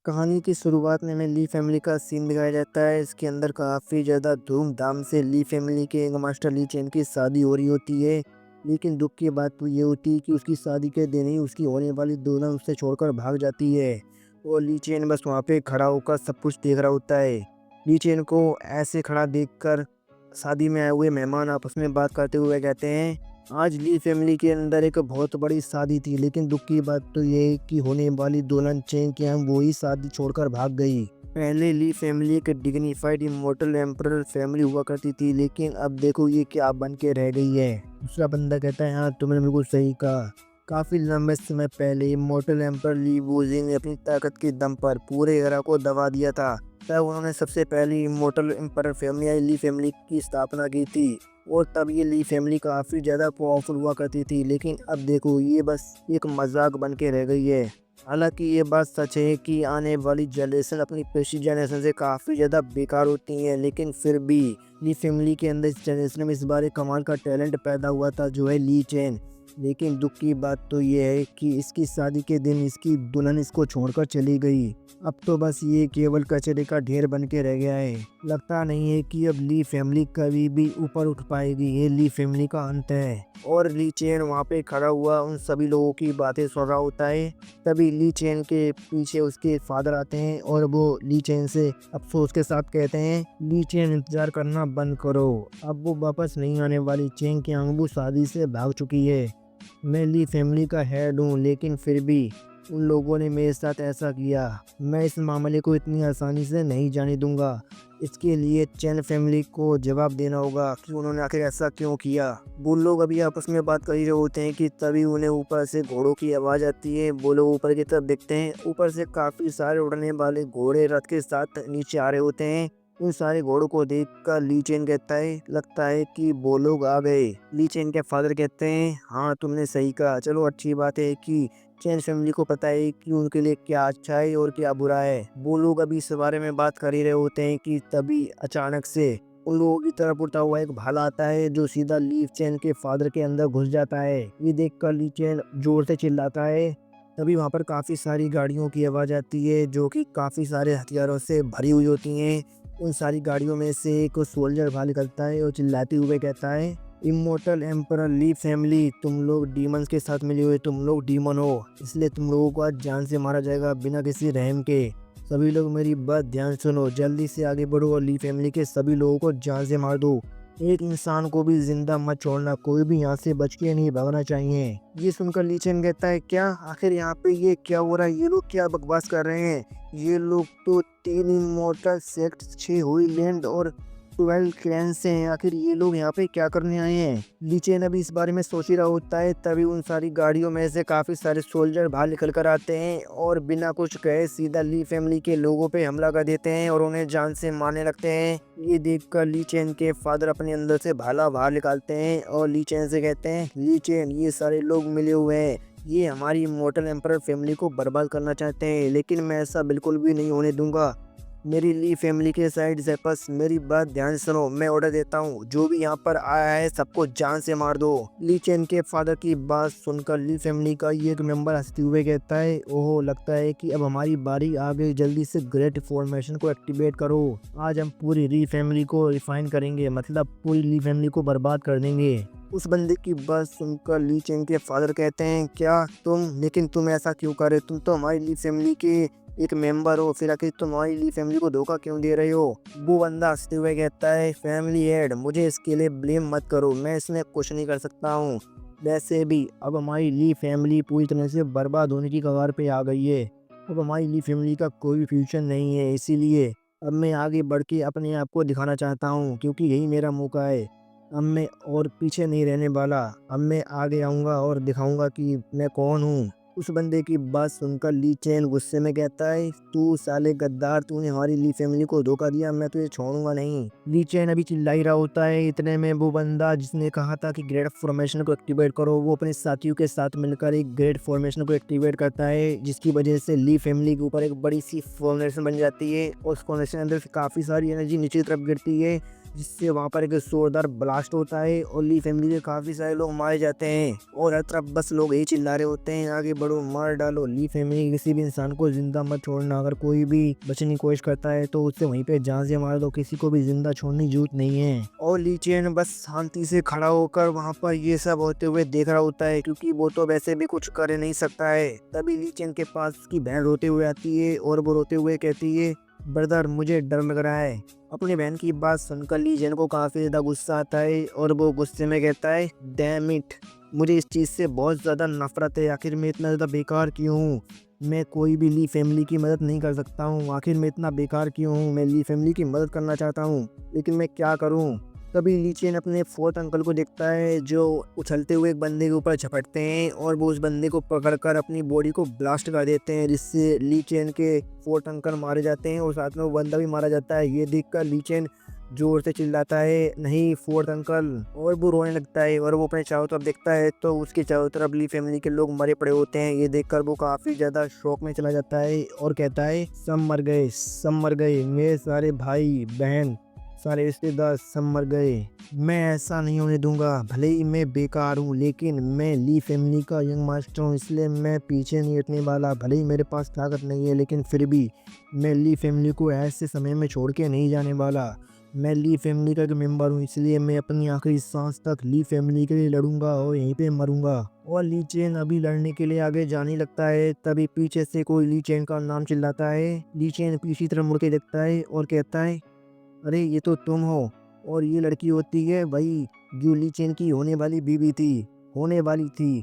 कहानी की शुरुआत में हमें ली फैमिली का सीन दिखाया जाता है। इसके अंदर काफ़ी ज़्यादा धूमधाम से ली फैमिली के यंग मास्टर ली चेन की शादी हो रही होती है। लेकिन दुख की बात तो ये होती है कि उसकी शादी के दिन ही उसकी होने वाली दुल्हन उससे छोड़कर भाग जाती है। और ली चेन बस वहाँ पे खड़ा होकर सब कुछ देख रहा होता है। ली चेन को ऐसे खड़ा देखकर शादी में आए हुए मेहमान आपस में बात करते हुए कहते हैं, आज ली फैमिली के अंदर एक बहुत बड़ी शादी थी, लेकिन दुख की बात तो ये है कि होने वाली दुल्हन चेन के हम वो ही शादी छोड़कर भाग गई। पहले ली फैमिली एक डिग्निफाइड इमोर्टल एम्परर फैमिली हुआ करती थी, लेकिन अब देखो ये क्या बन के रह गई है। दूसरा बंदा कहता है, हाँ तुमने बिल्कुल सही कहा। काफ़ी लंबे समय पहले इमोर्टल एम्परर ली वूजी ने अपनी ताकत के दम पर पूरे एरा को दबा दिया था। तब उन्होंने सबसे पहली इमोर्टल एम्परर फैमिली या ली फैमिली की स्थापना की थी। और तब ये ली फैमिली काफ़ी ज़्यादा पावरफुल हुआ करती थी, लेकिन अब देखो ये बस एक मजाक बन के रह गई है। हालांकि ये बात सच है कि आने वाली जनरेशन अपनी पिछली जनरेशन से काफ़ी ज़्यादा बेकार होती है, लेकिन फिर भी ली फैमिली के अंदर इस जनरेशन में इस बार एक कमाल का टैलेंट पैदा हुआ था, जो है ली चेन। लेकिन दुख की बात तो ये है कि इसकी शादी के दिन इसकी दुल्हन इसको छोड़कर चली गई। अब तो बस ये केवल कचरे का ढेर बन के रह गया है। लगता नहीं है कि अब ली फैमिली कभी भी ऊपर उठ पाएगी। ये ली फैमिली का अंत है। और ली चेन वहाँ पे खड़ा हुआ उन सभी लोगों की बातें सुन रहा होता है। तभी ली चेन के पीछे उसके फादर आते हैं और वो ली चेन से अफसोस के साथ कहते हैं, ली चेन इंतजार करना बंद करो, अब वो वापस नहीं आने वाली। चेन की अंगबू शादी से भाग चुकी है। मैं ली फैमिली का हेड हूँ, लेकिन फिर भी उन लोगों ने मेरे साथ ऐसा किया। मैं इस मामले को इतनी आसानी से नहीं जाने दूंगा। इसके लिए चैन फैमिली को जवाब देना होगा कि उन्होंने आखिर ऐसा क्यों किया। वो लोग अभी आपस में बात कर ही रहे होते हैं कि तभी उन्हें ऊपर से घोड़ों की आवाज़ आती है। वो लोग ऊपर की तरफ देखते हैं। ऊपर से काफ़ी सारे उड़ने वाले घोड़े रथ के साथ नीचे आ रहे होते हैं। उन सारे घोड़ों को देखकर ली चेन कहता है, लगता है कि वो लोग आ गए। ली चेन के फादर कहते हैं, हाँ तुमने सही कहा। चलो अच्छी बात है कि चैन फैमिली को पता है कि उनके लिए क्या अच्छा है और क्या बुरा है। वो लोग अभी इस बारे में बात कर ही रहे होते हैं कि तभी अचानक से उन लोगों की तरफ उड़ता हुआ एक भाला आता है, जो सीधा ली चैन के फादर के अंदर घुस जाता है। ये देखकर ली चैन जोर से चिल्लाता है। तभी वहाँ पर काफ़ी सारी गाड़ियों की आवाज़ आती है, जो कि काफ़ी सारे हथियारों से भरी हुई होती हैं। उन सारी गाड़ियों में से एक सोल्जर बाहर निकलता है और चिल्लाते हुए कहता है, इमोर्टल एम्परर ली फैमिली, तुम लोग डीमंस के साथ मिले हुए, तुम लोग डीमन हो, इसलिए तुम लोगों को आज जान से मारा जाएगा बिना किसी रहम के। सभी लोग मेरी बात ध्यान सुनो, जल्दी से आगे बढ़ो और ली फैमिली के सभी लोगों को जान से मार दो। एक इंसान को भी जिंदा मत छोड़ना, कोई भी यहाँ से बच के नहीं भागना चाहिए। ये सुनकर ली चेन कहता है, क्या आखिर यहाँ पे ये क्या हो रहा है? ये लोग क्या बकवास कर रहे हैं? ये लोग तो 3 इमोर्टल सेक्ट, 6 हुई लैंड और 12 क्लैन से हैं। आखिर ये लोग यहाँ पे क्या करने आए हैं? ली चेन अभी इस बारे में सोच ही रहा होता है। तभी उन सारी गाड़ियों में से काफ़ी सारे सोल्जर बाहर निकल कर आते हैं और बिना कुछ कहे सीधा ली फैमिली के लोगों पे हमला कर देते हैं और उन्हें जान से मारने लगते हैं। ये देखकर ली चेन के फादर अपने अंदर से भाला बाहर निकालते हैं और ली चेन से कहते हैं, ली चेन ये सारे लोग मिले हुए हैं, ये हमारी इमोर्टल एम्परर फैमिली को बर्बाद करना चाहते हैं, लेकिन मैं ऐसा बिल्कुल भी नहीं होने दूंगा। मेरी ली फैमिली के साइड से बस मेरी बात ध्यान सुनो। मैं ऑर्डर देता हूँ, जो भी यहाँ पर आया है सबको जान से मार दो। ली चेन के फादर की बात सुनकर ली फैमिली का ये एक मेंबर हंसते हुए कहता है, ओहो लगता है कि अब हमारी बारी आ गई, जल्दी से ग्रेट फॉर्मेशन को एक्टिवेट करो। आज हम पूरी ली फैमिली को रिफाइन करेंगे, मतलब पूरी ली फैमिली को बर्बाद कर देंगे। उस बंदे की बात सुनकर ली चेन के फादर कहते हैं, क्या तुम, लेकिन तुम ऐसा क्यों कर रहे हो? तुम तो हमारी ली फैमिली के एक मेंबर हो, फिर आखिर तुम हमारी ली फैमिली को धोखा क्यों दे रहे हो? वो बंदा हंसते हुए कहता है, फैमिली हेड मुझे इसके लिए ब्लेम मत करो, मैं इसमें कुछ नहीं कर सकता हूँ। वैसे भी अब हमारी ली फैमिली पूरी तरह से बर्बाद होने की कगार पे आ गई है। अब हमारी ली फैमिली का कोई फ्यूचर नहीं है, इसीलिए अब मैं आगे बढ़ के अपने आप को दिखाना चाहता हूँ, क्योंकि यही मेरा मौका है। अब मैं और पीछे नहीं रहने वाला। अब मैं आगे आऊँगा और दिखाऊँगा कि मैं कौन हूँ। उस बंदे की बात सुनकर ली चेन गुस्से में कहता है, तू साले गद्दार, तूने हमारी ली फैमिली को धोखा दिया, मैं तुझे छोड़ूंगा नहीं। ली चेन अभी चिल्ला ही रहा होता है। इतने में वो बंदा जिसने कहा था कि ग्रेड फॉर्मेशन को एक्टिवेट करो, वो अपने साथियों के साथ मिलकर एक ग्रेड फॉर्मेशन को एक्टिवेट करता है, जिसकी वजह से ली फैमिली के ऊपर एक बड़ी सी फॉर्मेशन बन जाती है। और उस फॉर्मेशन के अंदर से काफ़ी सारी एनर्जी नीचे की तरफ गिरती है। जिससे वहाँ पर एक जोरदार ब्लास्ट होता है और ली फैमिली के काफ़ी सारे लोग मारे जाते हैं और हर तरफ बस लोग यही चिल्ला रहे होते हैं, आगे बढ़ो, मार डालो। ली फैमिली किसी भी इंसान को जिंदा मत छोड़ना, अगर कोई भी बचने की कोशिश करता है तो उससे वहीं पे जान से मार दो, किसी को भी जिंदा छोड़ने की जरूरत नहीं है। और ली चेन बस शांति से खड़ा होकर वहाँ पर ये सब होते हुए देख रहा होता है, क्योंकि वो तो वैसे भी कुछ कर नहीं सकता है। तभी ली चेन के पास उसकी बहन रोते हुए आती है और वो रोते हुए कहती है, ब्रदर मुझे डर लग रहा है। अपनी बहन की बात सुनकर ली चेन को काफ़ी ज़्यादा गुस्सा आता है और वो गुस्से में कहता है, डैम इट, मुझे इस चीज़ से बहुत ज़्यादा नफरत है। आखिर मैं इतना ज़्यादा बेकार क्यों हूँ? मैं कोई भी ली फैमिली की मदद नहीं कर सकता हूँ। आखिर मैं इतना बेकार क्यों हूँ? मैं ली फैमिली की मदद करना चाहता हूँ, लेकिन मैं क्या करूँ? तभी ली चेन अपने फोर्थ अंकल को देखता है जो उछलते हुए एक बंदे के ऊपर झपटते हैं और वो उस बंदे को पकड़कर अपनी बॉडी को ब्लास्ट कर देते हैं, जिससे ली चेन के फोर्थ अंकल मारे जाते हैं और साथ में वो बंदा भी मारा जाता है। ये देखकर ली चेन जोर से चिल्लाता है, नहीं फोर्थ अंकल, और वो रोने लगता है और वो अपने चारों तरफ देखता है तो उसके चारों तरफ ली फैमिली के लोग मरे पड़े होते हैं। ये देखकर वो काफ़ी ज़्यादा शौक में चला जाता है और कहता है, सब मर गए, सब मर गए, मेरे सारे भाई बहन सारे रिश्तेदार सब मर गए। मैं ऐसा नहीं होने दूंगा। भले ही मैं बेकार हूँ, लेकिन मैं ली फैमिली का यंग मास्टर हूँ, इसलिए मैं पीछे नहीं हटने वाला। भले ही मेरे पास ताकत नहीं है, लेकिन फिर भी मैं ली फैमिली को ऐसे समय में छोड़ के नहीं जाने वाला। मैं ली फैमिली का एक मेंबर हूँ, इसलिए मैं अपनी आखिरी सांस तक ली फैमिली के लिए लड़ूंगा और यहीं पे मरूंगा। और ली चेन अभी लड़ने के लिए आगे जाने लगता है, तभी पीछे से कोई ली चेन का नाम चिल्लाता है। ली चेन पीछे तरफ मुड़ के देखता है और कहता है, अरे ये तो तुम हो। और ये लड़की होती है वही जो ली चेन की होने वाली बीवी थी, होने वाली थी,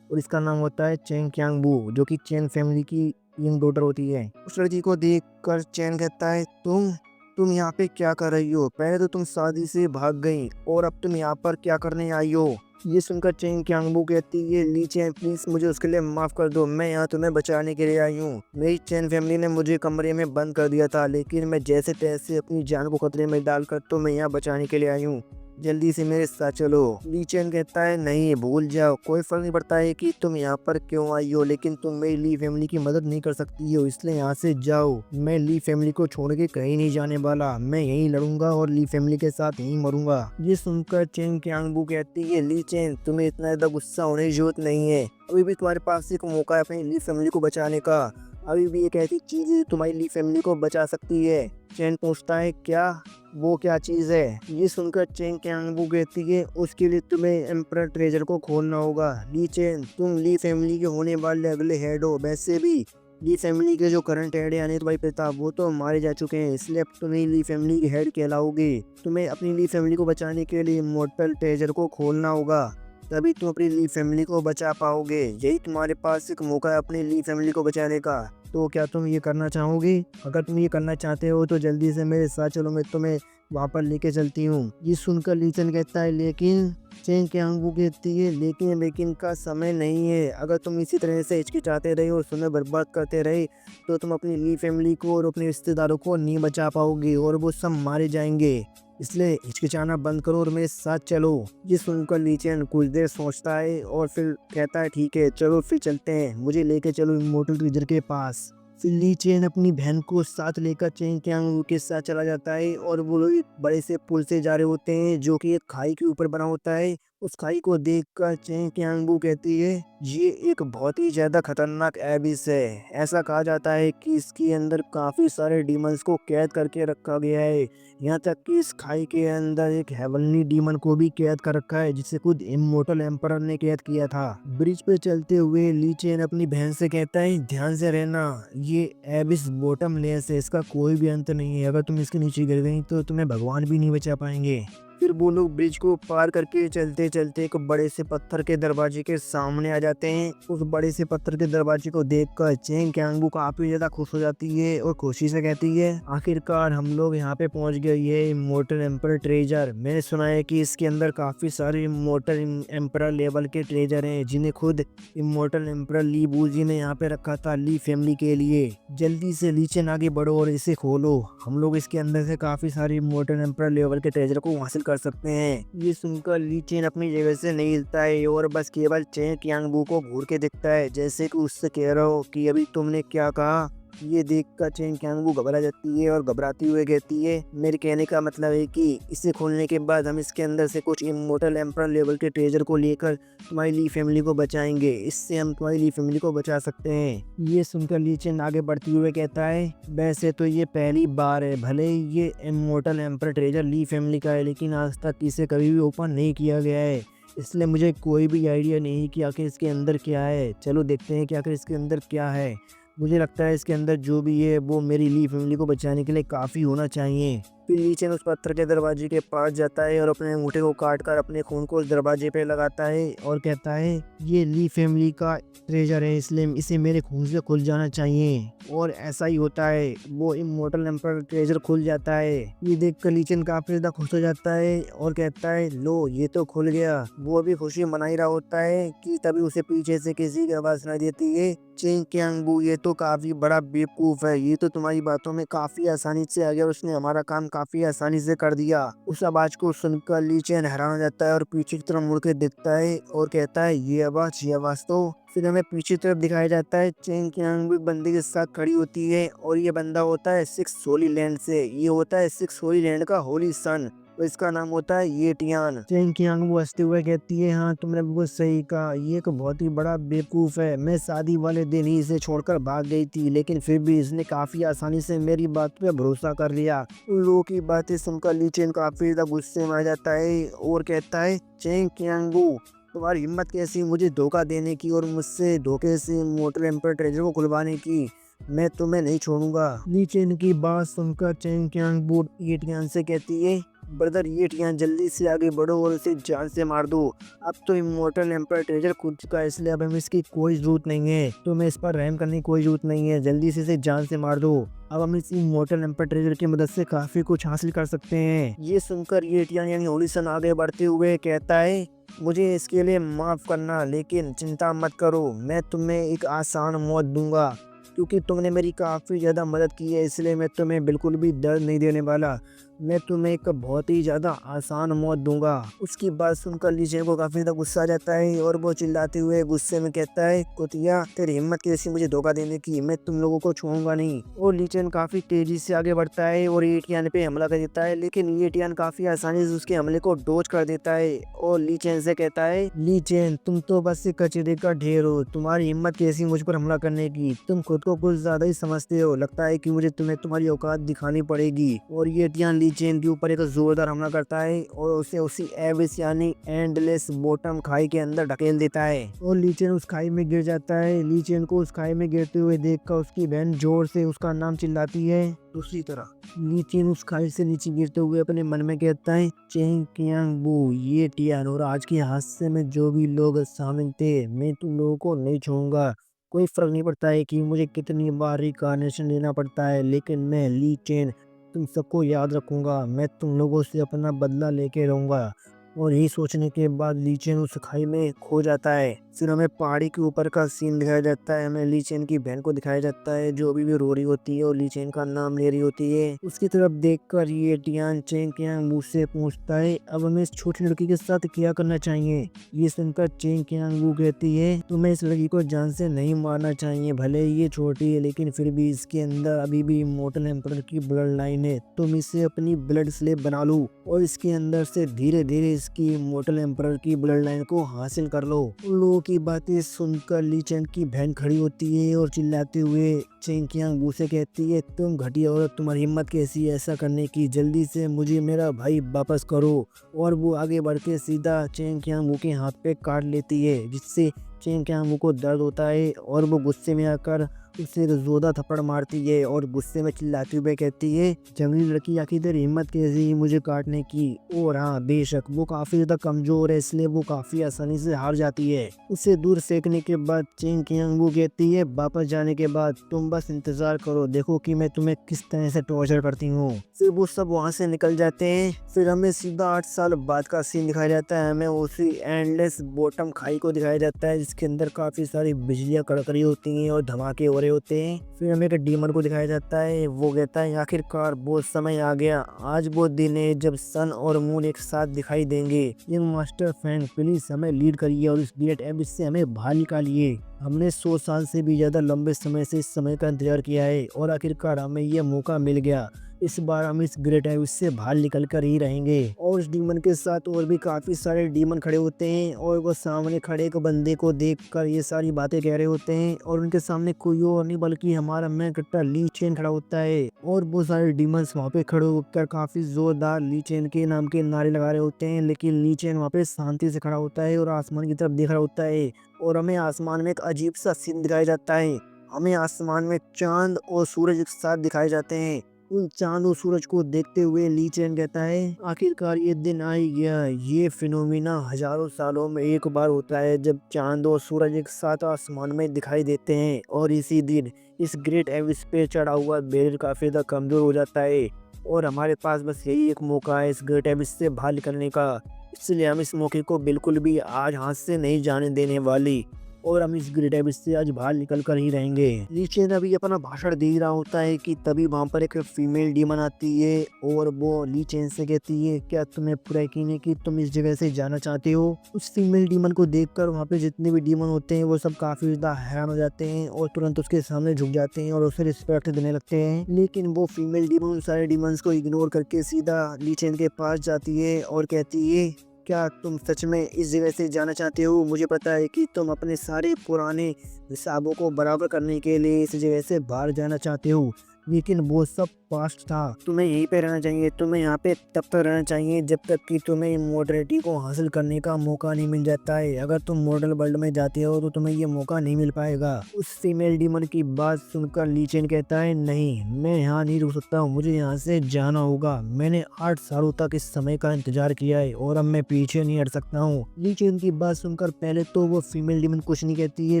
और इसका नाम होता है चेन क्यांगबू, जो कि चेन फैमिली की यंग डॉटर होती है। उस लड़की को देखकर चेन कहता है, तुम यहाँ पे क्या कर रही हो? पहले तो तुम शादी से भाग गई और अब तुम यहाँ पर क्या करने आई हो? ये सुनकर चेन क्यांगबू कहती है, ली चेन प्लीज मुझे उसके लिए माफ कर दो, मैं यहाँ तुम्हें बचाने के लिए आई हूँ। मेरी चेन फैमिली ने मुझे कमरे में बंद कर दिया था, लेकिन मैं जैसे तैसे अपनी जान को खतरे में डालकर तो मैं यहाँ बचाने के लिए आई हूँ। जल्दी से मेरे साथ चलो। ली चेन कहता है, नहीं भूल जाओ, कोई फर्क नहीं पड़ता है कि तुम यहाँ पर क्यों आई हो, लेकिन तुम मेरी ली फैमिली की मदद नहीं कर सकती हो, इसलिए यहाँ से जाओ। मैं ली फैमिली को छोड़ के कहीं नहीं जाने वाला, मैं यहीं लड़ूंगा और ली फैमिली के साथ यहीं मरूंगा। ये सुनकर चेन क्यांगबू कहती है, ली चेन तुम्हें इतना ज्यादा गुस्सा होने की जरूरत नहीं है, अभी भी तुम्हारे पास एक मौका है अपनी ली फैमिली को बचाने का। अभी भी एक ऐसी चीज है तुम्हारी ली फैमिली को बचा सकती है। चेन पूछता है, क्या? वो क्या चीज़ है? ये सुनकर चेन क्यांगबू कहती है, उसके लिए तुम्हें एम्परर ट्रेजर को खोलना होगा। ली चेन, तुम ली फैमिली के होने वाले अगले हेड हो। वैसे भी ली फैमिली के जो करंट हेड है अनित भाई प्रताप, वो तो मारे जा चुके हैं, इसलिए अब तुम्हें ली फैमिली के हेड कहलाओगे। तुम्हें अपनी ली फैमिली को बचाने के लिए इमॉर्टल ट्रेजर को खोलना होगा, तभी तुम अपनी ली फैमिली को बचा पाओगे। यही तुम्हारे पास एक मौका है अपनी ली फैमिली को बचाने का। तो क्या तुम ये करना चाहोगे? अगर तुम ये करना चाहते हो तो जल्दी से मेरे साथ चलो, मैं तुम्हें वहाँ पर लेके चलती हूँ। ये सुनकर ली चेन कहता है, लेकिन चेन क्यांगबू कहती है, लेकिन का समय नहीं है। अगर तुम इसी तरह से हिचकिचाते रहे और समय बर्बाद करते रहे तो तुम अपनी ली फैमिली को और अपने रिश्तेदारों को नहीं बचा पाओगे और वो सब मारे जाएंगे। इसलिए हिचकिचाना बंद करो और मेरे साथ चलो। ये सुनकर ली चेन कुछ देर सोचता है और फिर कहता है, ठीक है चलो फिर चलते हैं, मुझे लेके चलो इमॉर्टल ट्रेजर के पास। फिर ली चेन अपनी बहन को साथ लेकर चेन क्यांगबू के साथ चला जाता है और वो लोग एक बड़े से पुल से जा रहे होते हैं जो कि एक खाई के ऊपर बना होता है। उस खाई को देखकर चेन क्यांगबू कहती है, ये एक बहुत ही ज्यादा खतरनाक एबिस है। ऐसा कहा जाता है कि इसके अंदर काफी सारे डीमंस को कैद करके रखा गया है। यहाँ तक कि इस खाई के अंदर एक हेवनली डीमन को भी कैद कर रखा है, जिसे खुद इमॉर्टल एम्परर ने कैद किया था। ब्रिज पे चलते हुए ली चेन अपनी बहन से कहता है, ध्यान से रहना, ये एबिस बॉटमलेस है, इसका कोई भी अंत नहीं है। अगर तुम इसके नीचे गिर गई तो तुम्हें भगवान भी नहीं बचा पाएंगे। फिर वो लोग ब्रिज को पार करके चलते चलते एक बड़े से पत्थर के दरवाजे के सामने आ जाते हैं। उस बड़े से पत्थर के दरवाजे को देखकर चेन क्यांगबू काफी ज्यादा खुश हो जाती है और खुशी से कहती है, आखिरकार हम लोग यहाँ पे पहुँच गए। ये इमॉर्टल एम्परर ट्रेजर, मैंने सुना है कि इसके अंदर काफी सारे इमॉर्टल एम्परर लेवल के ट्रेजर हैं, जिन्हें खुद इमॉर्टल एम्परर ली बूजी ने यहाँ पे रखा था ली फैमिली के लिए। जल्दी से ली चेन आगे बढ़ो और इसे खोलो, हम लोग इसके अंदर से काफी सारे इमॉर्टल एम्परर लेवल के ट्रेजर को हासिल कर सकते हैं। ये सुनकर ली चेन अपनी जगह से नहीं हिलता है और बस केवल चेन क्यांगबू को घूर के देखता है, जैसे कि उससे कह रहा हो कि अभी तुमने क्या कहा? ये देखकर चेन क्यांगबू घबरा जाती है और घबराती हुए कहती है, मेरे कहने का मतलब है कि इसे खोलने के बाद हम इसके अंदर से कुछ इमोर्टल एम्परर लेवल के ट्रेजर को लेकर तुम्हारी ली फैमिली को बचाएंगे। इससे हम तुम्हारी ली फैमिली को बचा सकते हैं। ये सुनकर ली चेन आगे बढ़ती हुए कहता है, वैसे तो ये पहली बार है, भले ही ये इमोर्टल एम्परर ट्रेजर ली फैमिली का है, लेकिन आज तक इसे कभी भी ओपन नहीं किया गया है, इसलिए मुझे कोई भी आइडिया नहीं कि आखिर इसके अंदर क्या है। चलो देखते हैं कि आखिर इसके अंदर क्या है। मुझे लगता है इसके अंदर जो भी है वो मेरी ली फैमिली को बचाने के लिए काफ़ी होना चाहिए। फिर ली चेन उस पत्थर के दरवाजे के पास जाता है और अपने अंगूठे को काट कर अपने खून को उस दरवाजे पे लगाता है और कहता है, ये ली फैमिली का ट्रेजर है, इसलिए इसे मेरे खून से खुल जाना चाहिए। और ऐसा ही होता है, वो इमोर्टल एम्परर ट्रेजर खुल जाता है। ये देखकर ली चेन काफी ज्यादा खुश हो जाता है और कहता है, लो ये तो खुल गया। वो अभी खुशी मना ही रहा होता है कि तभी उसे पीछे से किसी की आवाज सुनाई देती है, चेन क्यांगबू ये तो काफी बड़ा बेवकूफ है, ये तो तुम्हारी बातों में काफी आसानी से आ गया, उसने हमारा काम काफी आसानी से कर दिया। उस आवाज को सुनकर ली चेन हैरान हो जाता है और पीछे की तरफ मुड़ के देखता है और कहता है, ये आवाज तो। फिर हमें पीछे तरफ दिखाया जाता है, चेन क्यांगबू एक बंदे के साथ खड़ी होती है और ये बंदा होता है सिक्स होली लैंड से। ये होता है सिक्स होली लैंड का होली सन, तो इसका नाम होता है ये टियान। चेन क्यांगबू हंसते हुए कहती है, हाँ तुमने बिल्कुल सही कहा, ये एक बहुत ही बड़ा बेवकूफ है। मैं शादी वाले दिन ही इसे छोड़कर भाग गई थी, लेकिन फिर भी इसने काफी आसानी से मेरी बात पे भरोसा कर लिया। उन लोगों की बातें सुनकर ली चेन काफी ज्यादा गुस्से में आ जाता है और कहता है, चेन क्यांगबू तुम्हारी हिम्मत कैसी मुझे धोखा देने की और मुझसे धोखे से मोटर एम्पर ट्रेजर को खुलवाने की, मैं तुम्हें नहीं छोड़ूंगा। ली चेन की बात सुनकर चेन क्यांगबू ये टियान से कहती है, ब्रदर ये टियान जल्दी से आगे बढ़ो और उसे जान से मार दो। अब तो इमोर्टल एम्पर ट्रेजर खुद चुका है, इसलिए अब हमें इसकी कोई जरूरत नहीं है, तुम्हें इस पर रहम करने की कोई जरूरत नहीं है, जल्दी से इसे जान से मार दो। अब हम इस इमोर्टल एम्पर ट्रेजर की मदद से काफी कुछ हासिल कर सकते हैं। ये सुनकर ये टियान यानी होली सन आगे बढ़ते हुए कहता है, मुझे इसके लिए माफ करना, लेकिन चिंता मत करो, मैं तुम्हें एक आसान मौत दूंगा, क्योंकि तुमने मेरी काफ़ी ज़्यादा मदद की है, इसलिए मैं तुम्हें बिल्कुल भी दर्द नहीं देने वाला, मैं तुम्हें एक बहुत ही ज़्यादा आसान मौत दूंगा। उसकी बात सुनकर ली चेन को काफ़ी ज़्यादा गुस्सा आ जाता है और वो चिल्लाते हुए गुस्से में कहता है, कुतिया तेरी हिम्मत कैसी मुझे धोखा देने की, मैं तुम लोगों को छोड़ूंगा नहीं। और ली चेन काफ़ी तेजी से आगे बढ़ता है और ये टियान पे हमला कर देता है, लेकिन ये टियान काफ़ी आसानी से उसके हमले को डोज कर देता है और ली चेन से कहता है, ली चेन तुम तो बस एक कचरे का ढेर हो, तुम्हारी हिम्मत कैसी मुझ पर हमला करने की, तुम खुद को कुछ ज़्यादा ही समझते हो, लगता है कि मुझे तुम्हें तुम्हारी औकात दिखानी पड़ेगी। और ये टियान ली चेन के ऊपर एक जोरदार हमला करता है और उसे उसी एबिस यानी एंडलेस बॉटम खाई के अंदर ढकेल देता है और ली चेन उस खाई में गिर जाता है। ली चेन को उस खाई में गिरते हुए देखकर उसकी बहन जोर से उसका नाम चिल्लाती है। दूसरी तरफ ली चेन उस खाई से नीचे गिरते हुए अपने मन में कहता है, चेन क्यांगबू ये टियान और आज के हादसे में जो भी लोग शामिल थे, मैं तुम लोगों को नहीं छोड़ूंगा। कोई फर्क नहीं पड़ता है कि मुझे कितनी बार रिकार्नेशन लेना पड़ता है, लेकिन मैं ली चेन तुम सबको याद रखूंगा, मैं तुम लोगों से अपना बदला लेके रहूंगा। और यही सोचने के बाद ली चेन उस खाई में खो जाता है। फिर हमें पहाड़ी के ऊपर का सीन दिखाया जाता है, हमें ली चेन की बहन को दिखाया जाता है जो अभी भी रो रही होती है और ली चेन का नाम ले रही होती है। उसकी तरफ देखकर ये टियान चेन क्यांगबू से पूछता है, अब हमें इस छोटी लड़की के साथ क्या करना चाहिए। ये सुनकर चेन क्यांगबू कहती है, तुम्हें इस लड़की को जान से नहीं मारना चाहिए, भले ही ये छोटी है लेकिन फिर भी इसके अंदर अभी भी इमोर्टल एम्परर की ब्लड लाइन है, तुम इसे अपनी ब्लड स्लेव बना लो और इसके अंदर से धीरे धीरे इसकी इमोर्टल एम्परर की ब्लड लाइन को हासिल कर लो। उन लोगों की बातें सुनकर ली चेन की बहन खड़ी होती है और चिल्लाते हुए चेन क्यांगबू से कहती है, तुम घटिया औरत, तुम्हारी हिम्मत कैसी है ऐसा करने की, जल्दी से मुझे मेरा भाई वापस करो। और वो आगे बढ़ के सीधा चेन क्यांगबू के हाथ पे काट लेती है, जिससे चेन क्यांगबू को दर्द होता है और वो गुस्से में आकर उसे जोरदार थप्पड़ मारती है और गुस्से में चिल्लाते हुए कहती है, जंगली लड़की आखिर तेरी हिम्मत कैसी है मुझे काटने की। और हाँ बेशक वो काफी ज्यादा कमजोर है, इसलिए वो काफी आसानी से हार जाती है। उसे दूर फेंकने के बाद चेन क्यांगबू कहती है, वापस जाने के बाद तुम बस इंतजार करो, देखो कि मैं तुम्हें किस तरह से टॉर्चर करती हूँ। फिर वो सब वहाँ से निकल जाते हैं। फिर हमें सीधा 8 साल बाद का सीन दिखाया जाता है, हमें उसी एंडलेस बॉटम खाई को दिखाया जाता है जिसके अंदर काफी सारी बिजलियां कड़क रही होती हैं और धमाके हो रहे होते हैं। फिर हमें एक डीमन को दिखाया जाता है, वो कहता है आखिरकार वो समय आ गया, आज वो दिन है जब सन और मून एक साथ दिखाई देंगे। यंग मास्टर फैंग प्लीज हमें लीड करिए और इस ग्रेट एबिस से हमें बाहर निकालिए। हमने 100 साल से भी ज्यादा लंबे समय से इस समय का इंतजार किया है और आखिरकार हमें यह मौका मिल गया। इस बार हम इस ग्रेट एबिस से बाहर निकल कर ही रहेंगे। और उस डीमन के साथ और भी काफी सारे डीमन खड़े होते हैं और वो सामने खड़े एक बंदे को देखकर ये सारी बातें कह रहे होते हैं और उनके सामने कोई और नहीं बल्कि हमारा मेन कैरेक्टर ली चेन खड़ा होता है। और वो सारे डीमंस वहाँ पे खड़े होकर काफी जोरदार ली चेन के नाम के नारे लगा रहे होते हैं, लेकिन ली चेन वहाँ पे शांति से खड़ा होता है और आसमान की तरफ देख रहा होता है। और हमें आसमान में एक अजीब सा सीन दिखाया जाता है। हमें आसमान में चांद और सूरज एक साथ दिखाए जाते हैं। उन चांद और सूरज को देखते हुए ली चेन कहता है आखिरकार ये दिन आ ही गया। ये फिनोमिना हजारों सालों में एक बार होता है जब चांद और सूरज एक साथ आसमान में दिखाई देते हैं और इसी दिन इस ग्रेट एविस पे चढ़ा हुआ बैरियर काफी ज्यादा कमजोर हो जाता है और हमारे पास बस यही एक मौका है इस ग्रेट एविस से बाहर निकलने का। इसलिए हम इस मौके को बिल्कुल भी आज हाथ से नहीं जाने देने वाली और हम इस ग्रेट एबिस से आज बाहर निकल कर ही रहेंगे। ली चेन अभी अपना भाषण दे रहा होता है कि तभी वहाँ पर एक फीमेल डीमन आती है और वो ली चेन से कहती है क्या तुम्हें पूरा यकीन है कि तुम इस जगह से जाना चाहते हो। उस फीमेल डीमन को देखकर वहाँ पे जितने भी डीमन होते हैं वो सब काफी ज्यादा हैरान हो जाते हैं और तुरंत उसके सामने झुक जाते हैं और उसे रिस्पेक्ट देने लगते हैं। लेकिन वो फीमेल डीमन उन सारे डीमंस को इग्नोर करके सीधा ली चेन के पास जाती है और कहती है क्या तुम सच में इस जगह से जाना चाहते हो। मुझे पता है कि तुम अपने सारे पुराने हिसाबों को बराबर करने के लिए इस जगह से बाहर जाना चाहते हो, लेकिन वो सब पास्ट था। तुम्हें यहीं पे रहना चाहिए, तुम्हें यहाँ पे तब तक रहना चाहिए जब तक कि तुम्हें इमॉर्टलिटी को हासिल करने का मौका नहीं मिल जाता है। अगर तुम मॉडल वर्ल्ड में जाते हो तो तुम्हें ये मौका नहीं मिल पाएगा। उस फीमेल डीमन की बात सुनकर ली चेन कहता है नहीं, मैं यहाँ नहीं रुक सकता हूँ, मुझे यहाँ से जाना होगा। मैंने 8 सालों तक इस समय का इंतजार किया है और अब मैं पीछे नहीं हट सकता हूँ। ली चेन की बात सुनकर पहले तो वो फीमेल डीमन कुछ नहीं कहती है,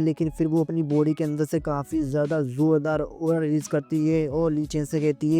लेकिन फिर वो अपनी बॉडी के अंदर से काफी ज्यादा जोरदार ऑरा रिलीज करती है और ली चेन से कहती है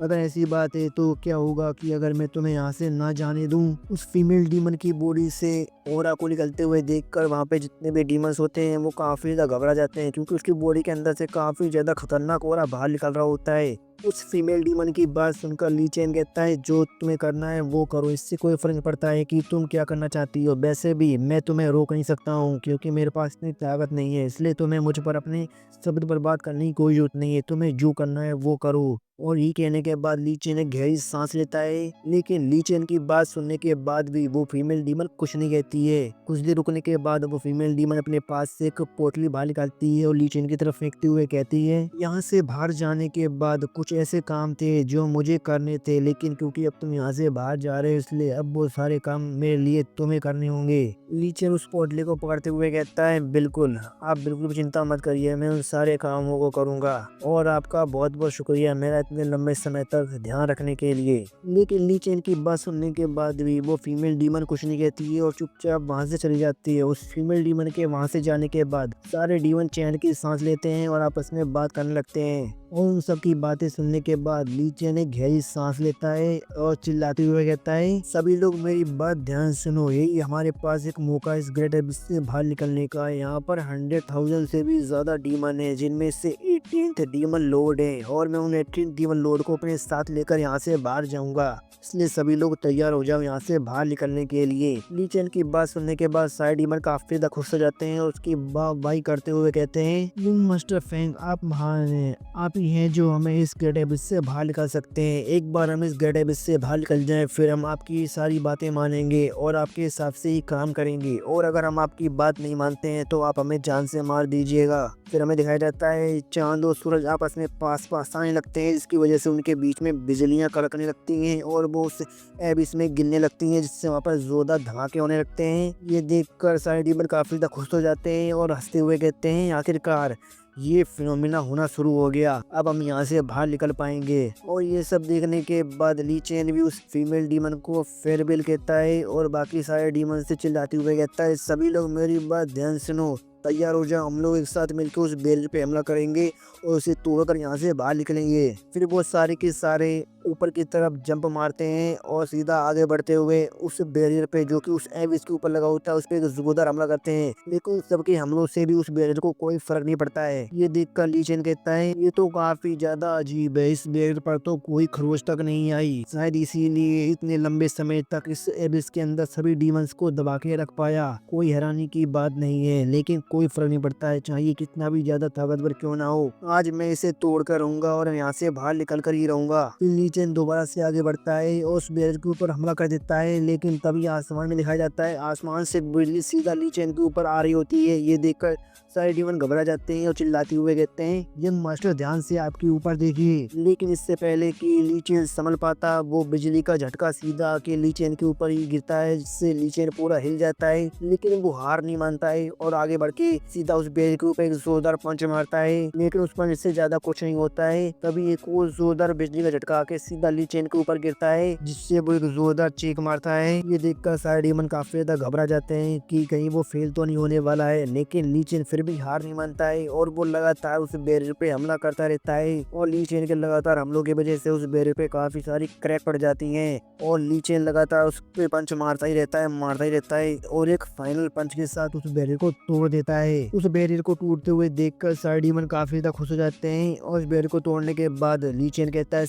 अगर ऐसी बात है तो क्या होगा कि अगर मैं तुम्हें यहाँ से ना जाने दूं। उस फीमेल डीमन की बॉडी से ऑरा को निकलते हुए देखकर वहाँ पे जितने भी डीमंस होते हैं वो काफी ज्यादा घबरा जाते हैं, क्योंकि उसकी बॉडी के अंदर से काफी ज्यादा खतरनाक ऑरा बाहर निकल रहा होता है। उस फीमेल डीमन की बात सुनकर ली चेन कहता है जो तुम्हें करना है वो करो, इससे कोई फर्क नहीं पड़ता है कि तुम क्या करना चाहती हो। वैसे भी मैं तुम्हें रोक नहीं सकता हूँ क्योंकि मेरे पास इतनी ताकत नहीं है, इसलिए तुम्हें मुझ पर अपने शब्द बर्बाद करने की कोई जरूरत नहीं है। तुम्हें जो करना है वो करो। और ये कहने के बाद ली चेन एक गहरी सांस लेता है, लेकिन ली चेन की बात सुनने के बाद भी वो फीमेल डीमन कुछ नहीं कहती है। कुछ देर रुकने के बाद वो फीमेल डीमन अपने पास से एक पोटली बाहर निकालती है और ली चेन की तरफ फेंकते हुए कहती है यहाँ से बाहर जाने के बाद कुछ ऐसे काम थे जो मुझे करने थे, लेकिन क्योंकि अब तुम यहाँ से बाहर जा रहे हो इसलिए अब वो सारे काम मेरे लिए तुम्हें करने होंगे। ली चेन उस पोटली को पकड़ते हुए कहता है बिल्कुल, आप बिल्कुल भी चिंता मत करिए, मैं उन सारे कामों को करूंगा और आपका बहुत बहुत शुक्रिया मेरा इतने लंबे समय तक ध्यान रखने के लिए। लेकिन ली चेन की बात सुनने के बाद भी वो फीमेल डीमन कुछ नहीं कहती है और चुपचाप वहां से चली जाती है। उस फीमेल डीमन के वहां से जाने के बाद सारे डीमन चैन की सांस लेते हैं और आपस में बात करने लगते हैं। और उन सब की बातें सुनने के बाद ली चेन एक गहरी सांस लेता है और चिल्लाते हुए कहता है सभी लोग मेरी बात ध्यान सुनो, यही हमारे पास एक मौका इस ग्रेट एबिस से बाहर निकलने का। यहाँ पर 100,000 से भी ज्यादा डीमन है, जिनमें से 18th डीमन लॉर्ड है और मैं उन 18th डीमन लॉर्ड को अपने साथ लेकर यहाँ से बाहर जाऊंगा, इसलिए सभी लोग तैयार हो जाओ यहाँ से बाहर निकलने के लिए। ली चेन की बात सुनने के बाद सारे डीमन काफी ज्यादा खुश हो जाते हैं और उसकी वाहवाही करते हुए कहते हैं यंग मास्टर फैंग आप महान हैं, आप ही हैं जो हमें इस ग्रेट एबिस से बाहर निकाल सकते हैं। एक बार हम इस ग्रेट एबिस से बाहर निकल जाएं फिर हम आपकी सारी बातें मानेंगे और आपके हिसाब से ही काम करेंगे, और अगर हम आपकी बात नहीं मानते हैं तो आप हमें जान से मार दीजिएगा। फिर हमें दिखाया जाता है चांद और सूरज आपस में पास पास आने लगते हैं, जिसकी वजह से उनके बीच में बिजलियां कड़कने लगती हैं और वो उस एबिस में गिरने लगती हैं, जिससे वहाँ पर जोरदार धमाके होने लगते हैं। ये देखकर सारे डीमन काफी ज्यादा खुश हो जाते हैं और हंसते हुए कहते हैं आखिरकार ये फिनोमिना होना शुरू हो गया, अब हम यहाँ से बाहर निकल पाएंगे। और ये सब देखने के बाद ली चेन भी उस फीमेल डीमन को फेयरवेल कहता है और बाकी सारे डीमन से चिल्लाते हुए कहता है सभी लोग मेरी बात ध्यान सुनो, तैयार हो जा, हम लोग एक साथ मिलकर उस बैरियर पे हमला करेंगे और उसे तोड़कर यहाँ से बाहर निकलेंगे। फिर वो सारे के सारे ऊपर की तरफ जंप मारते हैं और सीधा आगे बढ़ते हुए उस बैरियर पे जो कि उस एबिस के ऊपर लगा होता है उस पे जोरदार हमला करते हैं। लेकिन सबके हमलों से भी उस बैरियर को कोई फर्क नहीं पड़ता है। ये देखकर ली चेन कहता है ये तो काफी ज्यादा अजीब है, इस बैरियर पर तो कोई खरोच तक नहीं आई, शायद इसीलिए इतने लंबे समय तक इस एबिस के अंदर सभी डीमंस को दबा के रख पाया। कोई हैरानी की बात नहीं है, लेकिन कोई फर्क नहीं पड़ता है, चाहे कितना भी ज्यादा ताकतवर क्यों ना हो। आज मैं इसे तोड़ कर रहूंगा और यहाँ से बाहर निकल कर ही रहूंगा। फिर ली चेन दोबारा से आगे बढ़ता है और उस बैरियर के ऊपर हमला कर देता है, लेकिन तभी आसमान में दिखाया जाता है आसमान से बिजली सीधा ली चेन के ऊपर आ रही होती है। ये देखकर सारे डीमन घबरा जाते हैं और चिल्लाते हुए कहते हैं यंग मास्टर ध्यान से आपके ऊपर देखिए। लेकिन इससे पहले कि ली चेन संभल पाता वो बिजली का झटका सीधा आके ली चेन के ऊपर ही गिरता है, जिससे ली चेन पूरा हिल जाता है। लेकिन वो हार नहीं मानता है और आगे बढ़ के सीधा उस बैरियर के ऊपर एक जोरदार पंच मारता है, लेकिन उस पंच से ज्यादा कुछ नहीं होता है। तभी एक और जोरदार बिजली का झटका आके सीधा ली चेन के ऊपर गिरता है, जिससे वो एक जोरदार चीख मारता है। ये देखकर सारे डीमन काफी ज्यादा घबरा जाते हैं कि कहीं वो फेल तो नहीं होने वाला है, लेकिन ली चेन फिर भी हार नहीं मानता है और वो लगातार उस बैरियर पे हमला करता रहता है। और ली चेन के लगातार हमलों की वजह से उस बैरियर पे काफी सारी क्रैक पड़ जाती हैं और ली चेन लगातार उस पे पंच मारता ही रहता है और एक फाइनल पंच के साथ उस बैरियर को तोड़ देता है। उस बैरियर को टूटते हुए देखकर सारे डीमन काफी ज्यादा खुश हो जाते हैं और उस बैरियर को तोड़ने के बाद ली चेन कहता है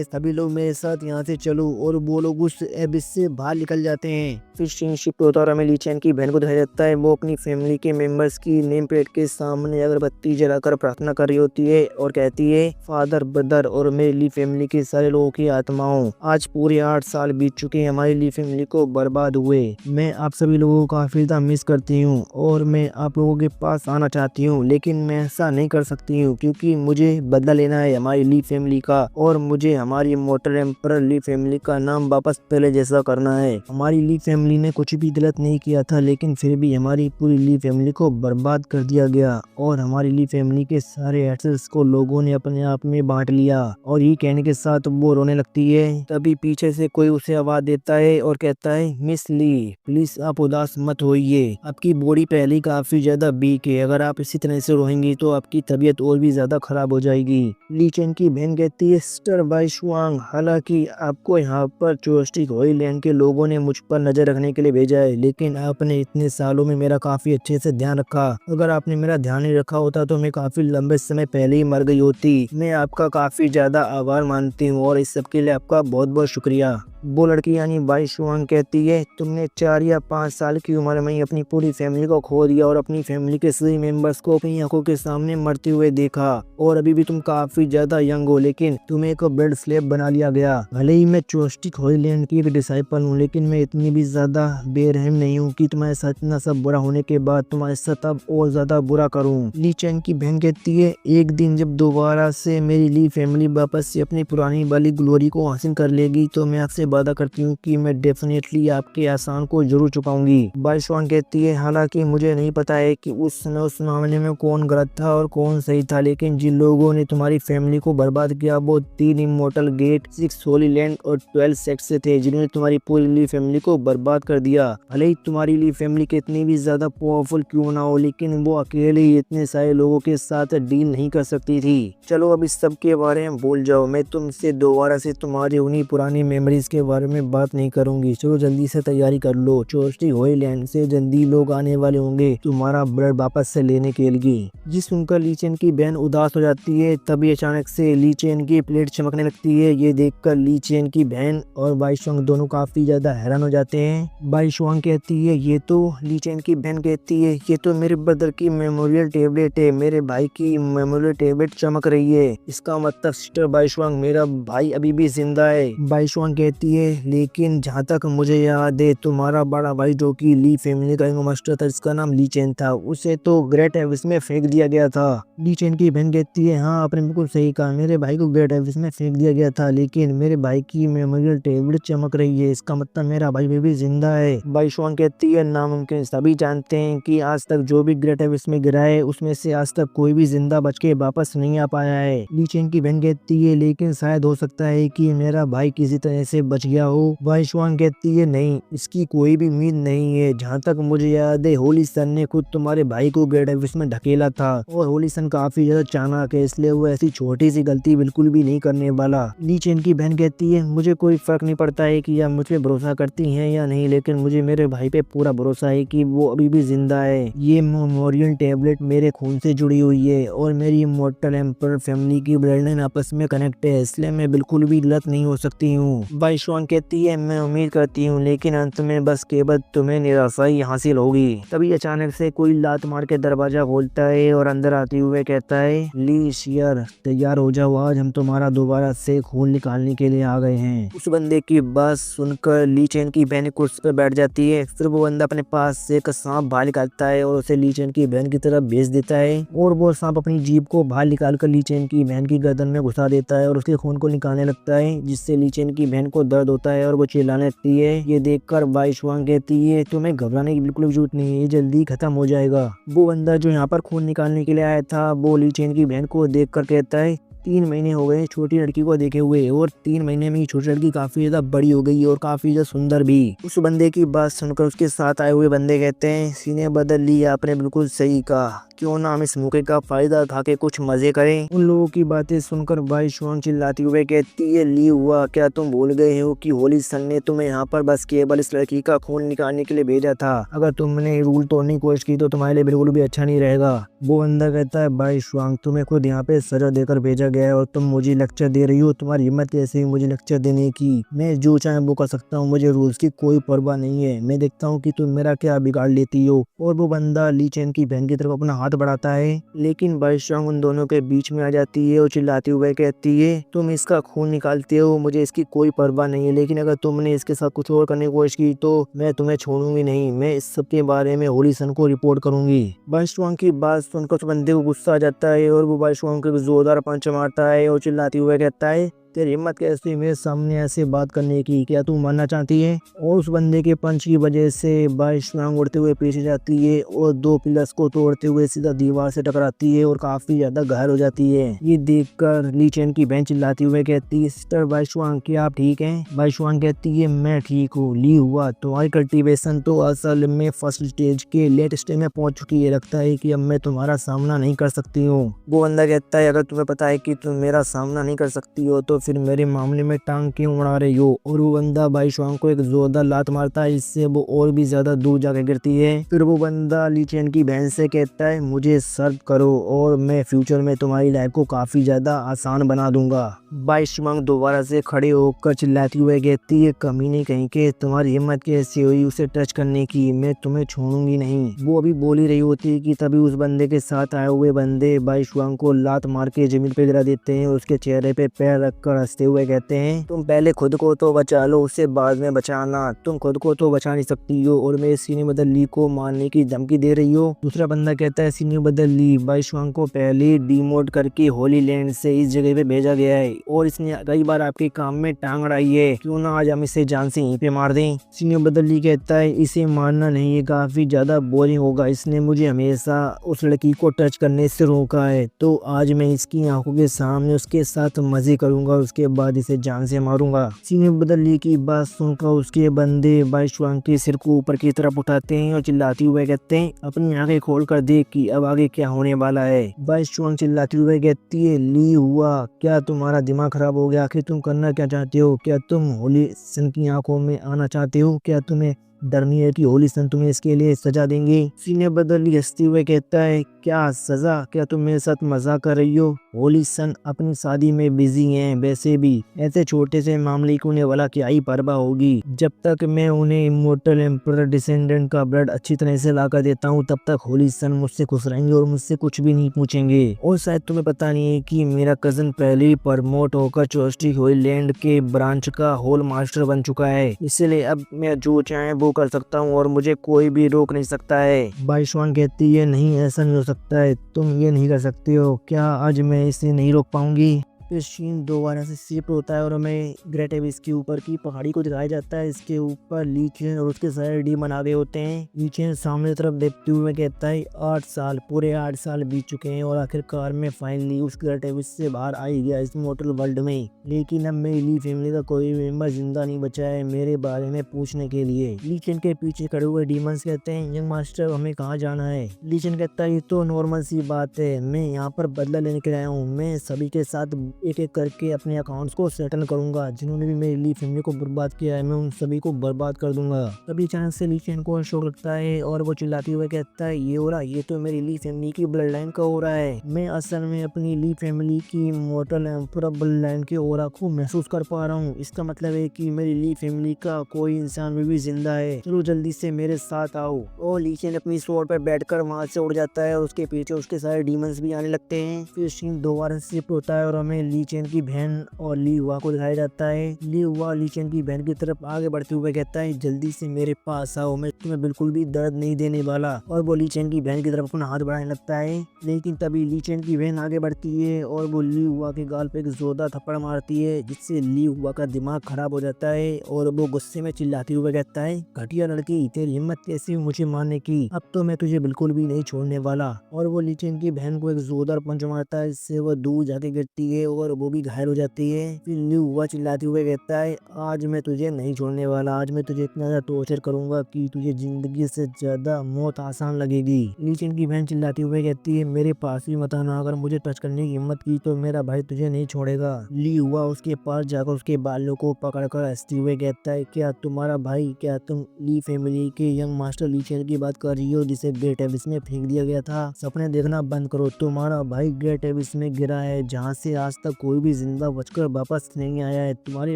सभी लोग मेरे साथ यहाँ से चलो, और वो लोग उस एबिस से बाहर निकल जाते हैं। फिर सीन शिफ्ट होता है और हमें ली चेन की बहन को दिखाया जाता है, वो अपनी फैमिली के मेंबर्स की नेम प्लेट के सामने अगरबत्ती जलाकर प्रार्थना कर रही होती है और कहती है फादर ब्रदर और मेरी ली फैमिली के सारे लोगों की आत्माओं, आज पूरे 8 साल बीत चुके हैं हमारी ली फैमिली को बर्बाद हुए। मैं आप सभी लोगों को काफी ज्यादा मिस करती हूँ और मैं आप लोगों के पास आना चाहती हूँ, लेकिन मैं ऐसा नहीं कर सकती हूँ क्योंकि मुझे बदला लेना है हमारी ली फैमिली का और मुझे हमारी मोटर एम्पर ली फैमिली का नाम वापस पहले जैसा करना है। हमारी ली फैमिली ने कुछ भी गलत नहीं किया था, लेकिन फिर भी हमारी पूरी ली फैमिली को बर्बाद कर दिया गया और हमारी ली फैमिली के सारे एसेट्स को लोगों ने अपने आप में बांट लिया। और ये कहने के साथ वो रोने लगती है। तभी पीछे से कोई उसे आवाज देता है और कहता है मिस ली प्लीज आप उदास मत होइए, आपकी बॉडी पहले ही काफी ज्यादा वीक है, अगर आप इसी तरह से रोएंगी तो आपकी तबीयत और भी ज्यादा खराब हो जाएगी। ली चेन की बहन कहती है सिस्टर बाइशुआंग, हालांकि आपको यहाँ पर चोस्टिक होइलैंड के लोगों ने मुझ पर नजर रखने के लिए भेजा है, लेकिन आपने इतने सालों में मेरा काफी अच्छे से ध्यान रखा। अगर आपने मेरा ध्यान नहीं रखा होता तो मैं काफी लंबे समय पहले ही मर गई होती। मैं आपका काफी ज्यादा आभार मानती हूँ और इस सब के लिए आपका बहुत बहुत शुक्रिया। वो लड़की यानी बाइशुआंग कहती है तुमने 4 या 5 साल की उम्र में ही अपनी पूरी फैमिली को खो दिया और अपनी फैमिली के सभी मेंबर्स को अपनी आंखों के सामने मरते हुए देखा, और अभी भी तुम काफी ज्यादा यंग हो, लेकिन तुम्हें एक ब्लड स्लेव बना लिया गया। भले ही मैं चोस्टिक होइलैंड की एक डिसाइपल हूँ, लेकिन मैं इतनी भी ज्यादा बेरहम नहीं हूँ कि तुम्हारे साथ इतना सब बुरा होने के बाद तुम्हारे साथ अब और ज्यादा बुरा करूँ। ली चेन की बहन कहती है एक दिन जब दोबारा से मेरी ली फैमिली वापस से अपनी पुरानी वाली ग्लोरी को हासिल कर लेगी तो मैं आपसे वादा करती हूँ कि मैं डेफिनेटली आपके एहसान को जरूर चुकाऊंगी। बाइशुआंग कहती है हालांकि मुझे नहीं पता है कि उस समय उस मामले में कौन गलत था और कौन सही था, लेकिन जिन लोगों ने तुम्हारी फैमिली को बर्बाद किया वो 3 इमोर्टल गेट, 6 होली लैंड और 12 सेक्स से थे, जिन्होंने तुम्हारी पूरी ली फैमिली को बर्बाद कर दिया। भले ही तुम्हारी ली फैमिली कितनी भी ज्यादा पावरफुल क्यों ना हो, लेकिन वो अकेले ही इतने सारे लोगों के साथ डील नहीं कर सकती थी। चलो अब इस सब के बारे में भूल जाओ, मैं तुमसे दोबारा से तुम्हारी उन्हीं पुरानी मेमोरीज के बारे में बात नहीं करूंगी। चलो जल्दी से तैयारी कर लो, चोस्टिक होइलैंड से जल्दी लोग आने वाले होंगे तुम्हारा ब्लड वापस से लेने के लिए। जिस सुनकर ली चेन की बहन उदास हो जाती है तभी अचानक से ली चेन की प्लेट चमकने लगती है। ये देखकर ली चेन की बहन और बाइशुआंग दोनों काफी ज्यादा हैरान हो जाते हैं। बाइशुआंग कहती है ये तो, ली चेन की बहन कहती है ये तो मेरे ब्रदर की मेमोरियल टेबलेट है, मेरे भाई की मेमोरियल टेबलेट चमक रही है, इसका मतलब सिस्टर बाइशुआंग मेरा भाई अभी भी जिंदा है। बाइशुआंग कहती है लेकिन जहाँ तक मुझे याद है तुम्हारा बड़ा भाई जो कि ली फैमिली का मास्टर था जिसका नाम ली चेन था, उसे तो ग्रेट एविस में फेंक दिया गया था। ली चेन की बहन कहती है हाँ आपने बिल्कुल सही कहा, मेरे भाई को ग्रेट एविस में फेंक दिया गया था, लेकिन मेरे भाई की मेमोरियल टेबलेट चमक रही है, इसका मतलब मेरा भाई भी जिंदा है। बाइशुआंग कहती है नामुमकिन, सभी जानते हैं कि आज तक जो भी ग्रेट एविस में गिरा है उसमें से आज तक कोई भी जिंदा बच के वापस नहीं आ पाया है। ली चेन की बहन कहती है लेकिन शायद हो सकता है कि मेरा भाई किसी तरह से बच बच गया हो। बाई शुआंग कहती है नहीं, इसकी कोई भी उम्मीद नहीं है। जहाँ तक मुझे याद है होली सन ने खुद तुम्हारे भाई को गेट ऑफिस में ढकेला था और होली सन काफी ज्यादा चालाक है, इसलिए वो ऐसी छोटी सी गलती बिल्कुल भी नहीं करने वाला। ली चेन की बहन कहती है मुझे कोई फर्क नहीं पड़ता है कि आप मुझ पे भरोसा करती हैं या नहीं, लेकिन मुझे मेरे भाई पे पूरा भरोसा है कि वो अभी भी जिंदा है। ये मेमोरियल टेबलेट मेरे खून से जुड़ी हुई है और मेरी इमॉर्टल एम्पर फैमिली की ब्लड लाइन आपस में कनेक्ट है, इसलिए मैं बिल्कुल भी गलत नहीं हो सकती हूँ। बाई शुआंग कहती है मैं उम्मीद करती हूँ, लेकिन अंत में बस केवल तुम्हें निराशा ही हासिल होगी। तभी अचानक से कोई लात मार के दरवाजा खोलता है और अंदर आते हुए कहता है ली शियर तैयार हो जाओ, आज हम तुम्हारा दोबारा से खून निकालने के लिए आ गए हैं। उस बंदे की बात सुनकर ली चेन की बहन कुर्सी पर बैठ जाती है। फिर वो बंदा अपने पास से एक सांप बाहर निकालता है और उसे ली चेन की बहन की तरफ भेज देता है और वो सांप अपनी जीभ को बाहर निकाल कर ली चेन की बहन की गर्दन में घुसा देता है और उसके खून को निकालने लगता है, जिससे ली चेन की बहन को दर्द होता है और वो चिल्लाने लगती है। ये देखकर बाई शुआंग कहती है तुम्हें घबराने की बिल्कुल भी जरूरत नहीं है, ये जल्दी खत्म हो जाएगा। वो बंदा जो यहाँ पर खून निकालने के लिए आया था वो ली चेन की बहन को देख कर कहता है 3 महीने हो गए छोटी लड़की को देखे हुए और 3 महीने में ही छोटी लड़की काफी ज्यादा बड़ी हो गई और काफी ज्यादा सुंदर भी। उस बंदे की बात सुनकर उसके साथ आए हुए बंदे कहते हैं सीने बदल ली, आपने बिल्कुल सही कहा, क्यों ना हम इस मौके का फायदा उठा के कुछ मजे करें। उन लोगों की बातें सुनकर बाई शुआंग चिल्लाती हुए कहती है ली हुआ, क्या तुम भूल गए हो कि होली सन ने तुम्हें यहाँ पर बस केवल इस लड़की का खून निकालने के लिए भेजा था। अगर तुमने रूल तोड़ने की कोशिश की तो तुम्हारे लिए बिल्कुल भी अच्छा नहीं रहेगा। वो बंदा कहता है बाई शुआंग तुम्हें खुद यहाँ पे सजा देकर भेजा गया है और तुम मुझे लेक्चर दे रही हो, तुम्हारी हिम्मत कैसे हुई मुझे लेक्चर देने की। मैं जो चाहे वो कर सकता हूँ, मुझे रूल्स की कोई परवाह नहीं है, मैं देखता हूँ कि तुम मेरा क्या बिगाड़ लेती हो। और वो बंदा ली चेन की बहन की तरफ अपना हाथ बढ़ाता है, लेकिन बाई शुआंग उन दोनों के बीच में आ जाती है और चिल्लाती हुए कहती है तुम इसका खून निकालते हो, मुझे इसकी कोई परवाह नहीं है, लेकिन अगर तुमने इसके साथ कुछ और करने की कोशिश की तो मैं तुम्हें छोड़ूंगी नहीं, मैं इस सब के बारे में होली सन को रिपोर्ट करूंगी। बाई शुआंग की बात सुनकर उस बंदे को गुस्सा आ जाता है और वो बाई शुआंग को जोरदार पंच मारता है और चिल्लाते हुए कहता है तेरी हिम्मत कैसे हुई मेरे सामने ऐसे बात करने की, क्या तू मरना चाहती है। और उस बंदे के पंच की वजह से बाई शुआंग उड़ते हुए पीछे जाती है और 2 पिलर्स को तोड़ते हुए सीधा दीवार से टकराती है और काफी ज्यादा घायल हो जाती है। ये देखकर ली चेन की बहन चिल्लाती हुए कहती है सिस्टर बाई शुआंग क्या आप ठीक हैं। बाई शुआंग कहती है मैं ठीक हूँ। ली हुआ तुम्हारी कल्टीवेशन तो असल में फर्स्ट स्टेज के लेट स्टेज में पहुंच चुकी है, लगता है कि अब मैं तुम्हारा सामना नहीं कर सकती हूँ। वो बंदा कहता है अगर तुम्हें पता है कि तुम मेरा सामना नहीं कर सकती हो तो फिर मेरे मामले में टांग क्यों उड़ा रही हो। और वो बंदा बाई शुआंग को एक जोरदार लात मारता है, इससे वो और भी ज्यादा दूर जाकर गिरती है। फिर वो बंदा ली चेन की बहन से कहता है मुझे सर्व करो और मैं फ्यूचर में तुम्हारी लाइफ को काफी ज्यादा आसान बना दूंगा। बाई शुआंग दोबारा से खड़े होकर चिल्लाती हुए कहती है कमीने कहीं के तुम्हारी हिम्मत कैसे हुई उसे टच करने की, मैं तुम्हें छोड़ूंगी नहीं। वो अभी बोल ही रही होती है कि तभी उस बंदे के साथ आए हुए बंदे बाई शुआंग को लात मार के जमीन पे गिरा देते हैं और उसके चेहरे पे पैर रखकर हंसते हुए कहते हैं तुम पहले खुद को तो बचा लो, उससे बाद में बचाना, तुम खुद को तो बचा नहीं सकती हो और मेरे सीने बदल ली को मारने की धमकी दे रही हो। दूसरा बंदा कहता है सीने बदल ली बाई शुआंग को पहले डिमोट करके होली लैंड से इस जगह पे भेजा गया है और इसने कई बार आपके काम में टांग अड़ाई है, क्यों ना आज हम इसे जान से यहीं पे मार दें। सीने बदल ली कहता है इसे मारना नहीं है, काफी ज्यादा बोरिंग होगा, इसने मुझे हमेशा उस लड़की को टच करने से रोका है, तो आज मैं इसकी आंखों के सामने उसके साथ मजे करूंगा, उसके बाद इसे जान से मारूंगा। सीने बदल ली की बात सुनकर उसके बंदे बाई शुआंग के सिर को ऊपर की तरफ उठाते हैं और चिल्लाते हुए कहते हैं अपनी आंखें खोल कर देख कि अब आगे क्या होने वाला है। बाई शुआंग चिल्लाते हुए कहती है ली हुआ क्या तुम्हारा दिमाग खराब हो गया, आखिर तुम करना क्या चाहते हो, क्या तुम होली सन की आंखों में आना चाहते हो, क्या तुम्हें डर नहीं है कि होली सन तुम्हें इसके लिए सजा देंगे। सीने बदल हंसते हुए कहता है क्या सजा, क्या तुम मेरे साथ मजाक कर रही हो, होली सन अपनी शादी में बिजी हैं, वैसे भी ऐसे छोटे से मामले को उन्हें वाला क्या ही परवाह होगी, जब तक मैं उन्हें इमोर्टल एम्परर डिसेंडेंट का ब्लड अच्छी तरह से ला कर देता हूँ तब तक होली सन मुझसे खुश रहेंगे और मुझसे कुछ भी नहीं पूछेंगे। और शायद तुम्हें पता नहीं है कि मेरा कजन पहले ही प्रमोट होकर चोस्टी होली लैंड के ब्रांच का होल मास्टर बन चुका है, इसलिए अब मैं जो चाहे वो कर सकता हूँ और मुझे कोई भी रोक नहीं सकता है। बाई शुआंग कहती है नहीं ऐसा नहीं हो सकता है, तुम ये नहीं कर सकते हो, क्या आज मैं इसे नहीं रोक पाऊंगी। फिर शीन दोबारा से शिफ्ट होता है और हमें ग्रेट एबिस के ऊपर की पहाड़ी को दिखाया जाता है। इसके ऊपर ली चेन और उसके सारे डीमन आ गए होते हैं। ली चेन सामने तरफ देखते हुए कहता है 8 साल, पूरे 8 साल बीत चुके हैं और आखिरकार में फाइनली उस ग्रेट एबिस से बाहर आ ही गया इस मॉर्टल वर्ल्ड में। लेकिन अब मेरी ली फैमिली का कोई मेंबर जिंदा नहीं बचा है मेरे बारे में पूछने के लिए। ली चेन के पीछे खड़े हुए डीमंस कहते हैं यंग मास्टर हमें कहाँ जाना है। ली चेन कहता है ये तो नॉर्मल सी बात है, मैं यहाँ पर बदला लेने के लिए आया हूँ। मैं सभी के साथ एक एक करके अपने अकाउंट्स को सेटल करूंगा। जिन्होंने भी मेरी ली फैमिली को बर्बाद किया है मैं उन सभी को बर्बाद कर दूंगा। तभी अचानक से ली चेन को शौक लगता है और वो चिल्लाते हुए कहता है ये हो रहा, ये तो मेरी ली फैमिली की ब्लड लाइन का हो रहा है। मैं असल में अपनी ली फैमिली की मॉर्टल एम्परर ब्लड लाइन के ओरा को महसूस कर पा रहा हूँ। इसका मतलब है कि मेरी ली फैमिली का कोई इंसान भी जिंदा है। चलो जल्दी से मेरे साथ आओ। और ली चेन अपनी स्वॉर्ड पर बैठकर वहां से उड़ जाता है और उसके पीछे उसके सारे डीमंस भी आने लगते हैं। फिर सीन दोबारा शिफ्ट होता है और हमें ली चेन की बहन और ली हुआ को दिखाया जाता है। ली हुआ ली चेन की बहन की तरफ आगे बढ़ते हुए कहता है जल्दी से मेरे पास आओ, मैं तुम्हें बिल्कुल भी दर्द नहीं देने वाला। और वो ली चेन की बहन की तरफ अपना हाथ बढ़ाने लगता है। लेकिन तभी ली चेन की बहन आगे बढ़ती है और वो ली हुआ के गाल पे एक जोरदार थप्पड़ मारती है जिससे ली हुआ का दिमाग खराब हो जाता है और वो गुस्से में चिल्लाते हुए कहता है घटिया लड़की, तेरी हिम्मत कैसी हुई मुझे मारने की, अब तो मैं तुझे बिल्कुल भी नहीं छोड़ने वाला। और वो ली चेन की बहन को एक जोरदार पंच मारता है जिससे वो दूर जाके गिरती है और वो भी घायल हो जाती है। फिर ली हुआ चिल्लाते हुए कहता है आज मैं तुझे नहीं छोड़ने वाला, आज मैं तुझे इतना ज्यादा टॉर्चर करूंगा कि तुझे जिंदगी से ज्यादा मौत आसान लगेगी। ली चेन की बहन चिल्लाती हुए कहती है मेरे पास भी मत आना, अगर मुझे टच करने की हिम्मत की तो मेरा भाई तुझे नहीं छोड़ेगा। ली हुआ उसके पास जाकर उसके बालों को पकड़कर हंसते हुए कहता है क्या तुम्हारा भाई, क्या तुम ली फैमिली के यंग मास्टर ली चेन की बात कर रही हो जिसे ग्रेट एबिस में फेंक दिया गया था? सपने देखना बंद करो, तुम्हारा भाई ग्रेट एबिस में गिरा है जहाँ से आज तक कोई भी जिंदा बचकर वापस नहीं आया है। तुम्हारे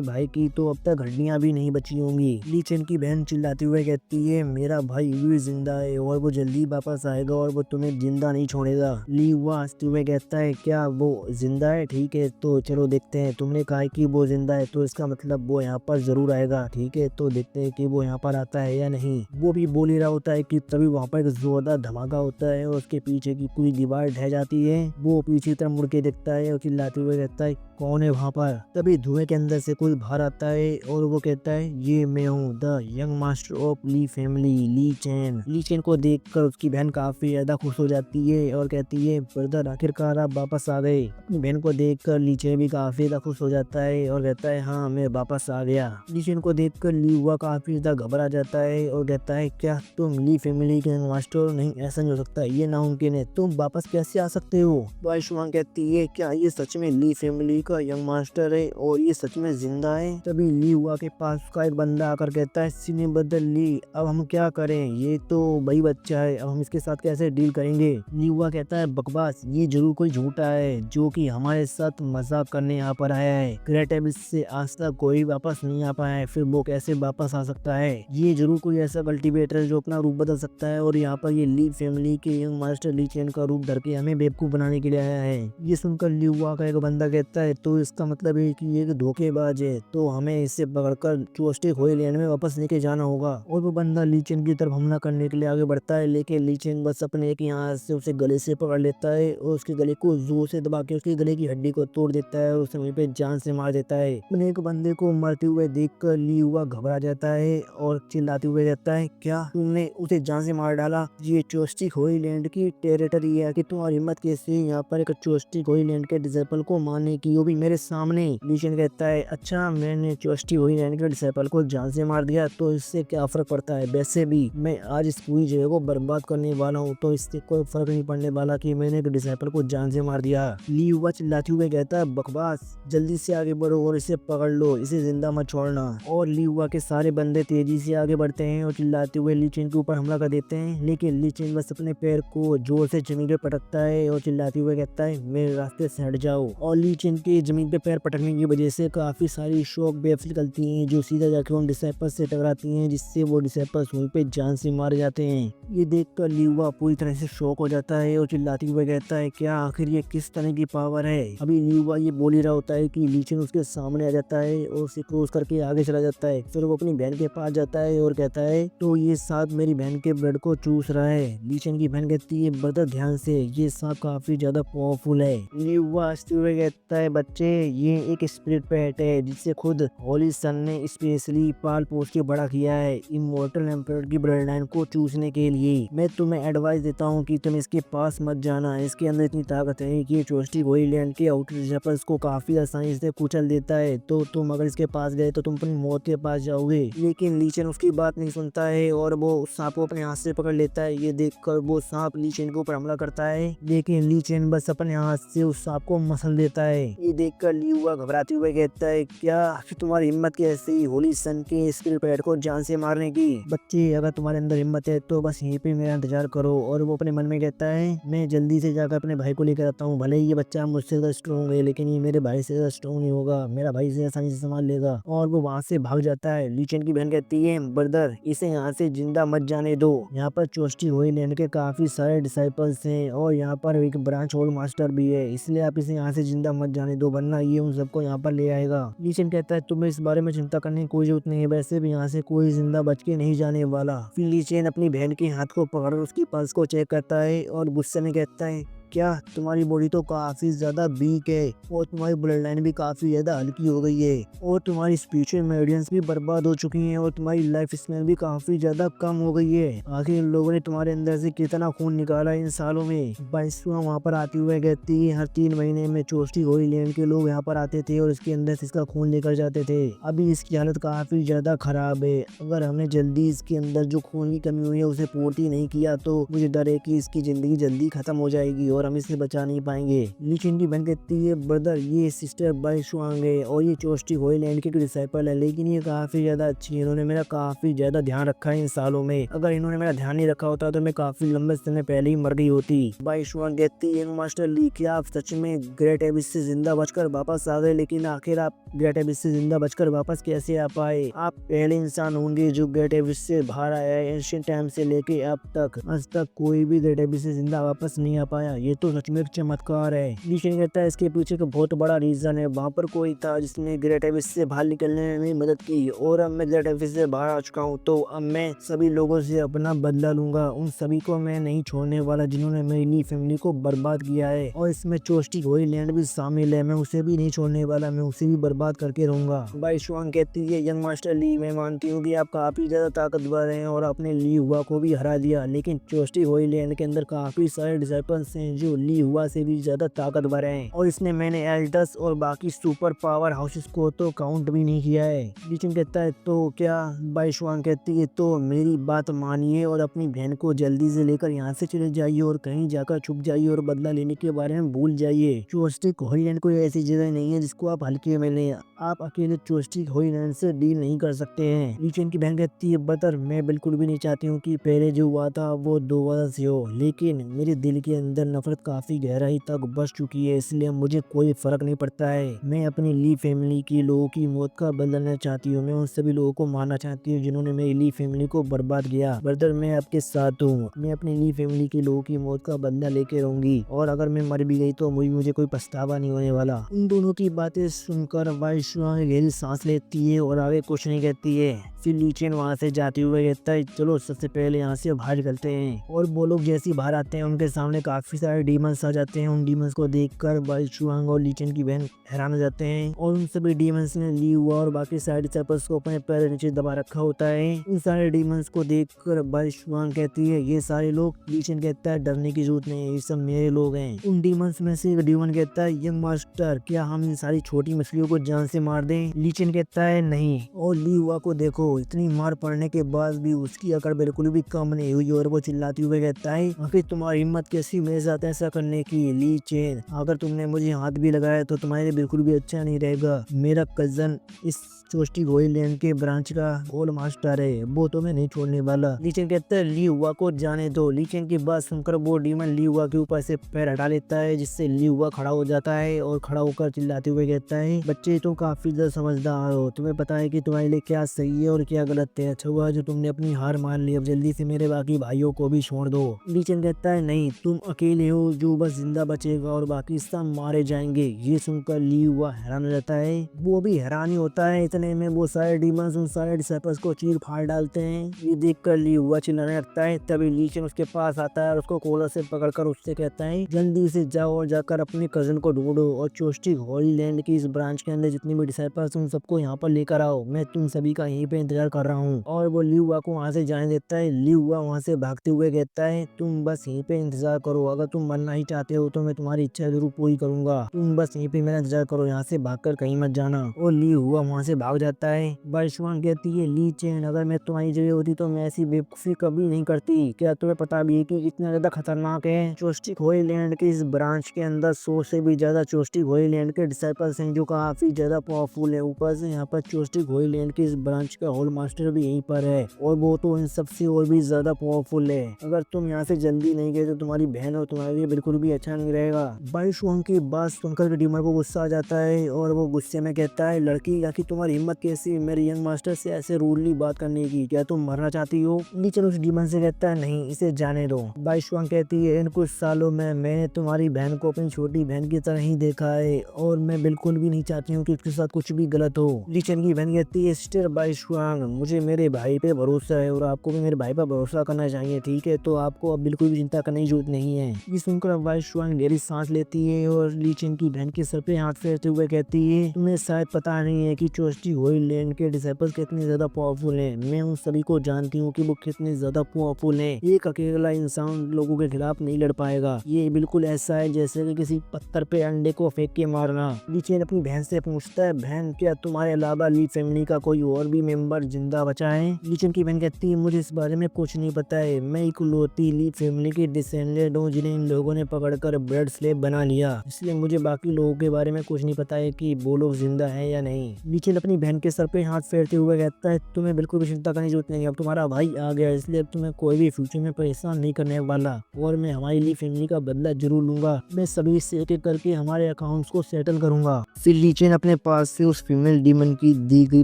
भाई की तो अब तक हड्डियां भी नहीं बची होंगी। ली चेन की बहन चिल्लाते हुए कहती है मेरा भाई भी जिंदा है और वो जल्दी वापस आएगा और वो तुम्हें जिंदा नहीं छोड़ेगा। ली हुआ हंसते हुए कहता है क्या वो जिंदा है? ठीक है तो चलो देखते हैं, तुमने कहा कि वो जिंदा है तो इसका मतलब वो यहाँ पर जरूर आएगा। ठीक है तो देखते हैं कि वो यहाँ पर आता है या नहीं। वो भी बोल ही रहा होता है कि तभी वहाँ पर एक जोरदार धमाका होता है और उसके पीछे की पूरी दीवार ढह जाती है। वो पीछे तरफ मुड़ के देखता है और चिल्लाते हुए कहता है कौन है वहाँ पर? तभी धुएं के अंदर से कोई बाहर आता है और वो कहता है ये मैं हूँ, the young master of Lee family, Lee Chen. Lee Chen को देखकर उसकी बहन काफी ज्यादा खुश हो जाती है और कहती है ब्रदर आखिरकार आप वापस आ गए। अपनी बहन को देखकर ली चेन भी काफी ज्यादा खुश हो जाता है और कहता है हाँ मैं वापस आ गया। ली चेन को देखकर ली हुआ काफी ज्यादा घबरा जाता है और कहता है क्या तुम ली फैमिली के यंग मास्टर? नहीं ऐसा नहीं हो सकता, ये नामुमकिन है, तुम वापस कैसे आ सकते हो? तो आयुष्मान कहती है क्या ये सच में ली फैमिली का यंग मास्टर है और ये सच में जिंदा है? तभी ली हुआ के पास उसका एक बंदा आकर कहता है सीने बदल ली, अब हम क्या करें, ये तो वही बच्चा है, अब हम इसके साथ कैसे डील करेंगे? ली हुआ कहता है बकवास, ये जरूर कोई झूठा है जो कि हमारे साथ मजाक करने यहाँ पर आया है। ग्रेट एबिस से आज तक कोई वापस नहीं आ पाया है, फिर वो कैसे वापस आ सकता है? ये जरूर कोई ऐसा कल्टीवेटर है जो अपना रूप बदल सकता है और यहाँ पर ये ली फैमिली के यंग मास्टर ली चेन का रूप धर के हमें बेवकूफ बनाने के लिए आया है। ये सुनकर ली हुआ का एक बंदा कहता है तो इसका मतलब है कि ये एक धोखेबाज है, तो हमें इसे पकड़कर चोस्टिक होए लैंड में वापस लेके जाना होगा। और वो बंदा ली चेन की तरफ हमला करने के लिए आगे बढ़ता है लेकिन ली चेन बस अपने एक यहाँ से उसे गले से पकड़ लेता है और उसके गले को जोर से दबा के उसके गले की हड्डी को तोड़ देता है और उसे वहीं पे जान से मार देता है। अपने एक बंदे को मरते हुए देखकर ली हुआ घबरा जाता है और चिल्लाते हुए कहता है क्या तुमने उसे जान से मार डाला? ये चोस्टिक होई लैंड की टेरिटरी है कि तुम्हारी हिम्मत कैसे यहाँ पर एक चोस्टिक होई लैंड के डिसेबल को मारने की, वो भी मेरे सामने? ली चेन कहता है अच्छा मैंने चोस्टिक होई लैंड के डिसेबल को जान से मार दिया तो इससे क्या फर्क पड़ता है? वैसे भी मैं आज इस पूरी जगह को बर्बाद करने वाला हूँ तो इससे कोई फर्क नहीं पड़ने वाला कि मैंने एक डिसेबल को जान से मार दिया। ली हुआ चिल्लाते हुए कहता है बकवास, जल्दी से आगे बढ़ो और इसे पकड़ लो, इसे जिंदा मत छोड़ना। और ली हुआ के सारे बंदे तेजी से आगे बढ़ते हैं और चिल्लाते हुए ली चेन के ऊपर हमला कर देते हैं लेकिन ली चेन बस अपने पैर को जोर से जमीन पे पटकता है और चिल्लाते हुए कहता है मेरे रास्ते से हट जाओ। और ली चेन के जमीन पे पैर पटकने की वजह से काफी सारी शॉक वेव्स निकलती हैं जो सीधा जाकर उन डिसेबल्स से टकराती हैं जिससे वो डिसेबल्स वहीं पे जान से मारे जाते हैं। ये देखकर ली हुआ पूरी तरह से शॉक हो जाता है और चिल्लाते हुए कहता है क्या आखिर ये किस तरह की पावर है? अभी ली हुआ ये बोल ही रहा होता है कि ली चेन उसके सामने आ जाता है और उसे क्रॉस करके आगे चला जाता है। फिर वो अपनी बहन के पास जाता है और कहता है तो ये सांप मेरी बहन के ब्लड को चूस रहा है। ली चेन की बहन कहती है ब्रदर ध्यान से, ये सांप काफी ज्यादा पावरफुल है। ली हुआ हंसते हुए कहता है बच्चे, ये एक स्पिरिट पेट है जिसे खुद होली सन ने स्पेशली पाल पोस के बड़ा किया है इमॉर्टल एम्परर की ब्लड लाइन को चूसने के लिए। मैं तुम्हें एडवाइस देता हूँ कि तुम इसके पास मत जाना। इसके अंदर इतनी ताकत है कि चोस्टी गोईलैंड के आउटर जपर्स को काफी आसानी से कुचल देता है। तो तुम अगर इसके पास गए तो तुम अपनी मौत के पास जाओगे। लेकिन ली चेन उसकी बात नहीं सुनता है और वो उस सांप को अपने हाथ से पकड़ लेता है। ये देखकर वो सांप ली चेन के ऊपर हमला करता है, लेकिन ली चेन बस अपने हाथ से उस सांप को मसल देता है। ये देखकर ली हुआ घबराते हुए कहता है, क्या तुम्हारी हिम्मत कैसी होली सन के स्पिरिट पेट को जान से मारने की? बच्चे, अगर तुम्हारे अंदर हिम्मत है तो बस यहीं पे मेरा इंतजार करो। और वो अपने मन में कहता है, मैं जल्दी से जाकर अपने भाई को लेकर आता हूँ। भले ही ये बच्चा मुझसे ज्यादा स्ट्रॉन्ग है, लेकिन ये मेरे भाई से ज्यादा स्ट्रॉन्ग नहीं होगा। मेरा भाई इसे आसानी से संभाल लेगा। और वो वहाँ से भाग जाता है। ली चेन की बहन कहती है, ब्रदर, इसे यहाँ से जिंदा मत जाने दो। यहाँ पर चोस्टी गोईलैंड के काफी सारे डिसाइपल्स हैं और यहाँ पर एक ब्रांच होल मास्टर भी है, इसलिए आप इसे यहाँ से जिंदा मत जाने दो, वरना ये उन सबको यहाँ पर ले आएगा। ली चेन कहता है, तुम्हें इस बारे में चिंता करने की कोई जरूरत नहीं है, वैसे भी यहाँ से कोई जिंदा बच के नहीं जाने वाला। फिर ली चेन अपनी बहन के हाथ को पकड़ उसकी पल्स को चेक करता है और गुस्से में कहता है, क्या तुम्हारी बॉडी तो काफी ज्यादा वीक है और तुम्हारी ब्लड लाइन भी काफी ज्यादा हल्की हो गई है और तुम्हारी स्पिरिचुअल मेडियंस भी बर्बाद हो चुकी हैं और तुम्हारी लाइफ स्पैन भी काफी ज्यादा कम हो गई है। आखिर इन लोगों ने तुम्हारे अंदर से कितना खून निकाला इन सालों में? बाइसुआ वहाँ पर आती हुए कहती है, हर 3 महीने में चोस्टी गोईलैंड के लोग यहाँ पर आते थे और इसके अंदर से इसका खून लेकर जाते थे। अभी इसकी हालत काफी ज्यादा खराब है। अगर हमने जल्दी इसके अंदर जो खून की कमी हुई है उसे पूर्ति नहीं किया तो मुझे डर है कि इसकी जिंदगी जल्दी खत्म हो जाएगी और हम इसे बचा नहीं पाएंगे। ली चेन की बहन कहती है, ब्रदर, ये सिस्टर बाइशुआंग है और ये चोस्टी गोईलैंड की डिसाइपल है, लेकिन ये काफी ज्यादा अच्छी है। इन्होंने मेरा काफी ज्यादा ध्यान रखा है इन सालों में। अगर इन्होंने मेरा ध्यान नहीं रखा होता तो मैं काफी लंबे समय पहले ही मर गई होती। बाइशुआंग कहती है, मास्टर ली, क्या आप सच में ग्रेट एबिस से जिंदा बचकर वापस आ गए? लेकिन आखिर आप ग्रेट एबिस से जिंदा बचकर वापस कैसे आ पाए? आप पहले इंसान होंगे जो ग्रेट एबिस से बाहर आया है। एंशिएंट टाइम से लेके अब तक आज तक कोई भी ग्रेट एबिस से जिंदा वापस नहीं आ पाया। ये तो सच में एक चमत्कार है। ली चेन कहता है, इसके पीछे का बहुत बड़ा रीजन है। वहाँ पर कोई था जिसने ग्रेट एबिस से बाहर निकलने में मेरी मदद की और अब मैं ग्रेट एबिस से बाहर आ चुका हूँ, तो अब मैं सभी लोगों से अपना बदला लूंगा। उन सभी को मैं नहीं छोड़ने वाला जिन्होंने मेरी ली फैमिली को बर्बाद किया है, और इसमें चोस्टी गोईलैंड भी शामिल है। मैं उसे भी नहीं छोड़ने वाला, मैं उसे भी बर्बाद करके रहूंगा। बाइशुआंग कहती है, यंग मास्टर ली, मैं मानती हूँ कि आप काफी ज्यादा ताकतवर हैं और आपने ली हुआ को भी हरा दिया, लेकिन चोस्टी गोईलैंड के अंदर काफी सारे डिसाइपल्स हैं जो ली हुआ से भी ज्यादा ताकतवर हैं, और इसने मैंने एल्डस और बाकी सुपर पावर हाउसेस को तो काउंट भी नहीं किया है। ली चेन कहता है, तो क्या? बाइशुआंग कहती है, तो मेरी बात मानिए और अपनी बहन को जल्दी से लेकर यहाँ से चले जाइए और कहीं जाकर छुप जाइए और बदला लेने के बारे में भूल जाइए। चोस्टी गोईलैंड कोई ऐसी जगह नहीं है जिसको आप हल्के में लें। आप अकेले चोस्टी गोईलैंड से डील नहीं कर सकते हैं। ली चेन की बहन कहती है, बटर, मैं बिल्कुल भी नहीं चाहती हूँ कि पहले जो हुआ था वो दोबारा से हो, लेकिन मेरे दिल के अंदर नफरत काफी गहराई तक बस चुकी है, इसलिए मुझे कोई फर्क नहीं पड़ता है। मैं अपनी ली फैमिली की लोगों की मौत का बदला लेना चाहती हूँ। मैं उन सभी लोगों को मारना चाहती हूँ जिन्होंने मेरी ली फैमिली को बर्बाद किया। ब्रदर, मैं आपके साथ हूँ। मैं अपनी ली फैमिली के लोगों की मौत का बदला लेके रहूंगी, और अगर मैं मर भी गई तो मुझे कोई पछतावा नहीं होने वाला। उन दोनों की बातें सुनकर बाइशुआंग गहरी सांस लेती है और आगे कुछ नहीं कहती है। फिर ली चेन वहाँ से जाते हुए कहता है, चलो सबसे पहले यहाँ से बाहर निकलते हैं। और वो लोग जैसे ही बाहर आते हैं उनके सामने काफी सारे डीमंस आ जाते हैं। उन डीमंस को देखकर बाइशुआंग और ली चेन की बहन हैरान हो जाते हैं, और उन सभी डीमंस ने ली हुआ और बाकी सारे डिसाइपल्स को अपने पैर नीचे दबा रखा होता है। इन सारे डीमंस को देखकर बाइशुआंग कहती है, ये सारे लोग? ली चेन कहता है, डरने की जरूरत नहीं है, ये सब मेरे लोग हैं। उन डीमंस में से एक डीमन कहता है, यंग मास्टर, क्या हम इन सारी छोटी मछलियों को जान से मार दें? ली चेन कहता है, नहीं। और ली हुआ को देखो, इतनी मार पड़ने के बाद भी उसकी अकड़ बिल्कुल भी कम नहीं हुई, और वो चिल्लाती हुए कहता है, आखिर तुम्हारी हिम्मत कैसी मेरे साथ ऐसा करने की? ली चेन, अगर तुमने मुझे हाथ भी लगाया तो तुम्हारे लिए बिल्कुल भी अच्छा नहीं रहेगा। मेरा कजन इस चोस्टी गोईलैंड के ब्रांच का होल मास्टर है, वो तुम्हें नहीं छोड़ने वाला। ली चेन कहता है, ली हुआ को जाने दो। ली चेन की बात सुनकर वो डीमन ली हुआ के ऊपर से पैर हटा लेता है, जिससे ली हुआ खड़ा हो जाता है और खड़ा होकर चिल्लाते हुए कहता है, बच्चे, तुम काफी ज्यादा समझदार हो, तुम्हें पता है कि तुम्हारे लिए क्या सही है और क्या गलत है। अच्छा हुआ जो तुमने अपनी हार मान ली, अब जल्दी से मेरे बाकी भाइयों को भी छोड़ दो। ली चेन कहता है, नहीं, तुम अकेले हो हो जो बस जिंदा बचेगा और बाकी सब मारे जाएंगे। ये सुनकर ली हुआ हैरान हो जाता है। वो भी हैरान ही होता है। इतने में वो सारे डीमंस उन सारे डिसाइपल्स को चीर फाड़ डालते हैं। ये देखकर ली हुआ चिल्लाने लगता है। तभी ली चेन उसके पास आता है और उसको कॉलर से पकड़कर उससे कहता है जल्दी से जाओ और जाकर अपने कजन को ढूंढो और चोस्टिक होली लैंड की इस ब्रांच के अंदर जितनी भी डिसाइपल्स उन सबको यहाँ पर लेकर आओ। मैं तुम सभी का यहीं पे इंतजार कर रहा हूँ। और वो ली हुआ को वहाँ से जाने देता है। ली हुआ वहाँ से भागते हुए कहता है तुम बस यहीं पे इंतजार करो। अगर तुम मरना ही चाहते हो तो मैं तुम्हारी इच्छा जरूर पूरी करूंगा। तुम बस यहीं पे मेरा इंतजार करो, यहाँ से भागकर कहीं मत जाना। और ली हुआ वहाँ से भाग जाता है। बाइशुआंग कहती है ली चेन अगर मैं तुम्हारी जगह होती तो मैं ऐसी बेवकूफी कभी नहीं करती। क्या तुम्हें पता भी है कि कितना ज्यादा खतरनाक है? चोस्टिक होली लैंड के इस ब्रांच के अंदर 100 से भी ज्यादा चोस्टिक होली लैंड के डिसाइपल्स हैं जो काफी ज्यादा पावरफुल है। ऊपर से यहाँ पर चोस्टिक होली लैंड के इस ब्रांच का होल मास्टर भी यहीं पर है और वो तो इन सबसे और भी ज्यादा पावरफुल है। अगर तुम यहाँ से जल्दी नहीं गए तो तुम्हारी बहन और तुम्हारे लिए बिल्कुल भी अच्छा नहीं रहेगा। बाइशुआंग की बात सुनकर डीमर को गुस्सा आ जाता है और वो गुस्से में कहता है लड़की आखिर तुम्हारी हिम्मत कैसी मेरे यंग मास्टर से ऐसे रूडली बात करने की? क्या तुम मरना चाहती हो? लीचन उस डीमन से कहता है नहीं, इसे जाने दो। बाइशुआंग कहती है इन कुछ सालों में मैंने तुम्हारी बहन को अपनी छोटी बहन की तरह ही देखा है और मैं बिल्कुल भी नहीं चाहती हूँ कि उसके साथ कुछ भी गलत हो। लीचन की बहन कहती है सिस्टर बाइशुआंग मुझे मेरे भाई पे भरोसा है और आपको भी मेरे भाई पर भरोसा करना चाहिए, ठीक है? तो आपको अब बिल्कुल भी चिंता करने की जरूरत नहीं है। ये सुनकर बाइशुआंग गहरी सांस लेती है और लीचन की बहन के सर पे हाथ फेरते हुए कहती है तुम्हें शायद पता नहीं है कि चोस्टिक होली लैंड के डिसाइपल्स कितने ज्यादा पावरफुल हैं। मैं उन सभी को जानती हूँ कि वो कितने ज्यादा पावरफुल हैं। एक अकेला इंसान लोगों के खिलाफ नहीं लड़ पाएगा। ये बिल्कुल ऐसा है जैसे कि किसी पत्थर पे अंडे को फेंक के मारना। लीचन अपनी बहन से पूछता है बहन क्या तुम्हारे अलावा ली फैमिली का कोई और भी मेंबर जिंदा बचा है? लीचन की बहन कहती है मुझे इस बारे में कुछ नहीं पता है। मैं इकलौती ली फैमिली की डिसेंडेंट हूँ जिन्हें इन लोगों ने पकड़कर ब्लड स्लेव बना लिया, इसलिए मुझे बाकी लोगों के बारे में कुछ नहीं पता है कि वो लोग जिंदा है या नहीं। लीचन अपनी बहन के सर पे हाथ फेरते हुए कहता है तुम्हें बिल्कुल भी चिंता करने की जरूरत नहीं। अब तुम्हारा भाई आ गया इसलिए अब तुम्हें कोई भी फ्यूचर में परेशान नहीं करने वाला और मैं हमारी ली फैमिली का बदला जरूर लूंगा। मैं सभी से एक एक करके हमारे अकाउंट्स को सेटल करूंगा। फिर लीचन अपने पास से उस फीमेल डीमन की दी गई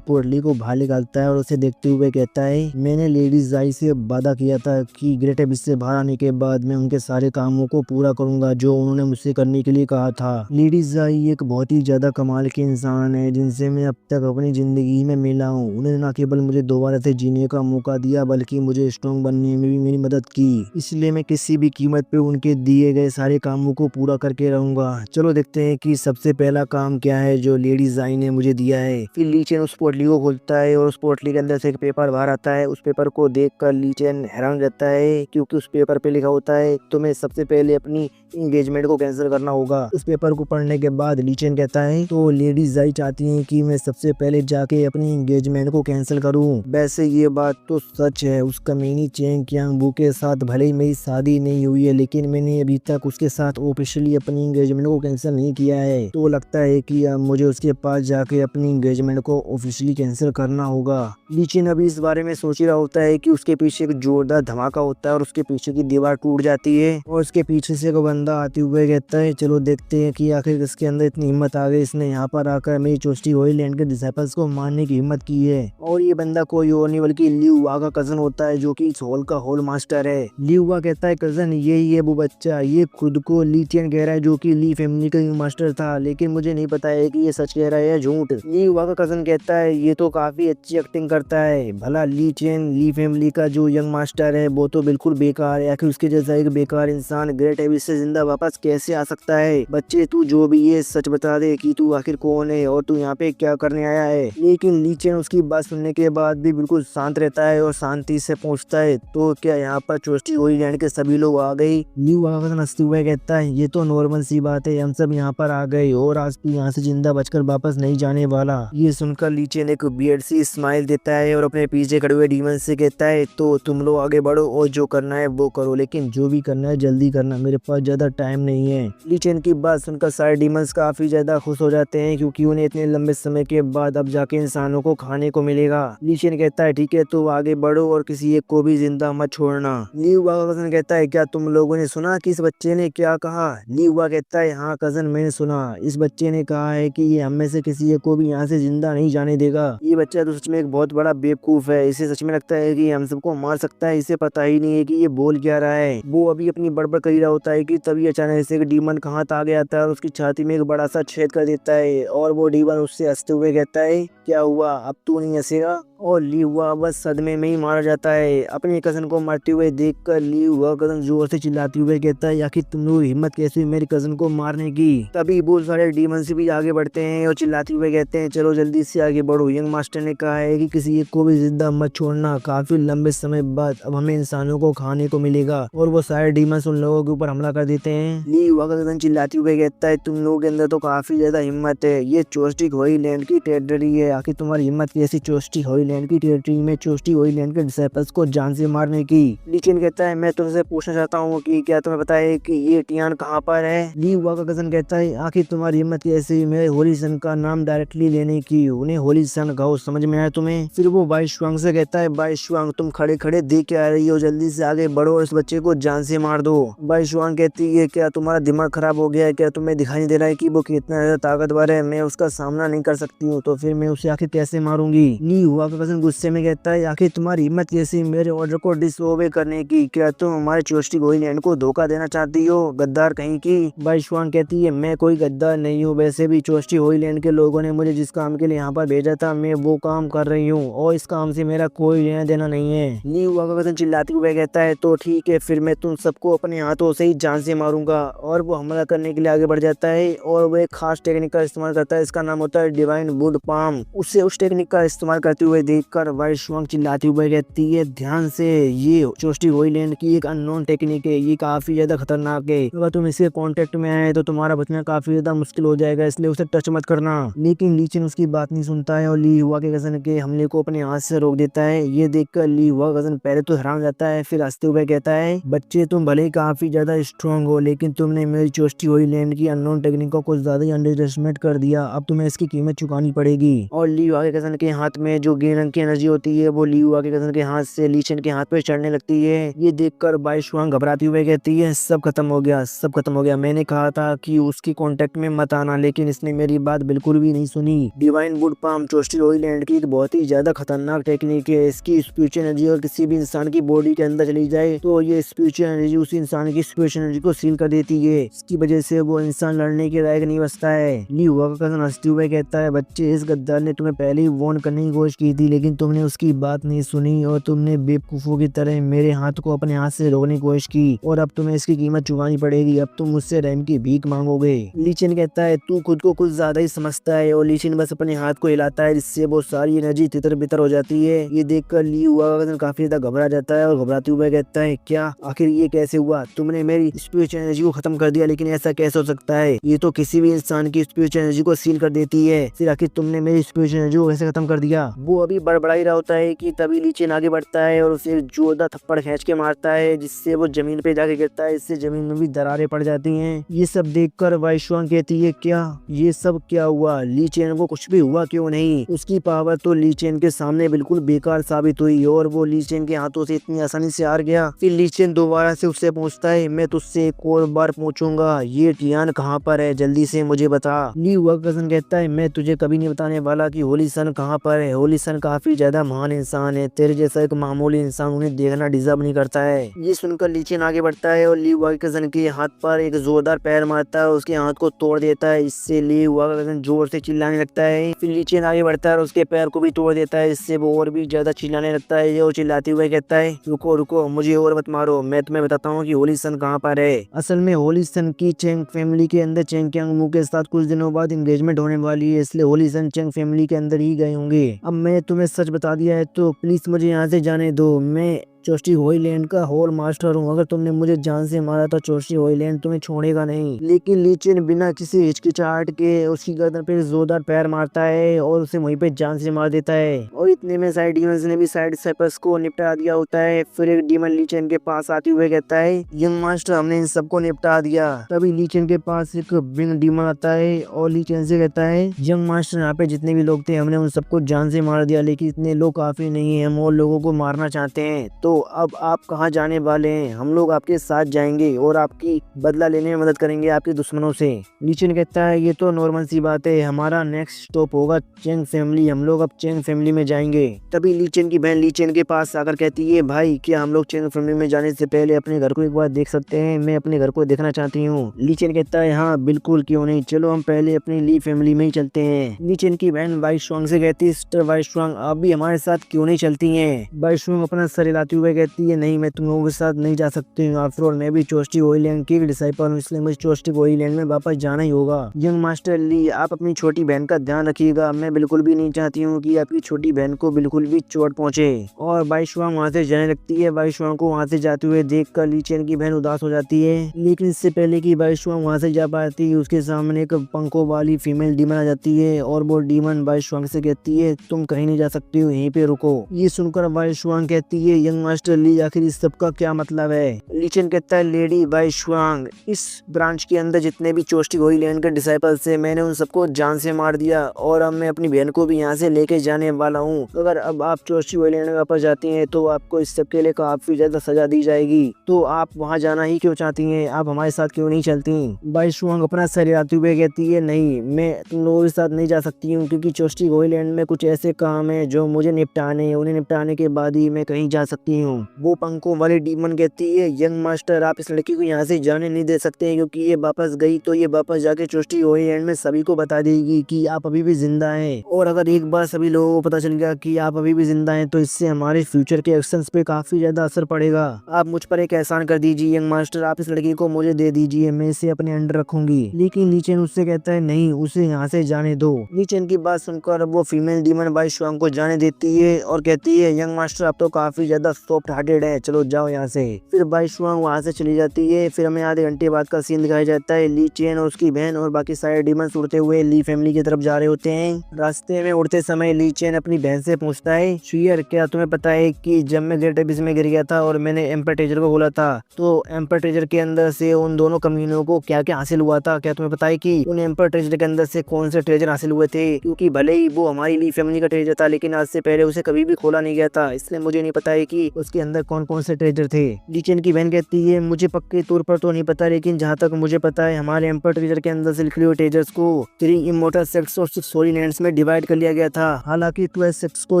पोटली को बाहर निकालता है और उसे देखते हुए कहता है मैंने लेडी जाई से वादा किया था कि ग्रेट एबिस से बाहर आने के बाद मैं उनके सारे कामों को पूरा करूंगा जो उन्होंने मुझसे करने के लिए कहा था। लेडी जाई एक बहुत ही ज्यादा कमाल के इंसान है जिनसे मैं अब तक अपनी जिंदगी में मिला हूँ। उन्होंने न केवल मुझे दोबारा से जीने का मौका दिया बल्कि मुझे स्ट्रॉन्ग बनने में भी मेरी मदद की। इसलिए मैं किसी भी कीमत पे उनके दिए गए सारे कामों को पूरा करके रहूंगा। चलो देखते हैं कि सबसे पहला काम क्या है जो लेडी जाई ने मुझे दिया है। फिर लीचन उस पोटली को खोलता है और उस पोटली के अंदर से एक पेपर बाहर आता है। उस पेपर को देखकर लीचन हैरान रहता है क्योंकि उस पेपर पे लिखा होता है तुम्हें सबसे पहले अपनी एंगेजमेंट को कैंसिल करना होगा। उस पेपर को पढ़ने के बाद लीचन कहता है तो लेडी जाई चाहती है कि मैं सबसे पहले जाके अपनी एंगेजमेंट को कैंसिल करूं। वैसे ये बात तो सच है, उस कमीनी चेंग कियांग के साथ भले ही मेरी शादी नहीं हुई है लेकिन मैंने अभी तक उसके साथ ऑफिशियली अपनी एंगेजमेंट को कैंसिल नहीं किया है। तो लगता है कि अब मुझे उसके पास जाके अपनी एंगेजमेंट को ऑफिशियली कैंसिल करना होगा। लीचन अभी इस बारे में सोच रहा होता है कि उसके पीछे एक जोरदार धमाका होता है और उसके पीछे की दीवार टूट जाती है और उसके पीछे से एक बंदा आते हुए कहता है चलो देखते हैं कि आखिर इसके अंदर इतनी हिम्मत आ गई, इसने यहाँ पर आकर मेरी चोस्टिक होली लैंड के डिसाइपल्स को मारने की हिम्मत की है। और ये बंदा कोई और नहीं बल्कि ल्यू हुआ का कजन होता है जो कि इस हॉल का हॉल मास्टर है। ल्यू हुआ कहता है कजन यही है वो बच्चा, ये खुद को ली चेन कह रहा है जो कि ली फैमिली का मास्टर था, लेकिन मुझे नहीं पता है कि ये सच कह रहा है या झूठ। ल्यू हुआ का कजन कहता है ये तो काफी अच्छी एक्टिंग करता है, भला ली चेन ली फैमिली का जो यंग मास्टर है वो तो बिल्कुल बेकार है। आखिर उसके जैसा एक बेकार इंसान ग्रेट एबिस से जिंदा वापस कैसे आ सकता है? बच्चे तू जो भी ये सच बता दे कि तू आखिर कौन है और तू यहाँ पे क्या करने आया है। लेकिन ली चेन उसकी बात सुनने के बाद भी बिल्कुल शांत रहता है और शांति से पूछता है तो क्या यहाँ पर चोस्टिक होली लैंड के सभी लोग आ गए? ल्यू आकर हंसते हुए कहता है ये तो नॉर्मल सी बात है, हम सब यहाँ पर आ गए और आज तू यहाँ से जिंदा बचकर वापस नहीं जाने वाला। ये सुनकर ली चेन एक वियर्ड सी स्माइल देता है और अपने पीछे खड़े हुए डीमन से कहता है तो तुम लोग आगे बढ़ो और जो करना है वो करो, लेकिन जो भी करना है जल्दी करना, मेरे पास ज्यादा टाइम नहीं है। ली चेन की बात सुनकर सारे डीमंस काफी ज्यादा खुश हो जाते हैं क्योंकि उन्हें इतने लंबे समय के बाद अब जाके इंसानों को खाने को मिलेगा। ली चेन कहता है ठीक है तो आगे बढ़ो और किसी एक को भी जिंदा मत छोड़ना। ली हुआ का कजन कहता है क्या तुम लोगों ने सुना कि इस बच्चे ने क्या कहा? ली हुआ कहता है हाँ कजन मैंने सुना, इस बच्चे ने कहा है कि ये हम में से किसी एक को भी यहाँ से जिंदा नहीं जाने देगा। ये बच्चा तो सच में एक बहुत बड़ा बेवकूफ है, इसे सच में लगता है कि हम सबको मार सकता है, इसे पता ही नहीं है कि ये बोल क्या रहा है। वो अभी अपनी बड़बड़ कर ही रहा होता है कि तभी अचानक से एक डीमन कहाँ आ गया था और उसकी छाती में एक बड़ा सा छेद कर देता है और वो डीमन उससे हंसते हुए कहता है, क्या हुआ, अब तू नहीं हंसेगा। और ली हुआ बस सदमे में ही मारा जाता है। अपने कजन को मरते हुए देखकर ली हुआ कजन जोर से चिल्लाते हुए कहता है, आखिर तुम लोग हिम्मत कैसे हुई मेरे कजन को मारने की। तभी बहुत सारे डीमन से भी आगे बढ़ते हैं और चिल्लाते हुए कहते हैं, चलो जल्दी से आगे बढ़ो। यंग मास्टर ने कहा है कि किसी एक को भी जिंदा मत छोड़ना, काफी लंबे समय बाद अब हमें इंसानों को खाने को मिलेगा। और वो सारे डीमंस उन लोगों के ऊपर हमला कर देते हैं। ली हुआ का कजन चिल्लाते हुए कहता है, तुम लोगों के अंदर तो काफी ज्यादा हिम्मत है, ये चोस्टिक होईलैंड की टेरिटरी है, आखिर तुम्हारी हिम्मत कैसी चोस्टिक होईलैंड की टेरिटरी में चोस्टिक होईलैंड के डिसाइपल्स को जान से मारने की। ली चेन कहता है, मैं तुमसे पूछना चाहता हूँ कि क्या तुम्हें पता है कि ये टियान कहाँ पर है। ली हुआ का कजन कहता है, आखिर तुम्हारी हिम्मत कैसी मेरे होली सन का नाम डायरेक्टली लेने की, उन्हें होली सन कहो, समझ में आया तुम्हें। फिर वो बाई शुआंग से कहता है, बाई शुआंग तुम खड़े खड़े देख के आ रही हो, जल्दी से आगे बढ़ो और इस बच्चे को जान से मार दो। बाई शुआंग कहती है, क्या तुम्हारा दिमाग खराब हो गया है, क्या तुम्हें दिखाई नहीं दे रहा है कि वो कितना ज्यादा ताकतवर है, मैं उसका सामना नहीं कर सकती हूँ, तो फिर मैं उसे आखिर कैसे मारूंगी। ली हुआ का कजन गुस्से में कहता है, आखिर तुम्हारी हिम्मत कैसी मेरे ऑर्डर को डिसओबे करने की, क्या तुम हमारे चोस्टिक होईलैंड को धोखा देना चाहती हो, गद्दार कहीं की। बाई शुआंग कहती है, मैं कोई गद्दार नहीं हूँ, वैसे भी चोस्टिक होईलैंड के लोगों ने मुझे जिस काम के लिए यहाँ पर भेजा था मैं वो काम कर रही हूँ और इस काम से मेरा कोई लेना देना नहीं है। ली हुआ का कजन चिल्लाते हुए कहता है, तो ठीक है, फिर मैं तुम सबको अपने हाथों से ही जान से मारूंगा। और वो हमला करने के लिए आगे बढ़ जाता है और वो एक खास टेक्निक का इस्तेमाल करता है, इसका नाम होता है डिवाइन वुड पाम। उससे उस टेक्निक का इस्तेमाल करते हुए देखकर बाई शुआंग चिल्लाती हुए कहती है, ध्यान से, ये चोस्टिक होईलैंड की एक अननोन टेक्निक है, ये काफी ज्यादा खतरनाक है, अगर तुम इसके कांटेक्ट में आए तो तुम्हारा बचना काफी ज्यादा मुश्किल हो जाएगा, इसलिए उसे टच मत करना। लेकिन ली चेन उसकी बात नहीं सुनता है और ली हुआ के कजन के हमले को अपने हाथ से रोक देता है। ये देखकर ली हुआ कजन पहले तो हैरान जाता है, फिर हंसते हुए कहता है, बच्चे तुम भले ही काफी ज्यादा स्ट्रॉन्ग हो, लेकिन तुमने मेरी चोस्टिक होईलैंड की अननोन टेक्निक को कुछ ज्यादा ही अंडरएस्टिमेट कर दिया, अब तुम्हें इसकी कीमत चुकानी पड़ेगी। और ली हुआ के कजन के हाथ में जो ग्रीन रंग की एनर्जी होती है वो ली हुआ के कजन के हाथ से ली चेन के हाथ पे चढ़ने लगती है। ये देखकर बाई शुआंग घबराती हुए कहती है, सब खत्म हो गया, सब खत्म हो गया, मैंने कहा था कि उसकी कांटेक्ट में मत आना, लेकिन इसने मेरी बात बिल्कुल भी नहीं सुनी। डिवाइन वुड पाम चोस्टिक होईलैंड की एक बहुत ही ज्यादा खतरनाक टेक्निक है, इसकी स्पिरिचुअल एनर्जी और किसी भी इंसान की बॉडी के अंदर चली जाए तो ये स्पिरिचुअल एनर्जी उसी इंसान की स्पिरिचुअल एनर्जी को सील कर देती है, इसकी वजह से वो इंसान लड़ने के लायक नहीं बचता है। ली हुआ का कजन हंसते हुए कहता है, बच्चे इस गद्दार ने तुम्हें पहले ही वार्न करने की कोशिश की थी, लेकिन तुमने उसकी बात नहीं सुनी और तुमने बेवकूफों की तरह मेरे हाथ को अपने हाथ से रोकने की कोशिश की और अब तुम्हें इसकी कीमत चुकानी पड़ेगी, अब तुम मुझसे रहम की भीख मांगोगे। ली चेन कहता है, तू खुद को कुछ ज्यादा ही समझता है, और ली चेन बस अपने हाथ को हिलाता है जिससे वो सारी एनर्जी तितर बितर हो जाती है। ये देखकर ली हुआ का कजन काफी ज्यादा घबरा जाता है और घबराते हुए कहता है, क्या आखिर ये कैसे हुआ, तुमने मेरी स्पिरिचुअल एनर्जी को खत्म कर दिया, लेकिन ऐसा कैसे हो सकता है, ये तो किसी भी इंसान की स्पिरिचुअल एनर्जी को सील कर देती है, फिर आखिर तुमने मेरी स्पिरिचुअल एनर्जी को कैसे खत्म कर दिया। वो अभी बड़बड़ा ही रहा होता है कि तभी ली चेन आगे बढ़ता है और उसे जोरदार थप्पड़ खींच के मारता है जिससे वो जमीन पे जाके गिरता है, इससे जमीन में भी दरारें पड़ जाती हैं। ये सब देखकर बाई शुआंग कहती है, क्या ये सब क्या हुआ, ली चेन को कुछ भी हुआ क्यों नहीं, उसकी पावर तो ली चेन के सामने बिल्कुल बेकार साबित हुई और वो ली चेन के हाथों से इतनी आसानी से हार गया। फिर ली चेन दोबारा से उससे पूछता है, मैं तुझसे एक और बार पूछूंगा, ये टियान कहाँ पर है, जल्दी से मुझे बता। ली हुआ कजन कहता है, मैं तुझे कभी नहीं बताने वाला कि होली सन कहाँ पर है, होली सन काफी ज्यादा महान इंसान है, तेरे जैसा एक मामूली इंसान उन्हें देखना डिजर्व नहीं करता है। ये सुनकर ली चेन आगे बढ़ता है और ली हुआ के कजन के हाथ पर एक जोरदार पैर मारता है और उसके हाथ को तोड़ देता है, इससे ली हुआ का कजन जोर से चिल्लाने लगता है। फिर ली चेन आगे बढ़ता है और उसके पैर को भी तोड़ देता है, इससे वो और भी ज्यादा चिल्लाने लगता है और चिल्लाते हुए कहता है, रुको रुको, मुझे और मत मारो, मैं तुम्हें बताता हूँ कि होली सन कहाँ पर है। असल में होली सन की चेंग फैमिली के अंदर चेंग कियांग मू के साथ कुछ दिनों बाद एंगेजमेंट होने वाली है, इसलिए होली सन चेंग फैमिली के अंदर ही गए होंगे। अब मैं तुम्हें सच बता दिया है तो प्लीज मुझे यहाँ से जाने दो, मैं चोस्टिक होईलैंड का होल मास्टर हूँ, अगर तुमने मुझे जान से मारा तो चोस्टिक होईलैंड तुम्हें छोड़ेगा नहीं। लेकिन ली चेन बिना किसी हिचकिचाहट के उसकी गर्दन पे जोरदार पैर मारता है और उसे वहीं पे जान से मार देता है और इतने में साइड डीमंस ने भी साइड डिसाइपल्स को निपटा दिया होता है। फिर एक डीमन ली चेन के पास आते हुए कहता है, यंग मास्टर हमने इन सबको निपटा दिया। तभी ली चेन के पास एक विंग डीमन आता है और ली चेन से कहता है, यंग मास्टर यहाँ पे जितने भी लोग थे हमने उन सबको जान से मार दिया, लेकिन इतने लोग काफी नहीं है, हम और लोगों को मारना चाहते हैं, तो तो अब आप कहाँ जाने वाले हैं? हम लोग आपके साथ जाएंगे और आपकी बदला लेने में मदद करेंगे आपके दुश्मनों से। ली चेन कहता है ये तो नॉर्मल सी बात है, हमारा नेक्स्ट स्टॉप होगा चेंग फैमिली, हम लोग अब चेंग फैमिली में जाएंगे। तभी ली चेन की बहन ली चेन के पास आकर कहती है भाई क्या हम लोग चेंग फैमिली में जाने से पहले अपने घर को एक बार देख सकते हैं? मैं अपने घर को देखना चाहती हूँ। ली चेन कहता है हाँ बिल्कुल, क्यों नहीं, चलो हम पहले अपनी ली फैमिली में ही चलते हैं। ली चेन की बहन वाई शुआंग से कहती है सिस्टर वाई शुआंग आप भी हमारे साथ क्यों नहीं चलती हैं? वाई शुआंग अपना सर हिलाते हुए कहती है नहीं, मैं तुम लोगों के साथ नहीं जा सकती हूँ। आफ्टर ऑल मैं भी चोस्टी ओइलैंड की डिसाइपल हूँ, इसलिए मुझे चोस्टी ओइलैंड में वापस जाना ही होगा। यंग मास्टर ली आप अपनी छोटी बहन का ध्यान रखिएगा, मैं बिल्कुल भी नहीं चाहती हूँ कि आपकी छोटी बहन को बिल्कुल भी चोट पहुंचे। और वाई शुआंग वहाँ से जाने लगती है। वाई शुआंग को वहाँ से जाते हुए देखकर ली चेन की बहन उदास हो जाती है, लेकिन इससे पहले कि वाई शुआंग वहाँ से जा पाती है उसके सामने एक पंखों वाली फीमेल डीमन आ जाती है और वो डीमन वाई शुआंग से कहती है तुम कहीं नहीं जा सकती हो, यहीं पे रुको। ये सुनकर वाई शुआंग कहती है यंग मास्टर ली आखिर इस सब का क्या मतलब है? ली चेन कहता है लेडी वाई शुआंग इस ब्रांच के अंदर जितने भी चोस्टी ओइलैंड के डिसाइपल्स थे मैंने उन सबको जान से मार दिया और अब मैं अपनी बहन को भी यहाँ से लेके जाने वाला हूँ। अगर अब आप चोस्टी ओइलैंड में वापस जाती हैं तो आपको इस सब के लिए काफी ज्यादा सजा दी जाएगी, तो आप वहाँ जाना ही क्यों चाहती हैं? आप हमारे साथ क्यों नहीं चलती? वाई शुआंग अपना सर हिलाते हुए कहती है नहीं, मैं तुम लोगों के साथ नहीं जा सकती हूँ क्योंकि चोस्टी ओइलैंड में कुछ ऐसे काम है जो मुझे निपटाने हैं, उन्हें निपटाने के बाद ही मैं कहीं जा सकती हूँ। वो पंखों वाली डीमन कहती है यंग मास्टर आप इस लड़की को यहाँ से जाने नहीं दे सकते क्योंकि ये वापस गई तो ये वापस जाके चोस्टी ओइलैंड में सभी को बता देगी कि आप अभी भी जिंदा हैं, और अगर एक बार सभी लोगों को पता चल गया कि आप अभी भी जिंदा हैं तो इससे हमारे फ्यूचर के एक्शंस पे काफी ज्यादा असर पड़ेगा। आप मुझ पर एक एहसान कर दीजिए यंग मास्टर, आप इस लड़की को मुझे दे दीजिए, मैं इसे अपने अंडर रखूंगी। लेकिन ली चेन उससे कहता है नहीं, उसे यहाँ से जाने दो। ली चेन की बात सुनकर वो फीमेल डीमन वाई शुआंग को जाने देती है और कहती है यंग मास्टर आप तो काफी ज्यादा सॉफ्ट हार्टेड है, चलो जाओ यहाँ से। फिर वाई शुआंग वहाँ से चली जाती है। फिर हमें आधे घंटे बाद का सीन दिखाया जाता है, ली चेन और उसकी बहन और बाकी सारे डीमंस उड़ते हुए ली फैमिली की तरफ जा रहे होते हैं। रास्ते में उड़ते समय ली चेन अपनी बहन से पूछता है शुयर क्या तुम्हें पता है कि जब मैं ग्रेट एबिस में गिर गया था और मैंने एम्पर ट्रेजर को बोला था तो एम्पर ट्रेजर के अंदर से उन दोनों कम्युनियों को क्या क्या हासिल हुआ था? क्या तुम्हें पता है कि उन एम्पर ट्रेजर के अंदर से कौन से ट्रेजर हासिल हुए थे? क्योंकि भले ही वो हमारी ली फैमिली का ट्रेजर था लेकिन आज से पहले उसे कभी भी खोला नहीं गया था, इसलिए मुझे नहीं पता है कि उसके अंदर कौन कौन से ट्रेजर थे। ली चेन की बहन कहती है मुझे पक्के तौर पर तो नहीं पता, लेकिन जहाँ तक मुझे पता है हमारे एम्पर ट्रेजर के अंदर से निकले हुए ट्रेजर्स को 3 इमोर्टल सेक्ट्स और 6 होली लैंड्स में डिवाइड कर लिया गया था। हालांकि 12 सेक्ट्स को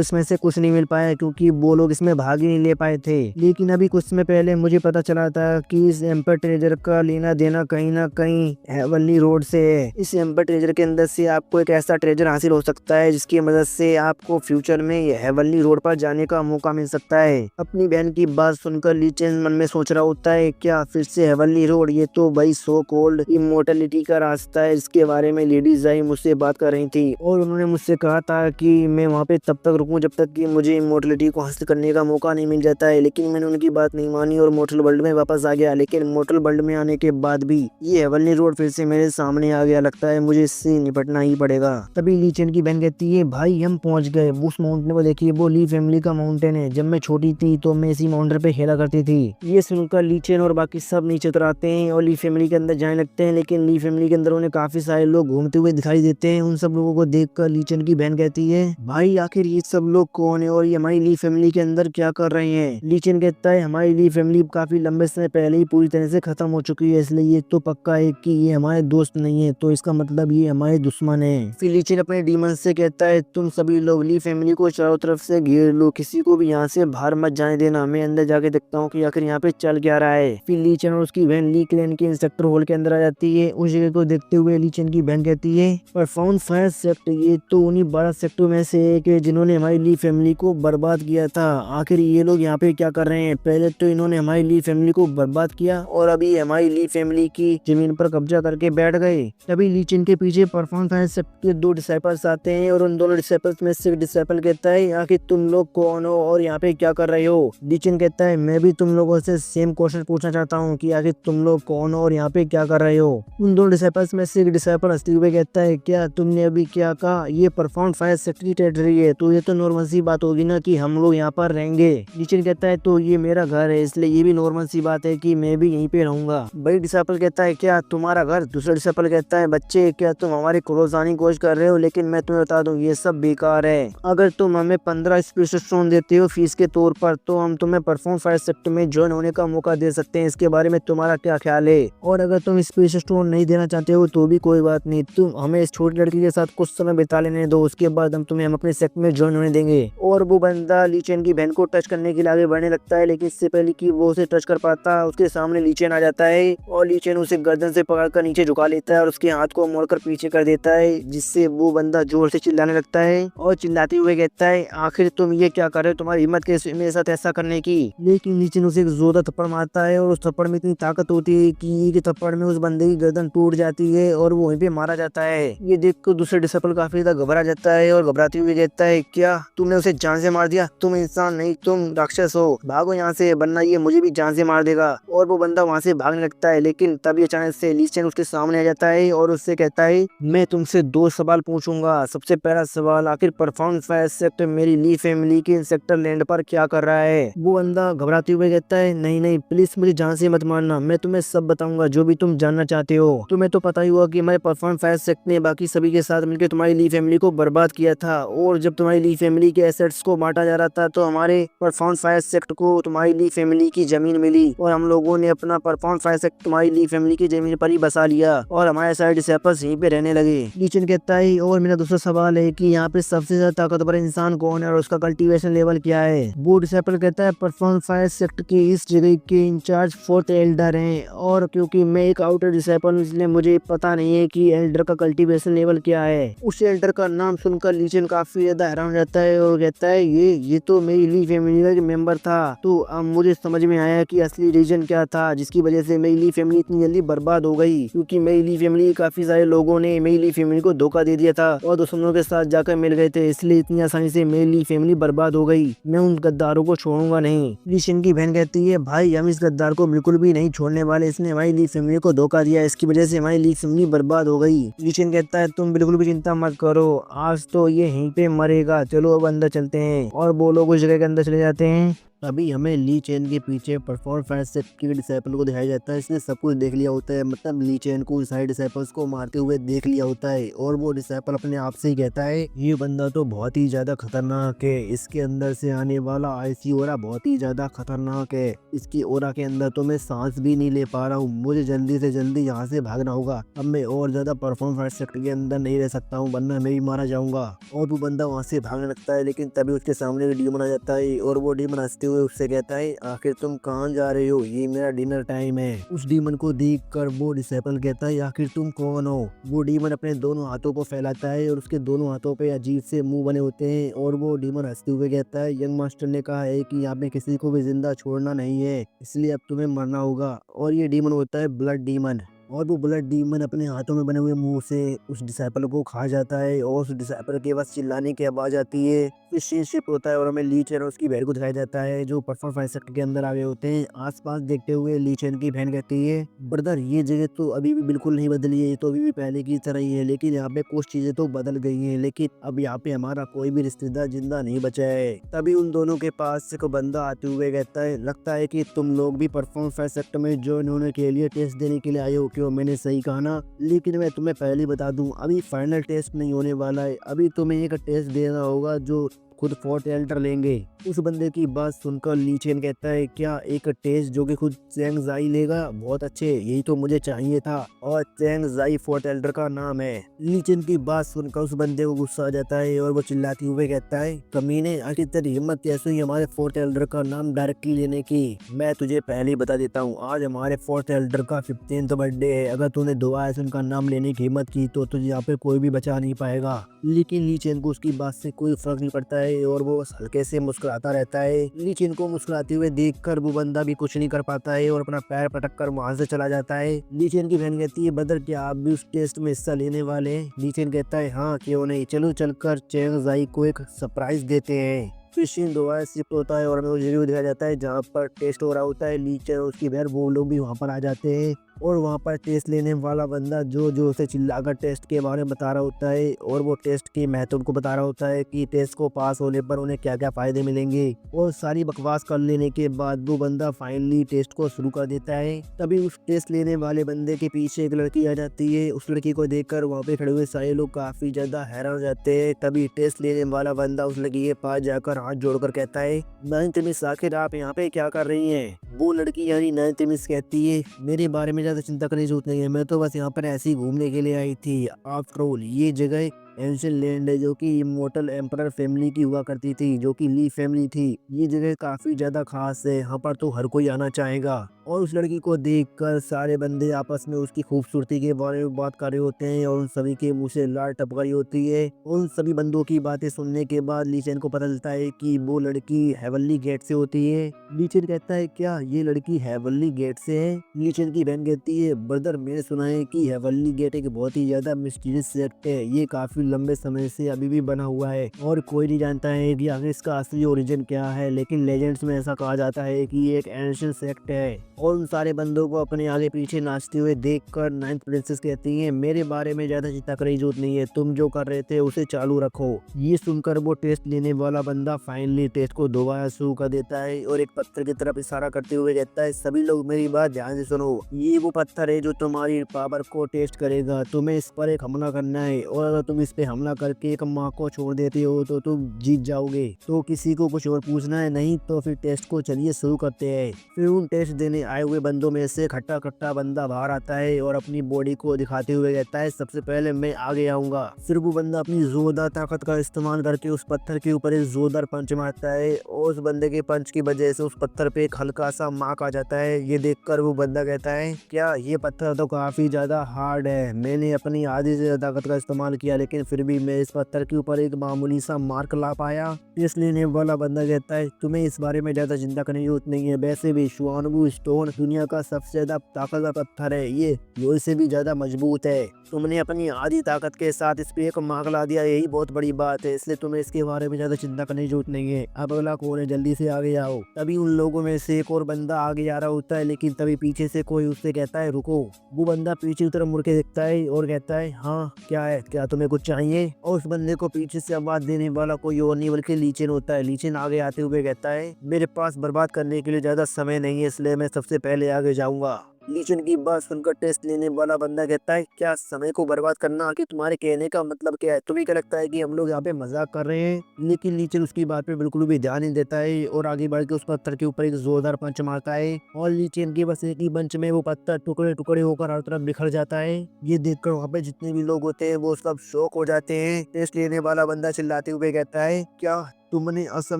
इसमें से कुछ नहीं मिल पाया क्योंकि वो लोग इसमें भाग ही नहीं ले पाए थे, लेकिन अभी कुछ समय पहले मुझे पता चला था कि इस एम्पर ट्रेजर का लेना देना कहीं ना कहीं हेवनली रोड से है। इस एम्पर ट्रेजर के अंदर से आपको एक ऐसा ट्रेजर हासिल हो सकता है जिसकी मदद से आपको फ्यूचर में हेवनली रोड पर जाने का मौका मिल सकता है। अपनी बहन की बात सुनकर ली चेन मन में सोच रहा होता है क्या फिर से हेवनली रोड? ये तो भाई सो कॉल्ड इमोर्टलिटी का रास्ता है जिसके बारे में लेडी जाई मुझसे बात कर रही थी और उन्होंने मुझसे कहा था कि मैं वहाँ पे तब तक रुकूं जब तक कि मुझे इमोर्टलिटी को हासिल करने का मौका नहीं मिल जाता है। लेकिन मैंने उनकी बात नहीं मानी और मोर्टल वर्ल्ड में वापस आ गया, लेकिन मोर्टल वर्ल्ड में आने के बाद भी ये हेवनली रोड फिर से मेरे सामने आ गया, लगता है मुझे इससे निपटना ही पड़ेगा। तभी ली चेन की बहन कहती है भाई हम पहुंच गए उस माउंटेन को, देखिए वो ली फैमिली का माउंटेन है, जब मैं छोटी थी तो मैं इसी माउंटेन पे खेला करती थी। ये सुनकर ली चेन और बाकी सब नीचे उतर आते हैं और ली फैमिली के अंदर जाने लगते हैं, लेकिन ली फैमिली के अंदर उन्हें काफी सारे लोग घूमते हुए दिखाई देते हैं। उन सब लोगों को देखकर ली चेन की बहन कहती है भाई आखिर ये सब लोग कौन है और ये हमारी ली फैमिली के अंदर क्या कर रहे हैं? ली चेन कहता है हमारी ली फैमिली काफी लंबे समय पहले ही पूरी तरह से खत्म हो चुकी है, इसलिए ये तो पक्का है कि ये हमारे दोस्त नहीं है, तो इसका मतलब ये हमारे दुश्मन है। फिर ली चेन अपने डीमन से कहता है तुम सभी लोग ली फैमिली को चारों तरफ से घेर लो, किसी को भी यहाँ से बाहर मत जाने देना, मैं अंदर जाके देखता हूँ कि आखिर यहाँ पे चल क्या रहा है। फिर ली चेन और उसकी बहन ली क्लैन के इंस्ट्रक्टर हॉल के अंदर आ जाती है। उस जगह को देखते हुए ली चेन की बहन कहती है परफॉर्म फायर सेक्ट, ये तो उन्हीं 12 सेक्टरों में से एक है जिन्होंने हमारी ली फैमिली को बर्बाद किया था। आखिर ये लोग यहाँ पे क्या कर रहे हैं? पहले तो इन्होंने हमारी ली फैमिली को बर्बाद किया और अभी हमारी ली फैमिली की जमीन पर कब्जा करके बैठ गए। तभी ली चेन के पीछे परफॉर्म फायर सेक्ट के 2 डिसाइपल्स आते हैं और उन दोनों डिसाइपल्स में से एक डिसाइपल कहता है आखिर तुम लोग कौन हो और यहाँ पे क्या कर रहे हो? ली चेन कहता है मैं भी तुम लोगों से सेम क्वेश्चन पूछना चाहता हूँ कि आखिर तुम लोग कौन हो और यहाँ पे क्या कर रहे हो? उन 2 डिसाइपल्स में से एक डिसाइपल हंसते हुए कहता है क्या तुमने अभी क्या कहा? ये परफॉर्म फायर सेक्ट की टेरिटरी है, तो ये तो नॉर्मल सी बात होगी ना कि हम लोग यहाँ पर रहेंगे। ली चेन कहता है तो ये मेरा घर है, इसलिए ये भी नॉर्मल सी बात है कि मैं भी यहीं पे रहूंगा। बड़ी डिसाइपल कहता है क्या तुम्हारा घर? दूसरा डिसाइपल कहता है बच्चे क्या तुम हमारे क्लोज आने की कोशिश कर रहे हो, लेकिन मैं तुम्हें बता दूं ये सब बेकार है। अगर तुम हमें 15 स्पिरिट स्टोन देते हो फीस के तौर पर तो हम तुम्हें परफॉर्म फायर सेक्टर में ज्वाइन होने का मौका दे सकते हैं। इसके बारे में तुम्हारा क्या ख्याल है? और अगर तुम स्पेस स्टोन नहीं देना चाहते हो तो भी कोई बात नहीं, तुम हमें इस छोटी लड़की के साथ कुछ समय बिता लेने दो, उसके बाद हम तुम्हें अपने सेक्टर में ज्वाइन होने देंगे। और वो बंदा ली चेन की बहन को टच करने के लिए आगे बढ़ने लगता है, लेकिन इससे पहले कि वो उसे टच कर पाता उसके सामने ली चेन आ जाता है और ली चेन उसे गर्दन से पकड़कर नीचे झुका लेता है और उसके हाथ को मोड़कर पीछे कर देता है, जिससे वो बंदा जोर से चिल्लाने लगता है और चिल्लाते हुए कहता है, आखिर तुम ये क्या कर रहे हो, तुम्हारी हिम्मत कैसे मेरे साथ ऐसा करने की। लेकिन ली चेन उसे एक जोरदार थप्पड़ मारता है और उस थप्पड़ में इतनी ताकत होती है कि एक थप्पड़ में उस बंदे की गर्दन टूट जाती है और वो वहीं पे मारा जाता है। ये देखकर दूसरे डिसिपल काफी ज्यादा घबरा जाता है और घबराते हुए कहता है, क्या तुमने उसे जान से मार दिया? तुम इंसान नहीं, तुम राक्षस हो, भागो यहाँ से वरना ये मुझे भी जान से मार देगा। और वो बंदा वहाँ से भागने लगता है, लेकिन तभी अचानक से ली चेन उसके सामने आ जाता है और उससे कहता है, मैं तुमसे 2 सवाल पूछूंगा। सबसे पहला सवाल, आखिर परफॉर्मेंस फायर सेक्टर मेरी ली फैमिली के सेक्टर लैंड पर क्या कर रहा है? वो बंदा घबराते हुए कहता है, नहीं नहीं प्लीज मुझे जान से मत मारना, मैं तुम्हें सब बताऊंगा जो भी तुम जानना चाहते हो। तुम्हें तो पता ही हुआ कि हमारे परफॉर्मेंस फायर सेक्टर ने बाकी सभी के साथ मिलकर तुम्हारी ली फैमिली को बर्बाद किया था, और जब तुम्हारी ली फैमिली के एसेट्स को बांटा जा रहा था तो हमारे परफॉर्मेंस फायर सेक्टर को तुम्हारी ली फैमिली की जमीन मिली और हम लोगों ने अपना परफॉर्मेंस फायर सेक्टर तुम्हारी ली फैमिली की जमीन पर ही बसा लिया और हमारे सारे डिसेबल्स यहीं पे रहने लगे। ली चेन कहता है, और मेरा दूसरा सवाल है कि यहाँ पे सबसे ज्यादा ताकतवर इंसान कौन है और उसका कल्टीवेशन लेवल क्या है? वो डिसेबल कहता है, परफॉर्मेंस फायर सेक्टर के इस जगह के इंचार्ज 4th एल्डर हैं, और क्योंकि मैं एक आउटर डिसेबल हूँ इसलिए मुझे पता नहीं है कि एल्डर का कल्टीवेशन लेवल क्या है। उस एल्डर का नाम सुनकर ली चेन काफी ज्यादा हैरान हो जाता है और कहता है, ये तो मेरी ली फैमिली का मेंबर था। तो अब मुझे समझ में आया कि असली रीजन क्या था जिसकी वजह से मेरी ली फैमिली इतनी जल्दी बर्बाद हो गई, क्योंकि मेरी ली फैमिली काफी सारे लोगों ने मेरी ली फैमिली को धोखा दे दिया था और दुश्मनों के साथ जाकर मिल गए थे, इसलिए इतनी आसानी से मेरी ली फैमिली बर्बाद हो गई। मैं उन गद्दारों को छोड़ूंगा नहीं। ली चेन की बहन कहती है, भाई हम इस गद्दार को बिल्कुल भी नहीं छोड़ने वाले, इसने हमारी ली फैमिली को धोखा दिया, इसकी वजह से हमारी ली फैमिली बर्बाद हो गई। ली चेन कहता है, तुम बिल्कुल भी चिंता मत करो, आज तो ये यहीं पे मरेगा, चलो अब अंदर चलते हैं। और वो लोग उस जगह के अंदर चले जाते हैं। अभी हमें ली चेन के पीछे परफॉर्म फायर सेक्टर के डिसेबल को दिखाया जाता है। इसने सब कुछ देख लिया होता है, मतलब ली चेन को सारे डिसेबल्स को मारते हुए देख लिया होता है, और वो डिसेबल अपने आप से ही कहता है, ये बंदा तो बहुत ही ज्यादा खतरनाक है, इसके अंदर से आने वाला आईसी ओरा बहुत ही ज्यादा खतरनाक है, इसकी ओरा के अंदर तो मैं सांस भी नहीं ले पा रहा हूँ, मुझे जल्दी से जल्दी यहाँ से भागना होगा, अब मैं और ज्यादा परफॉर्म फायर सेक्टर के अंदर नहीं रह सकता हूँ वरना मैं भी मारा जाऊंगा। और वो बंदा वहाँ से भागने लगता है, लेकिन तभी उसके सामने एक डीमन आ जाता है और वो डीमन हंसते हुए उससे कहता है, आखिर तुम कहाँ जा रहे हो, ये मेरा डिनर टाइम है। उस डीमन को देखकर वो डिसेबल कहता है, आखिर तुम कौन हो? वो डीमन अपने दोनों हाथों को फैलाता है और उसके दोनों हाथों पे अजीब से मुंह बने होते हैं, और वो डीमन हंसते हुए कहता है, यंग मास्टर ने कहा है कि यहाँ पे किसी को भी जिंदा छोड़ना नहीं है, इसलिए अब तुम्हें मरना होगा। और ये डीमन होता है ब्लड डीमन, और वो ब्लड डीमन अपने हाथों में बने हुए मुंह से उस डिसेबल को खा जाता है और उस डिसेबल के बस चिल्लाने की आवाज आती है। फिर सीन शिफ्ट होता है और हमें ली चेन और उसकी बहन को दिखाया जाता है जो परफॉर्म फायर सेक्टर के अंदर आ गए होते हैं। आसपास देखते हुए ली चेन की बहन कहती है, ब्रदर ये जगह तो अभी भी बिल्कुल नहीं बदली है, ये तो अभी भी पहले की तरह ही है, लेकिन यहाँ पे कुछ चीजें तो बदल गई हैं, लेकिन अब यहाँ पे हमारा कोई भी रिश्तेदार जिंदा नहीं बचा है। तभी उन दोनों के पास से कोई बंदा आते हुए कहता है, लगता है कि तुम लोग भी परफॉर्म फायर सेक्टर में ज्वाइन होने के लिए टेस्ट देने के लिए आए हो। क्यों, मैंने सही कहा ना? लेकिन मैं तुम्हें पहले बता दूं, अभी फाइनल टेस्ट नहीं होने वाला है, अभी तुम्हें एक टेस्ट देना होगा जो खुद 4th एल्डर लेंगे। उस बंदे की बात सुनकर ली चेन कहता है, क्या एक टेस्ट जो कि खुद चैंग ज़ाई लेगा? बहुत अच्छे, यही तो मुझे चाहिए था, और चैंग ज़ाई 4th एल्डर का नाम है। ली चेन की बात सुनकर उस बंदे को गुस्सा आ जाता है और वो चिल्लाते हुए कहता है, कमीने, आखिर तेरी हिम्मत कैसे हुई हमारे 4th एल्डर का नाम डायरेक्टली लेने की? मैं तुझे पहले ही बता देता हूँ, आज हमारे 4th एल्डर का 15th बर्थडे है, अगर तूने दोबारा से उनका नाम लेने की हिम्मत की तो तुझे यहाँ पे कोई भी बचा नहीं पाएगा। लेकिन ली चेन को उसकी बात से कोई फर्क नहीं पड़ता है और वो बस हल्के से मुस्कुराता रहता है। ली चेन को मुस्कुराते हुए देखकर वो बंदा भी कुछ नहीं कर पाता है और अपना पैर पटक कर वहाँ से चला जाता है। ली चेन की बहन कहती है, ब्रदर क्या आप भी उस टेस्ट में हिस्सा लेने वाले हैं? ली चेन कहता है, हाँ क्यों नहीं, चलो चलकर चैंग ज़ाई को एक सरप्राइज देते हैं। फिर सीन दोबारा शिफ्ट होता है और हमें वो जरूर दिखाया जाता है जहाँ पर टेस्ट हो रहा होता है। ली चेन और उसकी बहन वो लोग भी वहाँ पर आ जाते हैं और वहाँ पर टेस्ट लेने वाला बंदा जो से चिल्लाकर टेस्ट के बारे में बता रहा होता है और वो टेस्ट के महत्व को बता रहा होता है कि टेस्ट को पास होने पर उन्हें क्या क्या फायदे मिलेंगे। और सारी बकवास कर लेने के बाद वो बंदा फाइनली टेस्ट को शुरू कर देता है। तभी उस टेस्ट लेने वाले बंदे के पीछे एक लड़की आ जाती है। उस लड़की को देखकर वहाँ पे खड़े हुए सारे लोग काफी ज्यादा हैरान हो जाते हैं। तभी टेस्ट लेने वाला बंदा उस लड़की के पास जाकर हाथ जोड़कर कहता है, नाइन्थ मिस आखिर आप यहाँ पे क्या कर रही हैं? वो लड़की यानी नाइन्थ मिस कहती है, मेरे बारे में ज्यादा चिंता करने की जरूरत नहीं है, मैं तो बस यहाँ पर ऐसे ही घूमने के लिए आई थी। आफ्टर ऑल ये जगह एंशियंट लैंड है जो कि इमोर्टल एम्परर फैमिली की हुआ करती थी, जो कि ली फैमिली थी। ये जगह काफी ज्यादा खास है, यहाँ पर तो हर कोई आना चाहेगा। और उस लड़की को देखकर सारे बंदे आपस में उसकी खूबसूरती के बारे में बात कर रहे होते हैं और उन सभी के मुंह से लार टपक रही होती है। उन सभी बंदों की बातें सुनने के बाद ली चेन को पता चलता है कि वो लड़की हेवनली गेट से होती है। ली चेन कहता है, क्या ये लड़की हेवनली गेट से है? ली चेन की बहन कहती है, ब्रदर मैंने सुना है कि हेवनली गेट एक बहुत ही ज्यादा मिस्टीरियस सेक्ट है, ये काफी लंबे समय से अभी भी बना हुआ है और कोई नहीं जानता है कि आखिर इसका असली ओरिजिन क्या है, लेकिन लेजेंड्स में ऐसा कहा जाता है कि ये एक एंशिएंट सेक्ट है। और उन सारे बंदों को अपने आगे पीछे नाचते हुए देखकर नाइन्थ प्रिंसेस कहती है, मेरे बारे में ज्यादा चिंता करने की जरूरत नहीं है, तुम जो कर रहे थे उसे चालू रखो। ये सुनकर वो टेस्ट लेने वाला बंदा फाइनली टेस्ट को दोबारा शुरू कर देता है और एक पत्थर की तरफ इशारा करते हुए कहता है, सभी लोग मेरी बात ध्यान से सुनो, ये वो पत्थर है जो तुम्हारी पावर को टेस्ट करेगा। तुम्हें इस पर एक हमला करना है और अगर तुम इस पे हमला करके एक माँ को छोड़ देते हो तो तुम जीत जाओगे। तो किसी को कुछ और पूछना है नहीं? तो फिर टेस्ट को चलिए शुरू करते हैं। फिर उन टेस्ट देने आए हुए बंदों में से खट्टा खट्टा बंदा बाहर आता है और अपनी बॉडी को दिखाते हुए कहता है, सबसे पहले मैं आगे आऊंगा। फिर वो बंदा अपनी जोरदार ताकत का इस्तेमाल करके उस पत्थर के ऊपर एक जोरदार पंच मारता है और उस बंदे के पंच की वजह से उस पत्थर पे एक हल्का सा मार्क आ जाता है। ये देखकर वो बंदा कहता है, क्या ये पत्थर तो काफी ज्यादा हार्ड है, मैंने अपनी आधी से ज्यादा ताकत का इस्तेमाल किया लेकिन फिर भी मैं इस पत्थर के ऊपर एक मामूली सा मार्क ला पाया। टेस्ट लेने वाला बंदा कहता है, तुम्हें इस बारे में ज्यादा चिंता करने की जरूरत नहीं है, वैसे भी शुआनबू स्टोन दुनिया का सबसे ज्यादा ताकतवर पत्थर है, ये योल से भी ज्यादा मजबूत है। तुमने अपनी आधी ताकत के साथ इस पे एक मार्क ला दिया, यही बहुत बड़ी बात है, इसलिए तुम्हें इसके बारे में ज्यादा चिंता करने की जरूरत नहीं है। अब अगला कौन है? जल्दी से आगे आओ। तभी उन लोगों में से एक और बंदा आगे आ रहा होता है, लेकिन तभी पीछे से कोई उससे कहता है, रुको। वो बंदा पीछे की तरफ मुड़ के देखता है और कहता है, हाँ क्या है, क्या तुम्हें कुछ चाहिए? और उस बंदे को पीछे से आवाज देने वाला कोई और नहीं बल्कि ली चेन होता है। ली चेन आगे आते हुए कहता है, मेरे पास बर्बाद करने के लिए ज्यादा समय नहीं है, इसलिए मैं सबसे पहले आगे जाऊंगा। ली चेन की बात सुनकर टेस्ट लेने वाला बंदा कहता है, क्या समय को बर्बाद करना आखिर तुम्हारे कहने का मतलब क्या है? तुम्हें क्या लगता है कि हम लोग यहाँ पे मजाक कर रहे हैं? लेकिन ली चेन उसकी बात पे बिल्कुल भी ध्यान नहीं देता है और आगे बढ़ के उस पत्थर के ऊपर एक जोरदार पंच मारता है और ली चेन की बस एक ही पंच में वो पत्थर टुकड़े टुकड़े होकर हर तरफ बिखर जाता है। ये देखकर वहाँ पे जितने भी लोग होते हैं वो सब शॉक हो जाते हैं। टेस्ट लेने वाला बंदा चिल्लाते हुए कहता है, क्या तुमने असम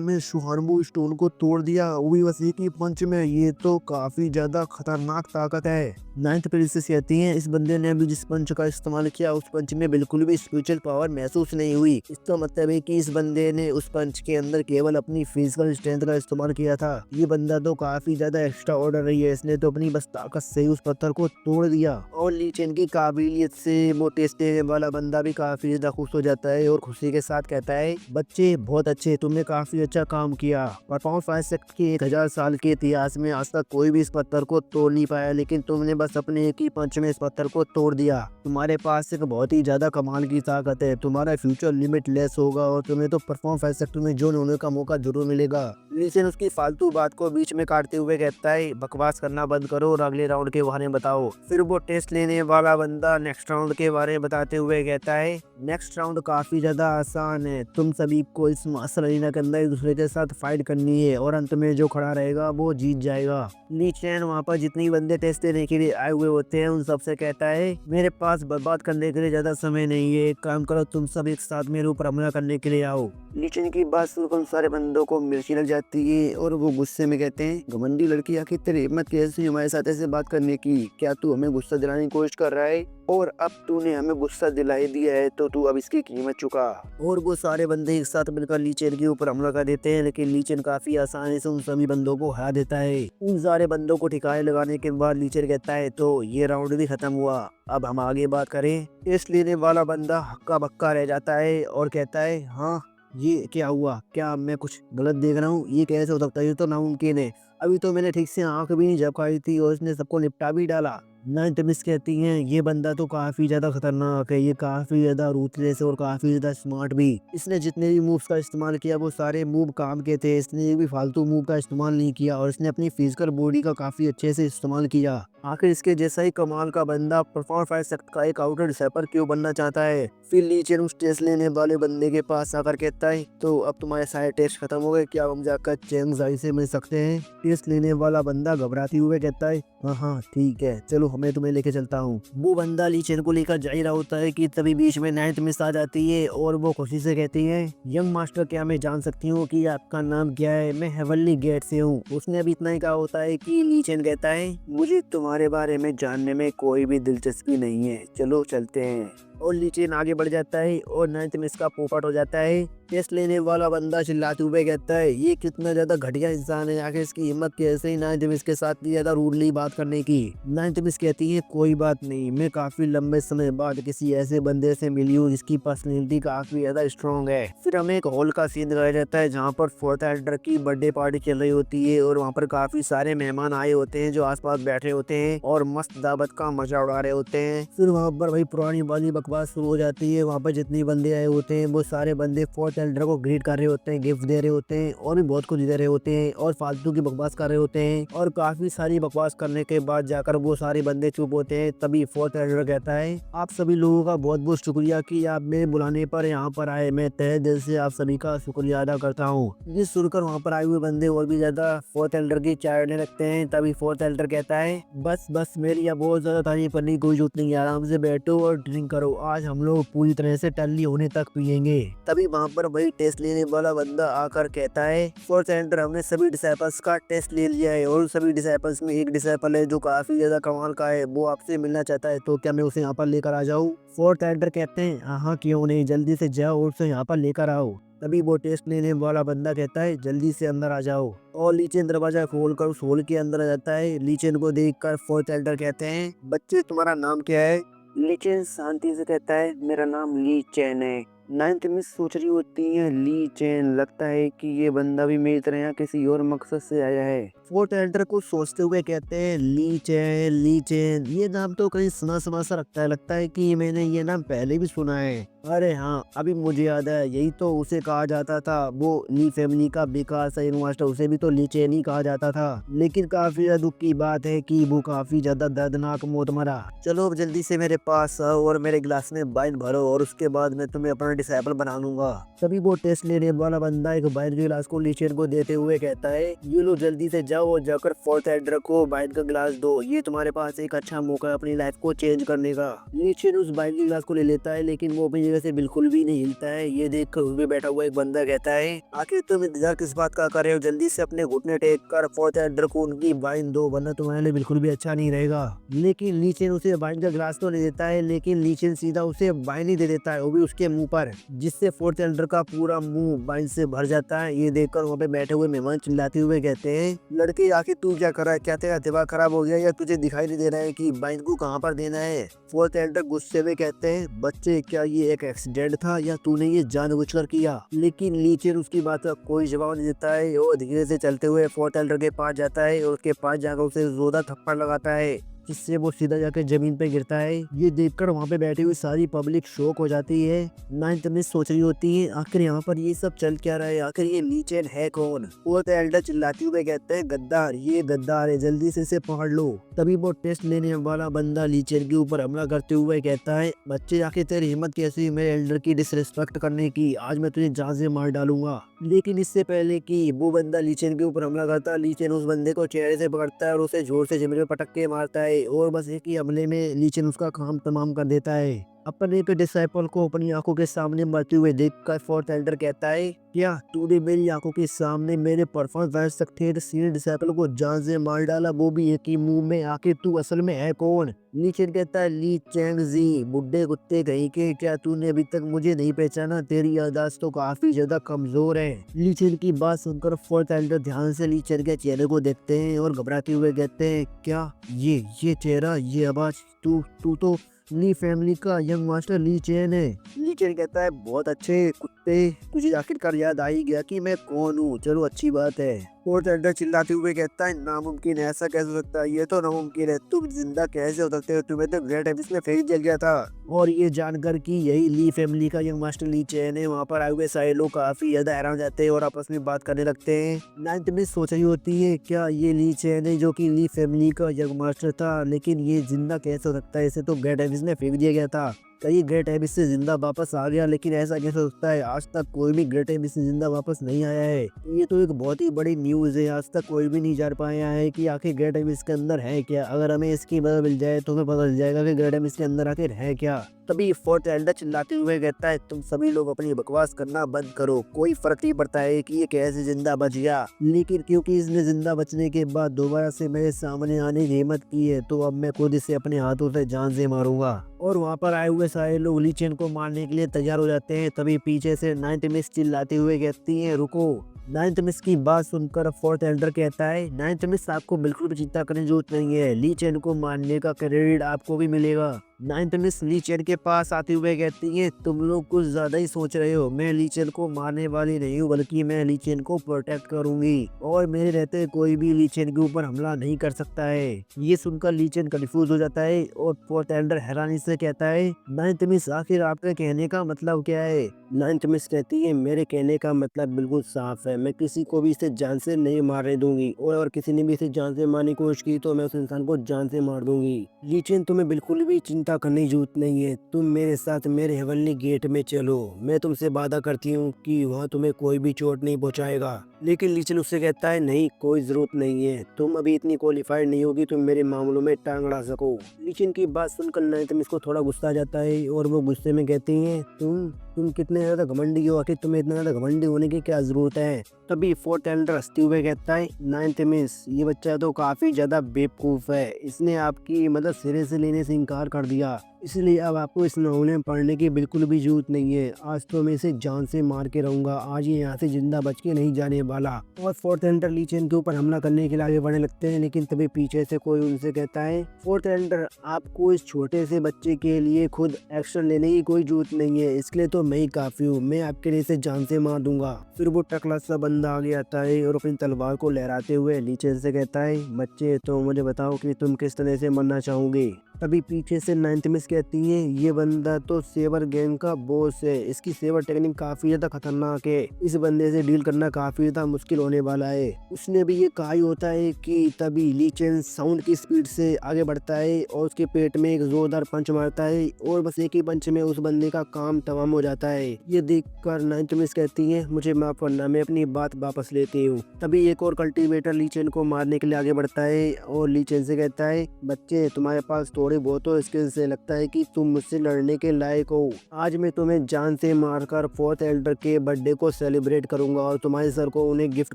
में शुहानबू स्टोन को तोड़ दिया, वो भी बस एक ही पंच में? ये तो काफी ज्यादा खतरनाक ताकत है। नाइन्थ प्रिंसेस कहती हैं, इस बंदे ने अभी जिस पंच का इस्तेमाल किया उस पंच में बिल्कुल भी स्पिरिचुअल पावर महसूस नहीं हुई। इसका मतलब है कि इस बंदे ने उस पंच के अंदर केवल अपनी फिजिकल स्ट्रेंथ का इस्तेमाल किया था। ये बंदा तो काफी ज्यादा एक्स्ट्रा ऑर्डर रही है, इसने तो अपनी बस ताकत से ही उस पत्थर को तोड़ दिया। और ली चेन की काबिलियत से वो टेस्ट देने वाला बंदा भी काफी ज्यादा खुश हो जाता है और खुशी के साथ कहता है, बच्चे बहुत अच्छे, तुमने काफी अच्छा काम किया। परफॉर्मेंस 5 सेक्ट के 1000 साल के इतिहास में आज तक कोई भी इस पत्थर को तोड़ नहीं पाया, लेकिन तुमने बस अपने एक ही पंच में इस पत्थर को तोड़ दिया। तुम्हारे पास एक बहुत ही ज्यादा कमाल की ताकत है, तुम्हारा फ्यूचर लिमिटलेस होगा और तुम्हें तो परफॉर्म 5 सेक्टर में जो होने का मौका जरूर मिलेगा। ली चेन उसकी फालतू बात को बीच में काटते हुए कहता है, बकवास करना बंद करो और अगले राउंड के बारे में बताओ। फिर वो टेस्ट लेने वाला बंदा नेक्स्ट राउंड के बारे में बताते हुए कहता है, नेक्स्ट राउंड काफी ज्यादा आसान है, तुम सभी को इस मास्टर अरीना के अंदर एक दूसरे के साथ फाइट करनी है और अंत में जो खड़ा रहेगा वो जीत जाएगा। ली चेन वहाँ पर जितनी बंदे टेस्ट देने के लिए आए हुए होते हैं उन सबसे कहता है, मेरे पास बर्बाद करने के लिए ज्यादा समय नहीं है, एक काम करो तुम सब एक साथ मेरे ऊपर हमला करने के लिए आओ। ली चेन की बात सुनकर उन सारे बंदों को मिर्ची लग जाती है और वो गुस्से में कहते हैं, घमंडी लड़की, आखिर तेरी हिम्मत कैसे हुई हमारे साथ ऐसे बात करने की? क्या तू हमें गुस्सा दिलाने की कोशिश कर रहा है? और अब तूने हमें गुस्सा दिलाई दिया है तो तू अब इसकी कीमत चुका। और वो सारे बंदे एक साथ मिलकर ली चेन के ऊपर हमला कर देते हैं, लेकिन ली चेन काफी आसानी से उन सभी बंदों को हरा देता है। उन सारे बंदों को ठिकाने लगाने के बाद ली चेन कहता है, तो ये राउंड भी खत्म हुआ, अब हम आगे बात करें। टेस्ट लेने वाला बंदा हक्का बक्का रह जाता है और कहता है, हाँ ये क्या हुआ? क्या मैं कुछ गलत देख रहा हूँ? ये कैसे हो सकता है? ये तो नामुमकिन है, अभी तो मैंने ठीक से आंख भी नहीं झपकाई थी और इसने सबको निपटा भी डाला। नाइन्थ मिस कहती हैं ये बंदा तो काफी ज्यादा खतरनाक है, ये काफी ज्यादा रूथलेस है और काफी ज्यादा स्मार्ट भी। इसने जितने भी मूव्स का इस्तेमाल किया वो सारे मूव काम के थे, इसने एक भी फालतू मूव का इस्तेमाल नहीं किया और इसने अपनी फिजिकल बॉडी का काफी अच्छे से इस्तेमाल किया। आखिर इसके जैसा ही कमाल का बंदा परफॉर्म 5 सेक्ट का एक आउटर डिसाइपर क्यों बनना चाहता है। फिर लीचेन उस टेस्ट लेने वाले बंदे के पास आकर कहता है तो अब तुम्हारे सारे टेस्ट खत्म हो गए, क्या हम जाकर चैंगज़ाई से मिल सकते हैं। टेस्ट लेने वाला बंदा घबराते हुए कहता है हाँ हाँ ठीक है चलो, हमें तुम्हें लेके चलता हूँ। वो बंदा लीचेन को लेकर जा ही रहा होता है कि तभी बीच में नाइन्थ मिस आ जाती है और वो खुशी से कहती है यंग मास्टर क्या मैं जान सकती हूँ कि आपका नाम क्या है, मैं हेवनली गेट से हूँ। उसने अभी इतना ही कहा होता है कि लीचेन कहता है मुझे तुम्हारे बारे में जानने में कोई भी दिलचस्पी नहीं है, चलो चलते हैं। और लीचेन आगे बढ़ जाता है और नाइन्थ मिस का पोपट हो जाता है। टेस्ट लेने वाला बंदा चिल्लाते हुए कहता है ये कितना ज्यादा घटिया इंसान है, आखिर इसकी हिम्मत कैसे ही नाइन्थ मिस के साथ ज्यादा रूडली बात करने की। नाइन्थ मिस कहती है कोई बात नहीं, मैं काफी लंबे समय बाद किसी ऐसे बंदे से मिली हूँ जिसकी पर्सनैलिटी काफी ज्यादा स्ट्रॉन्ग है। फिर हमें एक हॉल का सीन दिखाया जाता है जहाँ पर फोर्थ एल्डर की बर्थडे पार्टी चल रही होती है और वहाँ पर काफी सारे मेहमान आए होते हैं जो आसपास बैठे होते हैं और मस्त दावत का मजा उड़ा रहे होते हैं। फिर वहाँ पर भाई पुरानी वाली बकवास शुरू हो जाती है। वहाँ पर जितने बंदे आए होते हैं वो सारे बंदे फोर्थ एल्डर को ग्रीट कर रहे होते हैं, गिफ्ट दे रहे होते हैं और भी बहुत कुछ दे रहे होते हैं और फालतू की बकवास कर रहे होते हैं। और काफी सारी बकवास करने के बाद जाकर वो सारे बंदे चुप होते हैं। तभी फोर्थ एल्डर कहता है आप सभी लोगों का बहुत बहुत शुक्रिया कि आप मेरे बुलाने पर यहाँ पर आए, मैं तहे दिल से आप सभी का शुक्रिया अदा करता हूँ। ये सुनकर वहाँ पर आए हुए बंदे और भी ज्यादा फोर्थ एल्डर की चाटने लगते हैं। तभी फोर्थ एल्डर कहता है बस बस मेरी यहाँ बहुत ज्यादा तारीफ करने की कोई जरूरत नहीं है, आराम से बैठो और ड्रिंक करो, आज हम लोग पूरी तरह से टल्ली होने तक पियेंगे। तभी वहाँ पर वही टेस्ट लेने वाला बंदा आकर कहता है फोर्थ एल्डर हमने सभी डिसाइपल्स का टेस्ट ले लिया है और सभी डिसाइपल्स में एक डिसाइपल है जो काफी ज्यादा कमाल का है, वो आपसे मिलना चाहता है, तो क्या मैं उसे यहाँ पर लेकर आ जाऊँ। फोर्थ एल्डर कहते हैं हाँ क्यों नहीं, जल्दी से जाओ और उसे यहाँ पर लेकर आओ। तभी वो टेस्ट लेने वाला बंदा कहता है जल्दी से अंदर आ जाओ और लीचेन दरवाजा खोलकर उस होल के अंदर आ जाता है। लीचेन को देखकर फोर्थ एल्डर कहते हैं बच्चे तुम्हारा नाम क्या है। लीचेन शांति से कहता है मेरा नाम ली चैन है। नाइन्थ मिस सोच रही होती है ली चैन, लगता है कि ये बंदा भी मेरी तरह यहाँ किसी और मकसद से आया है। फोर्थ एल्डर को सोचते हुए कहते हैं ली चैन ये नाम तो कहीं सुना सुना सा लगता है कि मैंने ये नाम पहले भी सुना है। अरे हाँ अभी मुझे याद है, यही तो उसे कहा जाता था, वो ली फैमिली का विकास है मास्टर, उसे भी तो ली चैन ही कहा जाता था। लेकिन काफी ज्यादा दुख की बात है कि वो काफी ज्यादा दर्दनाक मौत मरा। चलो अब जल्दी से मेरे पास आओ और मेरे गिलास में वाइन भरो और उसके बाद मैं तुम्हें अपना डिसाइपल बना लूंगा। तभी वो टेस्ट लेने वाला बंदा एक वाइन के गिलास को लीचेन को देते हुए कहता है ये लो जल्दी से जाओ और जाकर फोर्थ एल्डर को वाइन का गिलास दो, ये तुम्हारे पास एक अच्छा मौका है अपनी लाइफ को चेंज करने का। लीचेन उस वाइन के गिलास को ले लेता है लेकिन वो अपनी जगह से बिल्कुल भी नहीं हिलता है। ये देखकर उस पे बैठा हुआ एक बंदा कहता है आखिर तुम इंतजार किस बात का कर रहे हो, जल्दी से अपने घुटने टेक कर फोर्थ एल्डर को उनकी वाइन दो वरना तुम्हारे लिए बिल्कुल भी अच्छा नहीं रहेगा। लेकिन लीचेन उसे वाइन का गिलास तो ले देता है लेकिन लीचेन सीधा उसे वाइन ही दे देता है, वो भी उसके मुंह पर, जिससे फोर्थ एल्डर का पूरा मुंह वाइन से भर जाता है। ये देखकर वहाँ पे बैठे हुए मेहमान चिल्लाते हुए कहते हैं लड़के आखिर तू क्या कर रहा है, क्या तेरा दिमाग खराब हो गया या तुझे दिखाई नहीं दे रहा है कि वाइन को कहाँ पर देना है। फोर्थ एल्डर गुस्से में कहते हैं बच्चे क्या ये एक एक्सीडेंट था या तूने ये जानबूझकर किया। लेकिन लीचेन उसकी बात का कोई जवाब नहीं देता है और धीरे से चलते हुए फोर्थ एल्डर के पास जाता है और उसके पास जाकर उसे जोरदार थप्पड़ लगाता है जिससे वो सीधा जाकर जमीन पे गिरता है। ये देखकर वहाँ पे बैठी हुई सारी पब्लिक शॉक हो जाती है। नाइन्थ मिस सोच रही होती है आखिर यहाँ पर ये सब चल क्या रहा है, आखिर ये लीचेन है कौन। फोर्थ एल्डर चिल्लाते हुए कहते हैं गद्दार, ये गद्दार है, जल्दी से इसे पकड़ लो। तभी वो टेस्ट लेने वाला बंदा लीचेन के ऊपर हमला करते हुए कहता है बच्चे आखिर तेरी हिम्मत कैसी मेरे एल्डर की डिसरिस्पेक्ट करने की, आज मैं तुझे जान से मार डालूंगा। लेकिन इससे पहले कि वो बंदा लीचेन के ऊपर हमला करता, लीचेन उस बंदे को चेहरे से पकड़ता है और उसे जोर से जमीन में पटक के मारता है और बस एक ही हमले में लीचेन उसका काम तमाम कर देता है। अपने एक डिसाइपल को अपनी आंखों के सामने मरते हुए देखकर फोर्थ एल्डर कहता है क्या तूने मेरी आंखों के सामने मेरे परफॉर्म सक्सेस सीनियर डिसाइपल को जान से मार डाला, वो भी एक ही मुंह में, आखिर तू असल में है कौन। लीचेन कहता है ली चैंगजी, बुड्ढे कुत्ते कहीं के, क्या तूने अभी तक मुझे नहीं पहचाना, तेरी याददाश्त तो काफी ज्यादा कमजोर है। लीचेन की बात सुनकर फोर्थ एल्डर ध्यान से लीचेन के चेहरे को देखते हैं और घबराते हुए कहते हैं क्या ये चेहरा, ये आवाज, तू तो ली फैमिली का यंग मास्टर ली चेन है। ली चेन कहता है बहुत अच्छे कुत्ते, तुझे आखिरकार याद आ ही गया कि मैं कौन हूँ, चलो अच्छी बात है। फोर्थ एल्डर चिल्लाते हुए कहता है, नामुमकिन है, ऐसा कैसे हो सकता है, ये तो नामुमकिन है, तुम जिंदा कैसे हो सकते हो, तुम्हें तो ग्रेट एबिस में फेंक दिया गया था। और ये जानकर कि यही ली फैमिली का यंग मास्टर ली चैन है, वहाँ पर आए हुए सारे लोग काफी ज्यादा हैरान हो जाते हैं और आपस में बात करने लगते हैं। नाइन्थ में सोच रही होती है, क्या ये ली चैन है जो कि ली फैमिली का यंग मास्टर था, लेकिन ये जिंदा कैसे हो सकता है, इसे तो ग्रेट एबिस में फेंक दिया गया था। कई ग्रेट एबिस से जिंदा वापस आ गया, लेकिन ऐसा कैसे हो सकता है, आज तक कोई भी ग्रेट एबिस से जिंदा वापस नहीं आया है। ये तो एक बहुत ही बड़ी न्यूज है, आज तक कोई भी नहीं जान पाया है कि आखिर ग्रेट एबिस के अंदर है क्या। अगर हमें इसकी मदद मिल जाए तो हमें पता चल जाएगा कि ग्रेट एबिस के अंदर आखिर है क्या। तभी फोर्थ एल्डर चिल्लाते हुए कहता है, तुम सभी लोग अपनी बकवास करना बंद करो, कोई फर्क नहीं पड़ता है कि ये कैसे जिंदा बच गया, लेकिन क्योंकि इसने जिंदा बचने के बाद दोबारा से मेरे सामने आने की हिम्मत की है, तो अब मैं खुद इसे अपने हाथों से जान से मारूंगा। और वहाँ पर आए हुए सारे लोग ली चेन को मारने के लिए तैयार हो जाते हैं। तभी पीछे से नाइन्थ मिस चिल्लाते हुए कहती है, रुको। नाइन्थ मिस की बात सुनकर फोर्थ एल्डर कहता है, नाइन्थ मिस आपको बिल्कुल भी चिंता करने की जरूरत नहीं है, ली चेन को मारने का क्रेडिट आपको भी मिलेगा। नाइन्थ मिस ली चेन के पास आते हुए कहती है, तुम लोग कुछ ज्यादा ही सोच रहे हो, मैं ली चेन को मारने वाली नहीं हूँ, बल्कि मैं ली चेन को प्रोटेक्ट करूंगी और मेरे रहते कोई भी ली चेन के ऊपर हमला नहीं कर सकता है। ये सुनकर ली चेन कंफ्यूज हो जाता है और फोर्थ एल्डर हैरानी से कहता है, नाइन्थ मिस आखिर आपके कहने का मतलब क्या है। नाइन्थ मिस कहती है, मेरे कहने का मतलब बिल्कुल साफ है, मैं किसी को भी इसे जान से नहीं मारने दूंगी और अगर किसी ने भी इसे जान से मारने की कोशिश की तो मैं उस इंसान को जान से मार दूंगी। ली चेन, तुम्हें बिल्कुल भी चिंता करने की जरूरत नहीं है, तुम मेरे साथ मेरे हेवनली गेट में चलो, मैं तुमसे वादा करती हूँ कि वहाँ तुम्हें कोई भी चोट नहीं पहुँचाएगा। लेकिन ली चेन उससे कहता है, नहीं, कोई जरूरत नहीं है, तुम अभी इतनी क्वालिफाइड नहीं होगी तुम मेरे मामलों में टांग अड़ा सको। ली चेन की बात सुनकर नाइन्थ मिस को थोड़ा गुस्सा आ जाता है और वो गुस्से में कहती है, तुम कितने ज्यादा घमंडी हो, आखिर तुम्हें इतना ज्यादा घमंडी होने की क्या जरूरत है। तभी फोर्थ एल्डर हंसते हुए कहता है, नाइन्थ मिस, ये बच्चा तो काफी ज्यादा बेवकूफ है, इसने आपकी मदद सिरे से लेने से इनकार कर दिया, इसलिए अब आपको इस नमूने में पढ़ने की बिल्कुल भी जरूरत नहीं है, आज तो मैं इसे जान से मार के रहूंगा, आज ये यहाँ से जिंदा बच के नहीं जाने वाला। और फोर्थ एल्डर ली चेन के ऊपर हमला करने के लिए आगे बढ़ने लगते हैं, लेकिन तभी पीछे से कोई उनसे कहता है, फोर्थ एल्डर, आपको इस छोटे से बच्चे के लिए खुद एक्शन लेने की कोई जरूरत नहीं है, इसके लिए तो मैं ही काफी हूँ, मैं आपके लिए इसे जान से मार दूंगा। फिर वो टकला सा बंदा आगे आता है और अपनी तलवार को लहराते हुए ली चेन से कहता है, बच्चे, तो मुझे बताओ कि तुम किस तरह से मरना चाहोगे। तभी पीछे से नाइन्थ मिस कहती है, ये बंदा तो सेवर गैंग का बॉस है, इसकी सेवर टेक्निक काफी ज्यादा खतरनाक है, इस बंदे से डील करना काफी ज्यादा मुश्किल होने वाला है। उसने भी ये कहा ही होता है कि तभी ली चेन साउंड की स्पीड से आगे बढ़ता है और उसके पेट में एक जोरदार पंच मारता है और बस एक ही पंच में उस बंदे का काम तमाम हो जाता है। ये देखकर नाइन्थ मिस कहती है, मुझे माफ करना, मैं अपनी बात वापस लेती हूँ। तभी एक और कल्टीवेटर ली चेन को मारने के लिए आगे बढ़ता है और ली चेन से कहता है, बच्चे, तुम्हारे पास थोड़ी बहुत तो स्किल से लगता है कि तुम मुझसे लड़ने के लायक हो, आज मैं तुम्हें जान से मारकर फोर्थ एल्डर के बर्थडे को सेलिब्रेट करूंगा और तुम्हारे सर को उन्हें गिफ्ट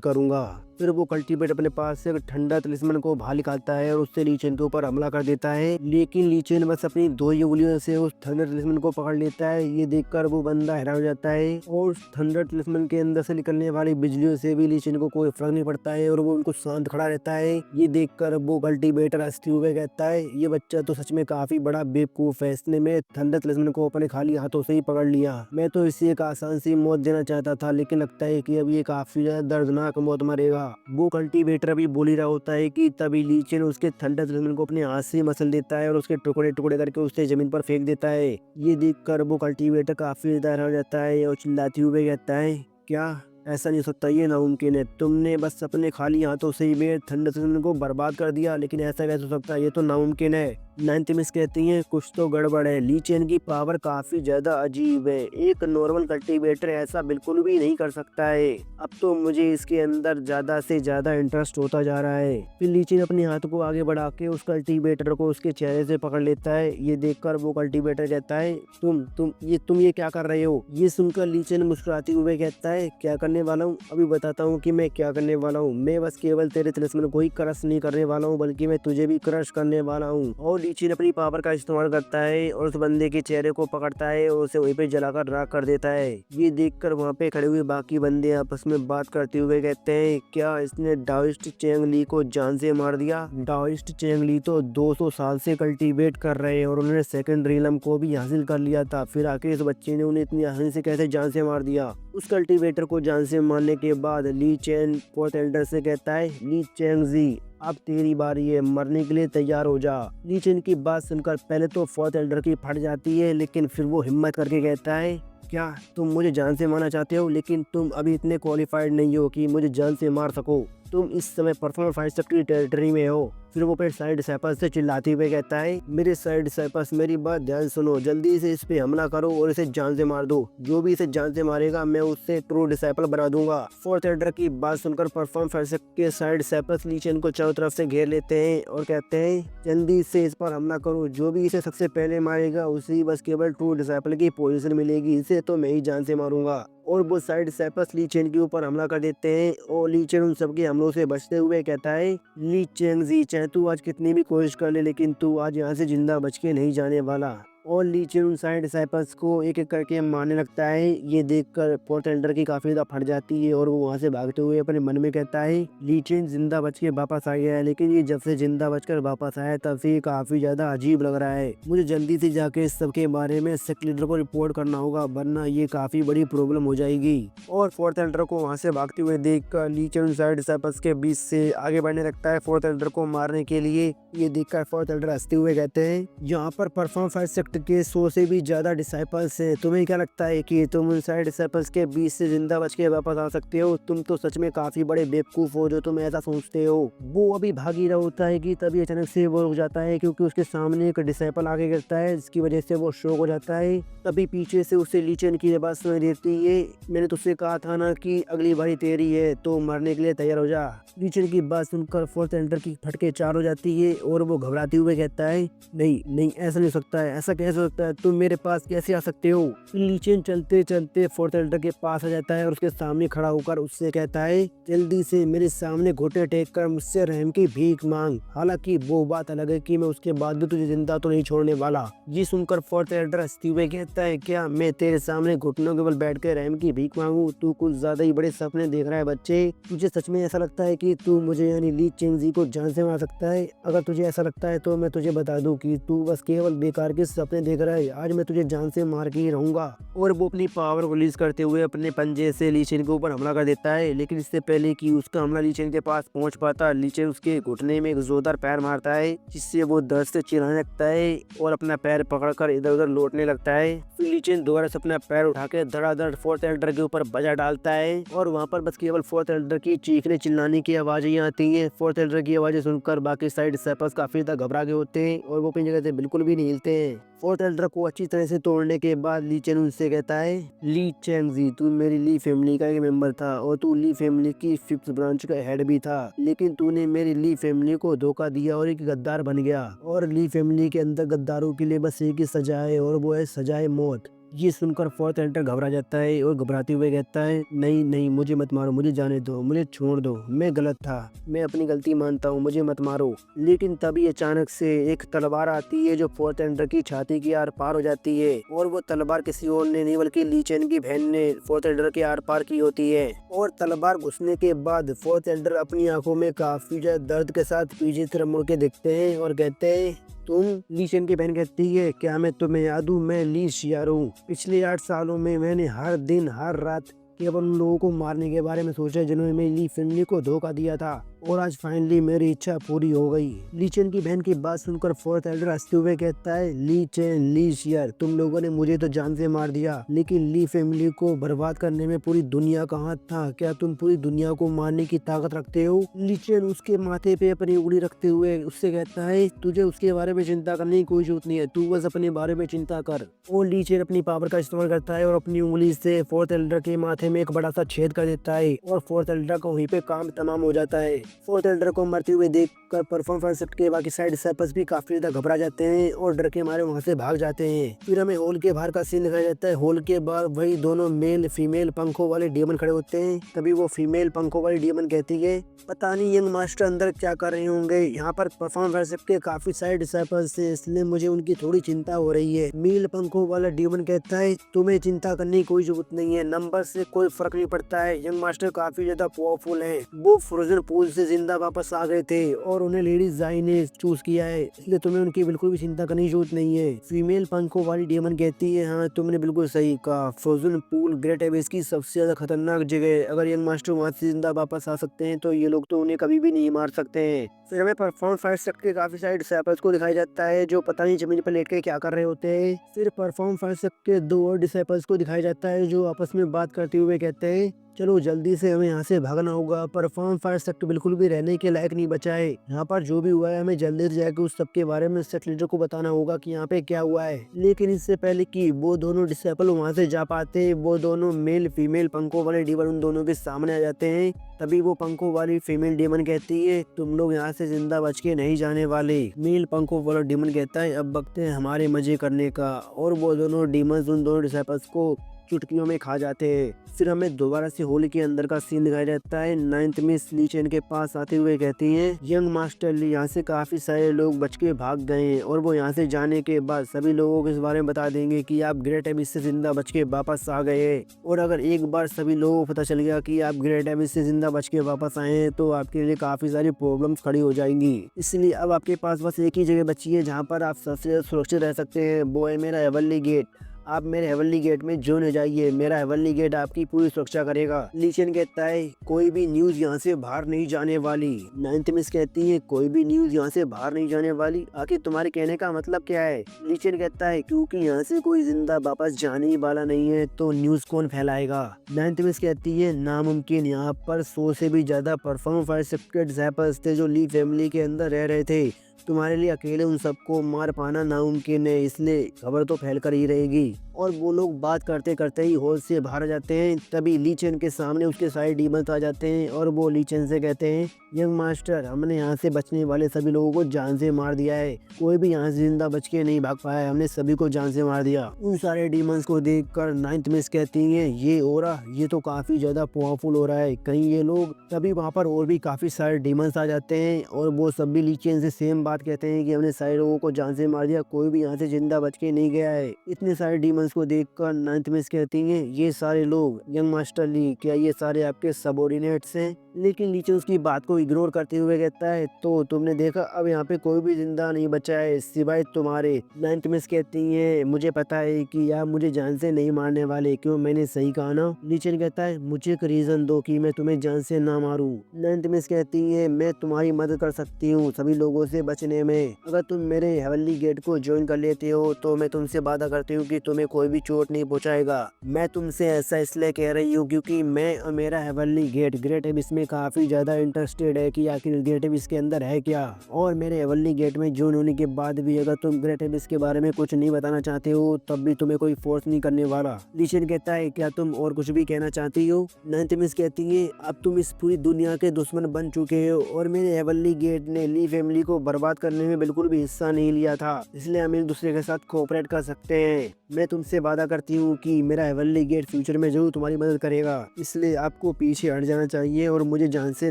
करूंगा। फिर वो कल्टीवेट अपने पास से ठंडा तलिस्मन को बाहर निकालता है और उससे ली चेन के ऊपर हमला कर देता है, लेकिन ली चेन बस अपनी दो ही उंगलियों से उस थंडर तलिस्मन को पकड़ लेता है। ये देखकर वो बंदा हैरान हो जाता है और उस थंडर तलिस्मन के अंदर से निकलने वाली बिजलियों से भी ली चेन को कोई फर्क नहीं पड़ता है और वो उनको शांत खड़ा रहता है। ये देखकर वो कल्टीवेटर हंसते हुए कहता है, ये बच्चा तो सच में काफी बड़ा बेवकूफ है, इसने मेरे थंडर तलिस्मन को अपने खाली हाथों से ही पकड़ लिया, मैं तो इसे एक आसान सी मौत देना चाहता था, लेकिन लगता है कि अब ये काफी ज्यादा दर्दनाक मौत मरेगा। वो कल्टीवेटर अभी बोल ही रहा होता है कि तभी ली चेन उसके थंडर तलिस्मन को अपने हाथ से मसल देता है और उसके टुकड़े टुकड़े करके उसे जमीन पर फेंक देता है। ये देखकर वो कल्टीवेटर काफी ज्यादा हैरान हो जाता है और चिल्लाते हुए कहता है, क्या ऐसा नहीं हो सकता, ये नामुमकिन है, तुमने बस अपने खाली हाथों से ही मेरे थंडर तलिस्मन को बर्बाद कर दिया, लेकिन ऐसा कैसे हो सकता है, ये तो नामुमकिन है। नाइन्थ मिस कहती हैं, कुछ तो गड़बड़ है, ली चेन की पावर काफी ज्यादा अजीब है, एक नॉर्मल कल्टीवेटर ऐसा बिल्कुल भी नहीं कर सकता है, अब तो मुझे इसके अंदर ज्यादा से ज्यादा इंटरेस्ट होता जा रहा है। फिर ली चेन अपने हाथ को आगे बढ़ा के उस कल्टीवेटर को उसके चेहरे से पकड़ लेता है। ये देखकर वो कल्टीवेटर कहता है, तुम ये क्या कर रहे हो। ये सुनकर ली चेन मुस्कुराते हुए कहता है, क्या करने वाला हूँ, अभी बताता हूँ कि मैं क्या करने वाला हूँ, मैं बस केवल तेरे तिलिस्मन को ही क्रश नहीं करने वाला हूँ, बल्कि मैं तुझे भी क्रश करने वाला हूँ। और ली चेन अपनी पावर का इस्तेमाल करता है और उस बंदे के चेहरे को पकड़ता है और उसे वहीं पे जलाकर राख कर देता है। ये देखकर वहाँ पे खड़े हुए बाकी बंदे आपस में बात करते हुए कहते हैं, क्या इसने डाओइस्ट चेंग ली को जान से मार दिया। डाओइस्ट चेंग ली तो 200 साल से कल्टीवेट कर रहे हैं और उन्होंने सेकंड रीलम को भी हासिल कर लिया था, फिर आखिर इस बच्चे ने उन्हें इतनी आसानी से कैसे जान से मार दिया। उस कल्टीवेटर को जान से मारने के बाद ली चेन फोर्थ एल्डर से कहता है, ली चेंगजी अब तेरी बारी है, मरने के लिए तैयार हो जा। ली चेन की बात सुनकर पहले तो फोर्थ एल्डर की फट जाती है, लेकिन फिर वो हिम्मत करके कहता है, क्या तुम मुझे जान से मारना चाहते हो? लेकिन तुम अभी इतने क्वालिफाइड नहीं हो कि मुझे जान से मार सको। तुम इस समय परफॉर्मर 5 की टेरिटरी में हो। फिर वो अपने साइड डिसाइपल्स से चिल्लाते हुए कहता है, मेरे साइड डिसाइपल्स मेरी बात ध्यान सुनो, जल्दी से इस पे हमला करो और इसे जान से मार दो। जो भी इसे जान से मारेगा मैं उससे ट्रू डिसाइपल बना दूंगा। फोर्थ एल्डर की बात सुनकर परफॉर्म 5 के साइड डिसाइपल्स ली चेन को चारों तरफ से घेर लेते हैं और कहते हैं, जल्दी से इस पर हमला करो। जो भी इसे सबसे पहले मारेगा उसी बस केवल ट्रू डिसाइपल की पोजीशन मिलेगी, इसे तो मैं ही जान से मारूंगा। और वो साइड डिसाइपल्स ली चेन के ऊपर हमला कर देते हैं और ली चेन उन सबके हमलों से बचते हुए कहता है, ली चेंगजी चाहे तू आज कितनी भी कोशिश कर ले, लेकिन तू आज यहाँ से जिंदा बच के नहीं जाने वाला। और ली चेन उन साइड डिसाइपल्स को एक एक करके मारने लगता है। ये देखकर फोर्थ एल्डर की काफी ज्यादा फट जाती है और वो वहाँ से भागते हुए अपने मन में कहता है, ली चेन जिंदा बच के वापस आ गया है, लेकिन ये जब से जिंदा बचकर वापस आया तब से काफी ज्यादा अजीब लग रहा है। मुझे जल्दी से जाके इस सब के बारे में सेक्ट लीडर को रिपोर्ट करना होगा, वरना ये काफी बड़ी प्रॉब्लम हो जाएगी। और फोर्थ एल्डर को वहाँ से भागते हुए देखकर ली चेन उन साइड डिसाइपल्स के बीच से आगे बढ़ने लगता है फोर्थ एल्डर को मारने के लिए। ये देखकर फोर्थ एल्डर हंसते हुए कहते हैं, यहाँ पर परफॉर्म 5 सेक्ट के 100 से भी ज्यादा डिसाइपल्स हैं। तुम्हें क्या लगता है कि तुम उन सारे डिसाइपल्स के बीच से जिंदा बच के वापस आ सकते हो? तुम तो सच में काफी बड़े बेवकूफ हो जो तुम ऐसा सोचते हो। वो अभी भाग ही रहा होता है कि तभी अचानक से वो रुक जाता है, क्योंकि उसके सामने एक डिसाइपल आगे गिरता है, जिसकी वजह से वो शॉक हो जाता है। तभी पीछे से उसे ली चेन की आवाज सुनाई देती है, मैंने तुझसे कहा था ना कि अगली बारी तेरी है, तो मरने के लिए तैयार हो जा। ली चेन की बात सुनकर फोर्थ एल्डर की फटके चार हो जाती है और वो घबराते हुए कहता है, नहीं नहीं ऐसा नहीं हो सकता है, ऐसा कैसे हो सकता है, तुम मेरे पास कैसे आ सकते हो? ली चेन चलते चलते फोर्थ एल्डर के पास आ जाता है और उसके सामने खड़ा होकर उससे कहता है, जल्दी से मेरे सामने घुटने टेक कर मुझसे रहम की भीख मांग। हालांकि वो बात अलग है कि मैं उसके बाद भी तुझे जिंदा तो नहीं छोड़ने वाला। ये सुनकर फोर्थ एल्डर हंसते हुए कहता है, क्या मैं तेरे सामने घुटनों के बल बैठ कर रहम की भीख मांगू? तू कुछ ज्यादा ही बड़े सपने देख रहा है बच्चे। तुझे सच में ऐसा लगता है कि तू मुझे यानी ली चेंगजी को जान से मार सकता है? अगर तुझे ऐसा लगता है तो मैं तुझे बता दूं कि तू बस केवल बेकार के सपने देख रहा है। आज मैं तुझे जान से मार के ही रहूंगा। और वो अपनी पावर को रिलीज करते हुए अपने पंजे से ली चेन के ऊपर हमला कर देता है, लेकिन इससे पहले कि उसका हमला ली चेन के पास पहुंच पाता, ली चेन उसके घुटने में एक जोरदार पैर मारता है, जिससे वो दर्द से चिल्लाने लगता है और अपना पैर पकड़कर इधर उधर लौटने लगता है। फिर ली चेन दोबारा से अपना पैर उठाकर धड़ाधड़ फोर्थ एल्डर के ऊपर बजा डालता है और वहाँ पर बस केवल फोर्थ एल्डर की चीखने चिल्लाने की आवाजें आती हैं। फोर्थ एल्डर की आवाजें सुनकर बाकी साइड डिसाइपल्स काफी ज्यादा घबरा गए होते हैं और वो अपनी जगह से बिल्कुल भी नहीं हिलते हैं। फोर्थ एल्डर को अच्छी तरह से तोड़ने के बाद ली चेन उनसे कहता है, ली चेंगजी तू मेरी ली फैमिली का एक मेंबर था और तू ली फैमिली की 5th ब्रांच का हेड भी था, लेकिन तूने मेरी ली फैमिली को धोखा दिया और एक गद्दार बन गया। और ली फैमिली के अंदर गद्दारों के लिए बस एक ही सजा है और वो है सजाए मौत। ये सुनकर फोर्थ एल्डर घबरा जाता है और घबराते हुए कहता है, नहीं नहीं मुझे मत मारो, मुझे जाने दो, मुझे छोड़ दो, मैं गलत था, मैं अपनी गलती मानता हूँ, मुझे मत मारो। लेकिन तभी अचानक से एक तलवार आती है जो फोर्थ एल्डर की छाती के आर पार हो जाती है और वो तलवार किसी और ने नहीं बल्कि ली चेन की बहन ने फोर्थ एल्डर के आर पार की होती है। और तलवार घुसने के बाद फोर्थ एल्डर अपनी आंखों में काफी ज्यादा दर्द के साथ पीछे तरफ मुड़ के देखते हैं और कहते हैं, तुम? ली चेन की बहन कहती है, क्या मैं तुम्हें याद हूँ? मैं ली शियार हूँ। पिछले 8 सालों में मैंने हर दिन हर रात केवल उन लोगों को मारने के बारे में सोचा जिन्होंने मेरी ली फैमिली को धोखा दिया था, और आज फाइनली मेरी इच्छा पूरी हो गई। ली चेन की बहन की बात सुनकर फोर्थ एल्डर हंसते हुए कहता है, ली चेन ली शियर तुम लोगों ने मुझे तो जान से मार दिया, लेकिन ली फैमिली को बर्बाद करने में पूरी दुनिया का हाथ था। क्या तुम पूरी दुनिया को मारने की ताकत रखते हो? ली चेन उसके माथे पे अपनी उंगली रखते हुए उससे कहता है, तुझे उसके बारे में चिंता करने की कोई जरूरत नहीं है, तू बस अपने बारे में चिंता कर। और ली चेन अपनी पावर का इस्तेमाल करता है और अपनी उंगली से फोर्थ एल्डर के माथे में एक बड़ा सा छेद कर देता है और फोर्थ एल्डर का वहीं पे काम तमाम हो जाता है। फोर्थ एल्डर को मरते हुए देखकर परफॉर्म 5 के बाकी साइड डिसाइपल्स भी काफी ज्यादा घबरा जाते हैं और डर के मारे वहाँ से भाग जाते हैं। फिर हमें हॉल के बाहर का सीन दिखाया जाता है। हॉल के बाहर वही दोनों मेल फीमेल पंखों वाले डीमन खड़े होते हैं। तभी वो फीमेल पंखों वाली डीमन कहती है, पता नहीं यंग मास्टर अंदर क्या कर रहे होंगे, यहाँ पर परफॉर्म 5 के काफी साइड डिसाइपल्स हैं, इसलिए मुझे उनकी थोड़ी चिंता हो रही है। मेल पंखों वाला डीमन कहता है, तुम्हें चिंता करने की कोई जरूरत नहीं है, नंबर से कोई फर्क नहीं पड़ता है, यंग मास्टर काफी ज्यादा पावरफुल है, वो फ्रोजन पूल से जिंदा वापस आ गए थे और उन्हें लेडीज जाई ने चूज किया है, इसलिए तुम्हें उनकी बिल्कुल भी चिंता करने की जरूरत नहीं है। फीमेल पंखों वाली डेमन कहती है, हाँ तुमने बिल्कुल सही कहा, फ्रोजन पूल ग्रेट एबिस की सबसे ज्यादा खतरनाक जगह है। अगर यंग मास्टर वहाँ से जिंदा वापस आ सकते हैं तो ये लोग तो उन्हें कभी भी नहीं मार सकते हैं। फिर हमें परफॉर्म फायर सेक्टर के काफी सारे डिसाइपल्स को दिखाया जाता है जो पता नहीं जमीन पर लेट के क्या कर रहे होते हैं। फिर परफॉर्म फायर सेक्टर के 2 और डिसाइपल्स को दिखाया जाता है जो आपस में बात करते हुए कहते हैं, चलो जल्दी से हमें यहाँ से भागना होगा, परफॉर्म फायर सेक्टर बिल्कुल भी रहने के लायक नहीं बचा है। यहाँ पर जो भी हुआ है हमें जल्दी से जाकर उस सब के बारे में सेक्ट लीडर को बताना होगा कि यहाँ पे क्या हुआ है। लेकिन इससे पहले कि वो दोनों डिसेबल वहाँ से जा पाते, वो दोनों मेल फीमेल पंखों वाले डेमन उन दोनों के सामने आ जाते हैं। तभी वो पंखों वाली फीमेल डेमन कहती है, तुम लोग यहाँ से जिंदा बच के नहीं जाने वाले। मेल पंखों वाला डेमन कहता है, अब वक्त है हमारे मजे करने का, और वो दोनों डेमन उन दोनों डिसेबल्स को चुटकियों में खा जाते हैं। फिर हमें दोबारा से होली के अंदर का सीन दिखाया जाता है। 9th मिस ली चेन के पास आते हुए कहती हैं, यंग मास्टर ली यहाँ से काफी सारे लोग बच के भाग गए हैं और वो यहाँ से जाने के बाद सभी लोगों को इस बारे में बता देंगे कि आप ग्रेट एबिस से जिंदा बच के वापस आ गए हैं। और अगर एक बार सभी लोगों को पता चल गया कि आप ग्रेट एबिस से जिंदा बच के वापस आए हैं तो आपके लिए काफी सारी प्रॉब्लम्स खड़ी हो जाएंगी। इसलिए अब आपके पास बस एक ही जगह बची है जहाँ पर आप सबसे सुरक्षित रह सकते हैं, वो है मेरा हेवनली गेट। आप मेरे हेवनली गेट में जो न जाइए, मेरा हेवनली गेट आपकी पूरी सुरक्षा करेगा। ली चेन कहता है, कोई भी न्यूज यहाँ से बाहर नहीं जाने वाली। 9th मिस कहती है, कोई भी न्यूज यहाँ से बाहर नहीं जाने वाली, आखिर तुम्हारे कहने का मतलब क्या है? ली चेन कहता है, क्योंकि यहाँ से कोई जिंदा वापस जाने ही वाला नहीं है तो न्यूज कौन फैलाएगा। 9th मिस कहती है, नामुमकिन, यहाँ पर 100 से भी ज्यादा परफॉर्म फायर सेक्रेट ज़ैपर्स थे जो ली फैमिली के अंदर रह रहे थे, तुम्हारे लिए अकेले उन सबको मार पाना नामुमकिन है, इसलिए खबर तो फैल कर ही रहेगी। और वो लोग बात करते करते ही हॉल से बाहर आ जाते हैं। तभी ली चेन के सामने उसके सारे डीमंस आ जाते हैं और वो ली चेन से कहते हैं, यंग मास्टर, हमने यहाँ से बचने वाले सभी लोगों को जान से मार दिया है, कोई भी यहाँ से जिंदा बच के नहीं भाग पाया है, हमने सभी को जान से मार दिया। उन सारे डीमंस को देखकर 9th मिस कहती है, ये हो रहा, ये तो काफी ज्यादा पावरफुल हो रहा है, कहीं ये लोग। तभी वहाँ पर और भी काफी सारे डीमंस आ जाते हैं और वो सभी ली चेन से सेम बात कहते हैं कि हमने सारे लोगों को जान से मार दिया, कोई भी यहाँ से जिंदा बच के नहीं गया है। इतने सारे डीमंस को देखकर 9th मिस कहती हैं, ये सारे लोग यंग मास्टर ली, क्या ये सारे आपके सबऑर्डिनेट्स हैं? लेकिन लीचन उसकी बात को इग्नोर करते हुए कहता है, तो तुमने देखा अब यहाँ पे कोई भी जिंदा नहीं बचा है सिवाय तुम्हारे। 9th मिस कहती है, मुझे पता है कि आप मुझे जान से नहीं मारने वाले, क्यों मैंने सही कहा ना? लीचन कहता है, मुझे एक रीजन दो कि मैं तुम्हें जान से ना मारूं। 9th मिस कहती है, मैं तुम्हारी मदद कर सकती हूँ सभी लोगों से बचने में। अगर तुम मेरे हेवनली गेट को ज्वाइन कर लेते हो तो मैं तुमसे वादा करती हूँ कि तुम्हें कोई भी चोट नहीं पहुँचाएगा। मैं तुमसे ऐसा इसलिए कह रही हूँ क्योंकि मैं और मेरा हेवनली गेट ग्रेट एबिस में काफी ज्यादा इंटरेस्टेड है कि आखिर ग्रेट एबिस के अंदर है क्या। और मेरे हेवनली गेट में ज्वाइन होने के बाद भी अगर तुम ग्रेट एबिस के बारे में कुछ नहीं बताना चाहते हो तब भी तुम्हें कोई फोर्स नहीं करने वाला। लीचन कहता है, क्या तुम और कुछ भी कहना चाहती हो? 9th मिस कहती है, अब तुम इस पूरी दुनिया के दुश्मन बन चुके हो और मेरे हेवनली गेट ने ली फैमिली को बर्बाद करने में बिल्कुल भी हिस्सा नहीं लिया था, इसलिए हम एक दूसरे के साथ कोऑपरेट कर सकते हैं। मैं तुमसे वादा करती हूँ कि मेरा हेवनली गेट फ्यूचर में जरूर तुम्हारी मदद करेगा, इसलिए आपको पीछे हट जाना चाहिए और मुझे जान से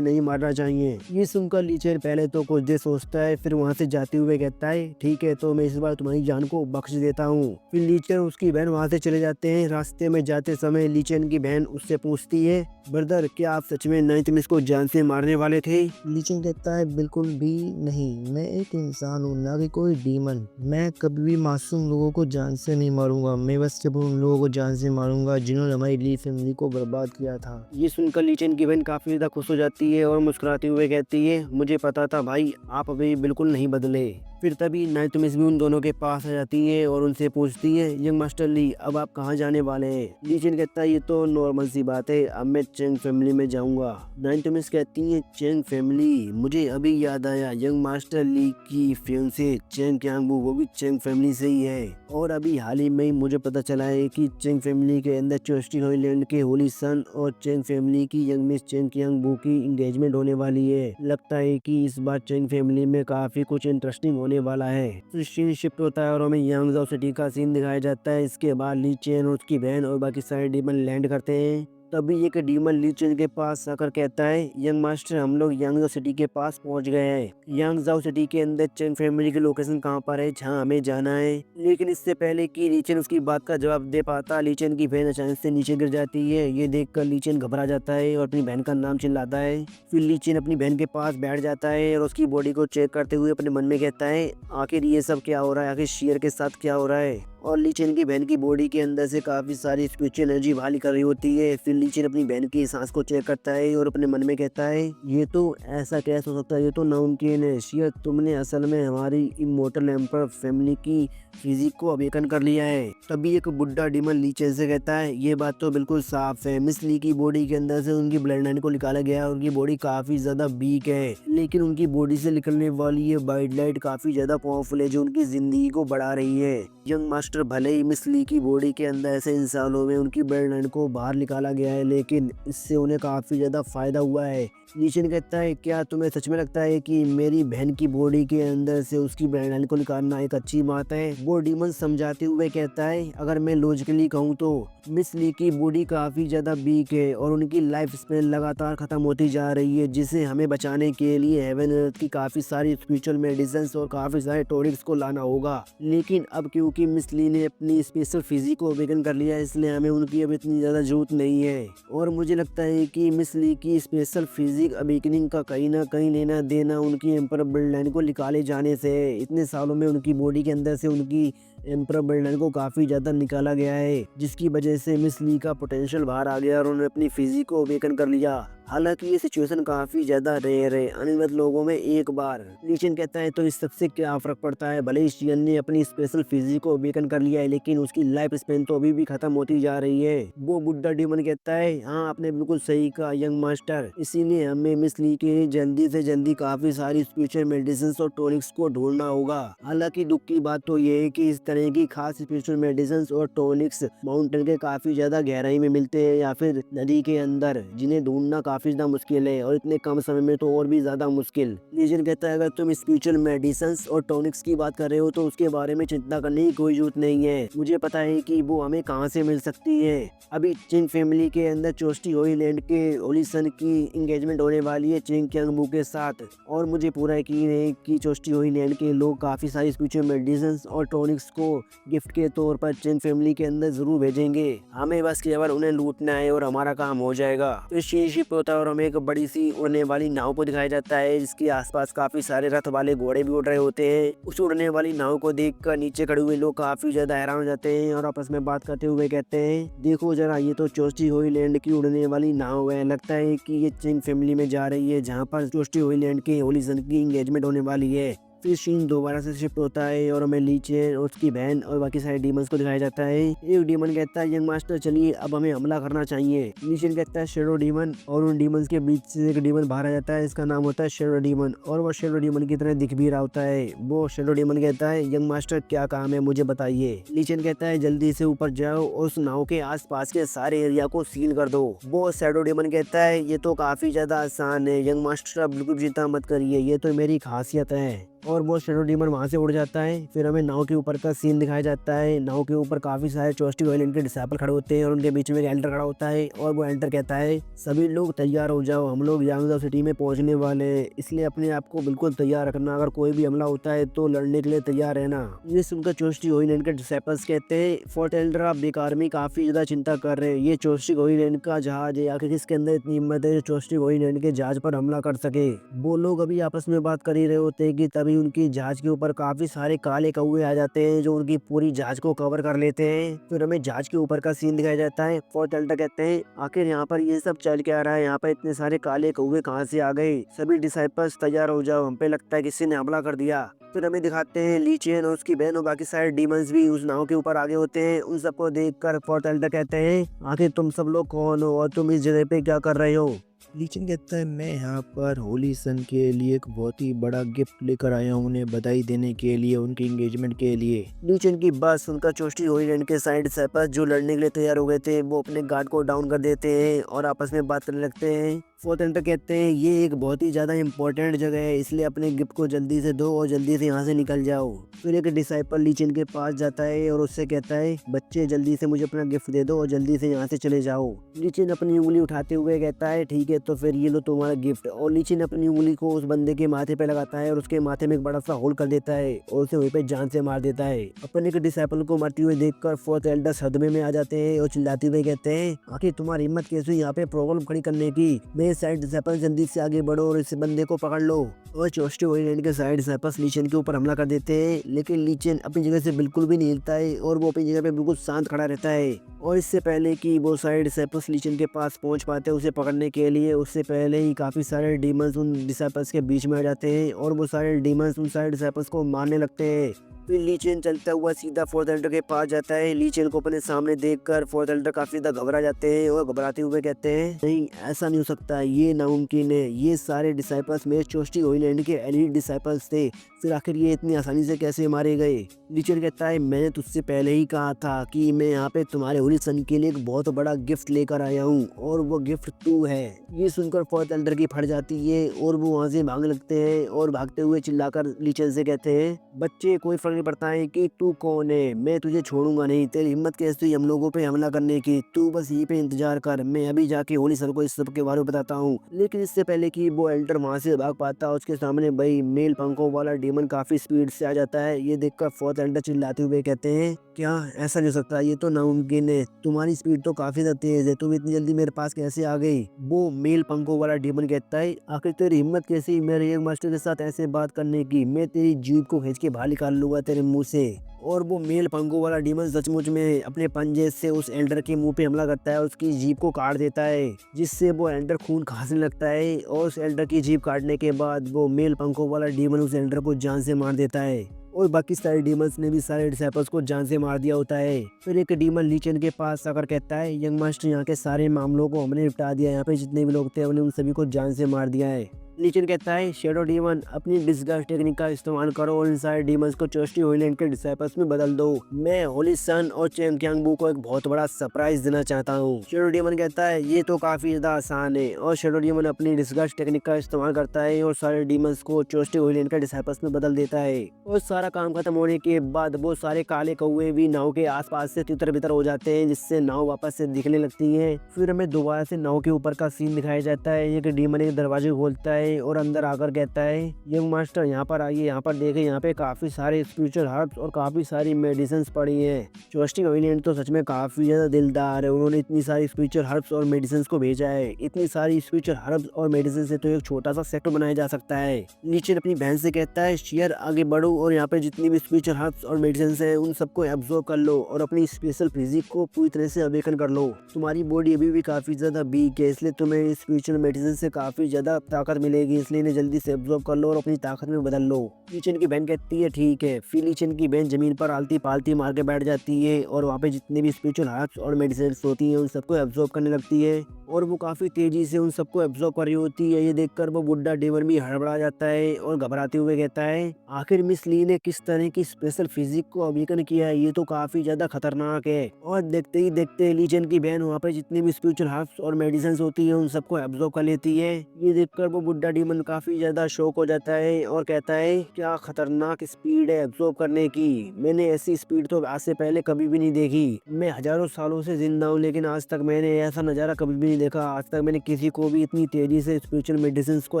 नहीं मारना चाहिए। ये सुनकर लीचन पहले तो कुछ देर सोचता है, फिर वहाँ से जाते हुए कहता है, ठीक है तो मैं इस बार तुम्हारी जान को बख्श देता हूँ। फिर लीचन और उसकी बहन वहाँ से चले जाते हैं। रास्ते में जाते समय लीचन की बहन उससे पूछती है, ब्रदर क्या आप सच में 9th मिस को जान से मारने वाले थे? लीचन कहता है, बिल्कुल भी नहीं, मैं एक इंसान हूँ ना कि कोई डीमन, मैं कभी भी मासूम लोगों को जान से नहीं मारूंगा, मैं बस जब उन लोगों को जान से मारूंगा जिन्होंने हमारी ली फैमिली को बर्बाद किया था। ये सुनकर लीचन की बहन काफी ज्यादा खुश हो जाती है और मुस्कुराते हुए कहती है, मुझे पता था भाई, आप अभी बिल्कुल नहीं बदले। फिर तभी 9th मिस भी उन दोनों के पास आ जाती है और उनसे पूछती है, यंग मास्टर ली अब आप कहाँ जाने वाले हैं? लीचन कहता है, ये तो नॉर्मल सी बात है, अब मैं चेंग फैमिली में जाऊंगा। 9th मिस कहती है, चेंग फैमिली, मुझे अभी याद आया, यंग मास्टर ली की फियांसे चेंग क्यांगबू वो भी चेंग फैमिली से ही है। और अभी हाल ही में मुझे पता चला है कि चेंग फैमिली के अंदर चोस्टी आइलैंड के होली सन और चेंग फैमिली की यंग मिस चेंग क्यांगबू की एंगेजमेंट होने वाली है। लगता है कि इस बार चेंग फैमिली में काफी कुछ इंटरेस्टिंग होने वाला है। तो सीन शिफ्ट होता है और हमें यांगजाओ सिटी का सीन दिखाया जाता है। इसके बाद ली चेन और उसकी बहन और बाकी सारे डीमन लैंड करते हैं तभी एक डीमन ली चेन के पास आकर कहता है, यंग मास्टर हम लोग यांगजाओ सिटी के पास पहुंच गए हैं। यांगजाओ सिटी के अंदर चेन फैमिली की लोकेशन कहां पर है जहां हमें जाना है। लेकिन इससे पहले कि ली चेन उसकी बात का जवाब दे पाता, ली चेन की बहन अचानक से नीचे गिर जाती है। ये देखकर ली चेन घबरा जाता है और अपनी बहन का नाम चिल्लाता है। फिर ली चेन अपनी बहन के पास बैठ जाता है और उसकी बॉडी को चेक करते हुए अपने मन में कहता है, आखिर ये सब क्या हो रहा है, आखिर शेर के साथ क्या हो रहा है। और ली चेन की बहन की बॉडी के अंदर से काफी सारी स्पिरिचुअल एनर्जी बाहर निकल रही होती है। फिर ली चेन अपनी बहन की सांस को चेक करता है और अपने मन में कहता है, ये तो ऐसा कैसे हो सकता है, ये तो नामुमकिन है। शेयर तुमने असल में हमारी इमोर्टल एम्पर फैमिली की फिजिक को अवेकन कर लिया है। तभी एक बुड्ढा डीमन ली चेन से कहता है, ये बात तो बिल्कुल साफ है, मिस ली की बॉडी के अंदर से उनकी ब्लड लाइन को निकाला गया है। उनकी बॉडी काफी ज्यादा वीक है, लेकिन उनकी बॉडी से निकलने वाली ये वाइट लाइट काफी ज्यादा पावरफुल है जो उनकी जिंदगी को बढ़ा रही है। यंग मास्टर भले ही मिस ली की बॉडी के अंदर से इन सालों में उनकी ब्लड लाइन को बाहर निकाला गया है, लेकिन इससे उन्हें काफी ज्यादा फायदा हुआ है। ली चेन कहता है, क्या तुम्हें सच में लगता है कि मेरी बहन की बॉडी के अंदर से उसकी ब्लड लाइन को निकालना एक अच्छी बात है। वो डीमन समझाते हुए कहता है, अगर मैं लॉजिकली कहूँ तो मिस ली की बॉडी काफी ज्यादा वीक है और उनकी लाइफ स्पेन लगातार खत्म होती जा रही है, जिसे हमें बचाने के लिए हेवन अर्थ की काफी सारी स्पिरिचुअल मेडिसिन और काफी सारे टॉनिक्स को लाना होगा। लेकिन अब क्योंकि मिस ली ने अपनी स्पेशल फिजिक को अवेकन कर लिया है, इसलिए हमें उनकी अब इतनी ज्यादा जरूरत नहीं है। और मुझे लगता है कि मिस ली की स्पेशल फिजिक अवेकनिंग का कहीं ना कहीं लेना देना उनकी एम्पर ब्लड लाइन को निकाले जाने से है। इतने सालों में उनकी बॉडी के अंदर से उनकी एम्पर ब्लड लाइन को काफी ज्यादा निकाला गया है, जिसकी वजह से मिस ली का पोटेंशियल बाहर आ गया और उन्होंने अपनी फिजिक को अवेकन कर लिया। हालांकि ये सिचुएशन काफी ज्यादा रेयर है, अनिवार्य लोगों में एक बार। ली चेन कहता है, तो इस सबसे क्या फर्क पड़ता है, भले ही शियन ने अपनी स्पेशल फिजिक को अवेकन कर लिया है, लेकिन उसकी लाइफ स्पेन तो अभी भी खत्म होती जा रही है। वो बुड्ढा डीमन कहता है, हाँ आपने बिल्कुल सही कहा यंग मास्टर, इसीलिए हमें मिस ली के जल्दी से जल्दी काफी सारी स्पिरिचुअल मेडिसिन और टॉनिक्स को ढूंढना होगा। हालांकि दुख की बात तो ये है कि इस तरह की खास स्पिरिचुअल मेडिसिन और टॉनिक्स माउंटेन के काफी ज्यादा गहराई में मिलते हैं या फिर नदी के अंदर, जिन्हें ढूंढना काफी ज्यादा मुश्किल है और इतने कम समय में तो और भी ज्यादा मुश्किल। लीजन कहता है, अगर तुम स्पिरिचुअल मेडिसिन और टॉनिक्स की बात कर रहे हो तो उसके बारे में चिंता करने की कोई जरूरत नहीं है। मुझे पता है कि वो हमें कहां से मिल सकती है। अभी चिंग फैमिली के अंदर चोस्टी होई लैंड के होली सन की एंगेजमेंट होने वाली है चिंग क्यांग के साथ, और मुझे पूरा यकीन है कि चोस्टी होई लैंड के लोग काफी सारी स्पिरिचुअल मेडिसिन और टॉनिक्स को गिफ्ट के तौर पर चिंग फैमिली के अंदर जरूर भेजेंगे। हमें बस केवल उन्हें लूटना है और हमारा काम हो जाएगा। तो शिप होता है और हमें एक बड़ी सी उड़ने वाली नाव को दिखाया जाता है, जिसके आसपास काफी सारे रथ वाले घोड़े भी उड़ रहे होते हैं। उस उड़ने वाली नाव को देखकर नीचे खड़े हुए लोग काफी ज्यादा हैरान हो जाते हैं और आपस में बात करते हुए कहते हैं, देखो जरा, ये तो चोस्टी होई लैंड की उड़ने वाली नाव है। लगता है कि ये चिंग फैमिली में जा रही है, जहाँ पर चोस्टी होई लैंड के होली सन की एंगेजमेंट होने वाली है। फिर सीन दोबारा से शिफ्ट होता है और हमें ली चेन और उसकी बहन और बाकी सारे डीमंस को दिखाया जाता है। एक डीमन कहता है, यंग मास्टर चलिए अब हमें हमला करना चाहिए। ली चेन कहता है शैडो डीमन, और उन डीमंस के बीच से एक डीमन बाहर आ जाता है, इसका नाम होता है शैडो डीमन, और वो शैडो डीमन की तरह दिख भी रहा होता है। वो शैडो डीमन कहता है, यंग मास्टर क्या काम है मुझे बताइए। ली चेन कहता है, जल्दी से ऊपर जाओ और उस नाव के आस पास के सारे एरिया को सील कर दो। वो शैडो डीमन कहता है, ये तो काफी ज्यादा आसान है यंग मास्टर, आप बिल्कुल चिंता मत करिए, ये तो मेरी खासियत है। और वो शैडो डीमन वहां से उड़ जाता है। फिर हमें नाव के ऊपर का सीन दिखाया जाता है। नाव के ऊपर काफी सारे चोस्टी वायलेंट के डिसाइपल खड़े होते हैं और उनके बीच में एक एल्डर खड़ा होता है, और वो एल्डर कहता है, सभी लोग तैयार हो जाओ, हम लोग यांगजाओ सिटी में पहुंचने वाले हैं, इसलिए अपने आप को बिल्कुल तैयार रखना, अगर कोई भी हमला होता है तो लड़ने के लिए तैयार रहना। ये सुनकर चोस्टी वायलेंट के डिसाइपल्स कहते हैं, फोर्ट एल्डर आप बेकार में काफी ज्यादा चिंता कर रहे हैं, ये चोस्टी वायलेंट का जहाज है, आखिर किसके अंदर इतनी हिम्मत है जो चोस्टी वायलेंट के जहाज पर हमला कर सके। वो लोग अभी आपस में बात कर ही रहे होते हैं कि तभी उनकी जहाज के ऊपर काफी सारे काले कौवे आ जाते हैं जो उनकी पूरी जहाज को कवर कर लेते हैं। फिर हमें जहाज के ऊपर का सीन दिखाया जाता है। फोर्ट एल्डर कहते हैं, आखिर यहाँ पर ये सब चल क्या रहा है, यहाँ पर इतने सारे काले कौवे कहाँ से आ गए, सभी डिसाइपल्स तैयार हो जाओ, हम पे लगता है किसी ने हमला कर दिया। फिर हमें दिखाते हैं ली चेन और उसकी बहन और बाकी सारे डीमंस भी उस नाव के ऊपर आगे होते हैं। उन सबको देखकर फोर्ट एल्डर कहते हैं, आखिर तुम सब लोग कौन हो और तुम इस जगह पे क्या कर रहे हो। ली चेन कहता है, मैं यहाँ पर होली सन के लिए एक बहुत ही बड़ा गिफ्ट लेकर आया हूँ, उन्हें बधाई देने के लिए, उनकी एंगेजमेंट के लिए। ली चेन की बात सुनकर चोस्टी होई लैंड के साइड से जो लड़ने के लिए तैयार हो गए थे वो अपने गार्ड को डाउन कर देते हैं और आपस में बात करने लगते हैं। फोर्थ एल्डर कहते हैं ये एक बहुत ही ज़्यादा इंपॉर्टेंट जगह है, इसलिए अपने गिफ्ट को जल्दी से दो और जल्दी से यहाँ से निकल जाओ। फिर एक डिसाइपल ली चेन के पास जाता है और उससे कहता है बच्चे जल्दी से मुझे अपना गिफ्ट दे दो और जल्दी से यहाँ से चले जाओ। ली चेन अपनी उंगली उठाते हुए कहता है ठीक है तो फिर ये लो तुम्हारा गिफ्ट। और ली चेन अपनी उंगली को उस बंदे के माथे पे लगाता है और उसके माथे में एक बड़ा सा होल कर देता है और उसे वहीं पे जान से मार देता है। अपने एक डिसाइपल को मरते हुए देखकर फोर्थ एल्डर सदमे में आ जाते हैं और चिल्लाते हुए कहते हैं आखिर तुम्हारी हिम्मत कैसे हुई यहाँ पे प्रॉब्लम खड़ी करने की। मेरे साइड डिसाइपल जल्दी से आगे बढ़ो और इस बंदे को पकड़ लो। और चोस्टे ओरिएंट के साइड डिसाइपल्स ली चेन के ऊपर हमला कर देते हैं, लेकिन ली चेन अपनी जगह से बिल्कुल भी नहीं हिलता है और वो अपनी जगह पे बिल्कुल शांत खड़ा रहता है। और इससे पहले कि वो सारे डिसाइपल्स ली चेन के पास पहुंच पाते हैं उसे पकड़ने के लिए, उससे पहले ही काफी सारे डीमंस उन डिसाइपल्स के बीच में आ जाते हैं और वो सारे डीमंस उन सारे डिसाइपल्स को मारने लगते हैं। फिर ली चेन चलता हुआ सीधा फोर्थ एल्डर के पास जाता है। ली चेन को अपने सामने देखकर फोर्थ एल्डर काफी ज्यादा घबरा जाते हैं और घबराते हुए कहते हैं नहीं ऐसा नहीं हो सकता, ये नामुमकिन है, ये सारे डिसाइपल्स मेरे चोस्टी ओइलैंड के एलीट डिसाइपल्स थे, फिर आखिर ये इतनी आसानी से कैसे मारे गए। ली चेन कहता है मैंने तुझसे पहले ही कहा था कि मैं यहाँ पे तुम्हारे होली सन के लिए एक बहुत बड़ा गिफ्ट लेकर आया हूँ और वो गिफ्ट तू है। ये सुनकर फोर्थ एल्डर की फट जाती है और वो वहाँ से भागने लगते हैं और भागते हुए चिल्लाकर ली चेन से कहते हैं बच्चे कोई फर्क नहीं पड़ता है कि तू कौन है, मैं तुझे छोड़ूंगा नहीं, तेरी हिम्मत कैसे हुई हम लोगों पे हमला करने की, तू बस यहीं पे इंतजार कर, मैं अभी जाके होली सर को इस सब के बारे में बताता हूँ। लेकिन इससे पहले कि वो एल्डर वहाँ से भाग पाता उसके सामने भाई मेल पंखों वाला डीमन काफी स्पीड से आ जाता है। ये देखकर फोर्थ एल्डर चिल्लाते हुए कहते हैं क्या ऐसा नहीं हो सकता, ये तो नामुमकिन है, तुम्हारी स्पीड तो काफी ज्यादा तेज है, तुम इतनी जल्दी मेरे पास कैसे आ गई। वो मेल पंखों वाला डीमन कहता है आखिर तेरी हिम्मत कैसी मेरे एक मास्टर के साथ ऐसे बात करने की, मैं तेरी जीभ को खींच के बाहर निकाल लूंगा तेरे मुंह से। और वो मेल पंखों वाला डीमन सचमुच में अपने पंजे से उस एल्डर के मुंह पे हमला करता है, उसकी जीभ को काट देता है जिससे वो एल्डर खून खांसने लगता है। और उस एल्डर की जीभ काटने के बाद वो मेल पंखों वाला डीमन उस एल्डर को जान से मार देता है और बाकी सारे डीमंस ने भी सारे डिसाइपल्स को जान से मार दिया होता है। फिर एक डीमन ली चेन के पास आकर कहता है यंग मास्टर यहाँ के सारे मामलों को हमने निपटा दिया, यहाँ पे जितने भी लोग थे हमने उन सभी को जान से मार दिया है। ली चेन कहता है शैडो डीमन अपनी डिस्गाइज टेक्निक का इस्तेमाल करो और इन सारे डीमंस को चोस्टी ओइलैंड के डिसाइपल्स में बदल दो। मैं होली सन और चेंग क्यांगबू को एक बहुत बड़ा सरप्राइज देना चाहता हूँ। शैडो डीमन कहता है ये तो काफी ज्यादा आसान है और शैडो डीमन अपनी डिस्गाइज टेक्निक का इस्तेमाल करता है और सारे डीमंस को चोस्टी ओइलैंड के डिसाइपल्स में बदल देता है। और सारा काम खत्म होने के बाद वो सारे काले कौवे भी नाव के आसपास से तितर बितर हो जाते हैं जिससे नाव वापस से दिखने लगती है। फिर हमें दोबारा से नाव के ऊपर का सीन दिखाया जाता है। एक डीमन एक दरवाजे खोलता है और अंदर आकर कहता है यंग मास्टर यहाँ पर आइए, यहाँ पर देखें, यहाँ पे काफी सारे स्पिरिचुअल हर्ब्स और काफी सारी मेडिसिन पड़ी हैं। चोस्टी ओइलैंड तो सच में काफी ज्यादा दिलदार है, उन्होंने इतनी सारी स्पिरिचुअल हर्ब्स और मेडिसिन को भेजा है। इतनी सारी स्पिरिचुअल हर्ब्स और मेडिसिन से तो एक छोटा सा सेक्टर बनाया जा सकता है। नीचे अपनी बहन से कहता है शेयर आगे बढ़ो और यहाँ पे जितनी भी स्पिरिचुअल हर्ब्स और मेडिसिन है उन सबको एब्जॉर्ब कर लो और अपनी स्पेशल फिजिक को पूरी तरह से अवेकन कर लो। तुम्हारी बॉडी अभी भी काफी ज्यादा वीक है, इसलिए तुम्हें स्पिरिचुअल मेडिसिन से काफी ज्यादा ताकत मिलेगी, इसलिए इन्हें जल्दी से एब्जॉर्ब कर लो और अपनी ताकत में बदल लो। ली चेन की बहन कहती है ठीक है। फिर ली चेन की बहन जमीन पर आलती पालती मार के बैठ जाती है और वहाँ पे जितने भी स्पिरिचुअल हर्ब्स और मेडिसिन होती हैं उन सबको एब्जॉर्ब करने लगती है और वो काफी तेजी से उन सबको एब्जॉर्ब कर रही होती है। ये देखकर वो बुड्ढा डेमन भी हड़बड़ा जाता है और घबराते हुए कहता है आखिर मिस ली ने किस तरह की स्पेशल फिजिक को अवेकन किया है, ये तो काफी ज्यादा खतरनाक है। और देखते ही देखते ली चेन की बहन वहाँ पे जितनी भी स्पिरिचुअल हर्ब्स और मेडिसिन होती है उन सबको एब्जॉर्ब कर लेती है। ये देखकर वो बुड्ढा डेमन काफी ज्यादा शॉक हो जाता है और कहता है क्या खतरनाक स्पीड है एब्जॉर्ब करने की, मैंने ऐसी स्पीड तो आज से पहले कभी भी नहीं देखी। मैं हजारों सालों से जिंदा हूँ लेकिन आज तक मैंने ऐसा नजारा कभी भी नहीं देखा, आज तक मैंने किसी को भी इतनी तेजी से स्पिरिचुअल मेडिसिन को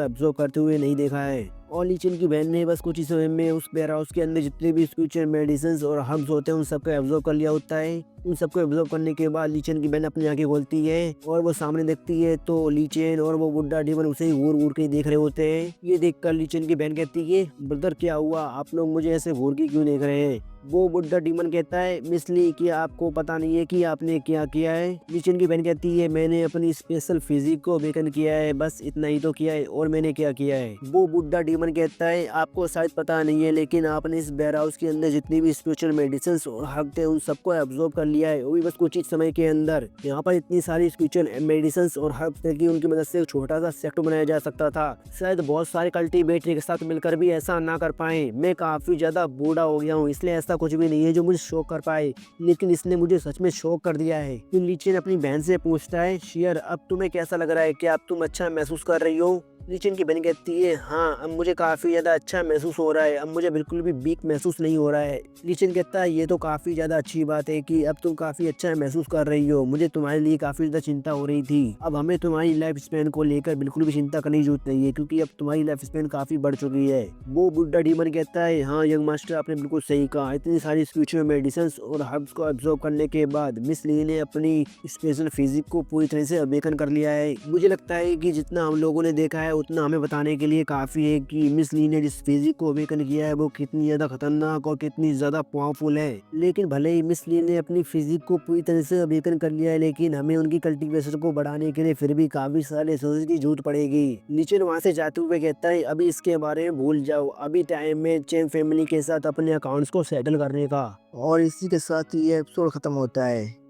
एब्जॉर्ब करते हुए नहीं देखा है। और ली चेन की बहन ने बस कुछ ही समय में उस वेयर हाउस के अंदर जितने भी स्पिरिचुअल मेडिसिन और हर्ब्स होते हैं उन सबको एब्जॉर्ब कर लिया होता है। उन सबको एब्जॉर्ब करने के बाद ली चेन की बहन अपनी आंखें खोलती है और वो सामने देखती है तो ली चेन और वो बुड्ढा डीमन उसे ही घूर घूर के देख रहे होते हैं। ये देखकर ली चेन की बहन कहती है ब्रदर क्या हुआ, आप लोग मुझे ऐसे घूर के क्यों देख रहे हैं। वो बुड्ढा डीमन कहता है मिस ली कि आपको पता नहीं है कि आपने क्या किया है। ली चेन की बहन कहती है मैंने अपनी स्पेशल फिजिक को अवेकन किया है, बस इतना ही तो किया है, और मैंने क्या किया है। वो बुड्ढा डीमन कहता है आपको शायद पता नहीं है लेकिन आपने इस वेयर हाउस के अंदर जितनी भी स्पिरिचुअल मेडिसिन और हर्ब थे उन सबको एब्जॉर्ब कर लिया है, वो भी बस कुछ ही समय के अंदर। यहाँ पर इतनी सारी स्पिरिचुअल मेडिसिन और हर्ब थे कि उनकी मदद से एक छोटा सा सेक्टर बनाया जा सकता था। शायद बहुत सारे कल्टीवेटर के साथ मिलकर भी ऐसा ना कर पाए, मैं काफी ज्यादा बूढ़ा हो गया हूँ इसलिए ऐसा कुछ भी नहीं है जो मुझे शॉक कर पाए, लेकिन इसने मुझे सच में शॉक कर दिया है। फिर ली चेन अपनी बहन से पूछता है, शियर अब तुम्हें कैसा लग रहा है, क्या अब तुम अच्छा महसूस कर रही हो? ली चेन की बहन कहती है, हाँ अब मुझे काफ़ी ज़्यादा अच्छा महसूस हो रहा है, अब मुझे बिल्कुल भी वीक महसूस नहीं हो रहा है। ली चेन कहता है, ये तो काफ़ी ज़्यादा अच्छी बात है कि अब तुम काफ़ी अच्छा महसूस कर रही हो, मुझे तुम्हारे लिए काफ़ी ज़्यादा चिंता हो रही थी। अब हमें तुम्हारी लाइफ स्पैन को लेकर बिल्कुल भी चिंता करने की जरूरत नहीं है, क्योंकि अब तुम्हारी लाइफ स्पैन काफ़ी बढ़ चुकी है। वो बुड्ढा डीमन कहता है, हाँ यंग मास्टर आपने बिल्कुल सही कहा, इतनी सारी स्पिरिचुअल मेडिसिन और हर्ब्स को अब्जॉर्व करने के बाद मिस ली ने अपनी स्पेशल फिजिक को पूरी तरह से अवेकन कर लिया है। मुझे लगता है कि जितना हम लोगों ने देखा है उतना हमें बताने के लिए काफ़ी है कि मिस ली ने जिस फिजिक को अवेकन किया है वो कितनी ज़्यादा खतरनाक और कितनी ज़्यादा पावरफुल है। लेकिन भले ही मिस ली ने अपनी फिजिक को पूरी तरह से अवेकन कर लिया है, लेकिन हमें उनकी कल्टीवेशन को बढ़ाने के लिए फिर भी काफ़ी सारे रिसोर्सेज की जरूरत पड़ेगी। नीचे वहाँ से जाते हुए कहता है, अभी इसके बारे में भूल जाओ, अभी टाइम है चैन फैमिली के साथ अपने अकाउंट्स को सेटल करने का। और इसी के साथ ये एपिसोड खत्म होता है।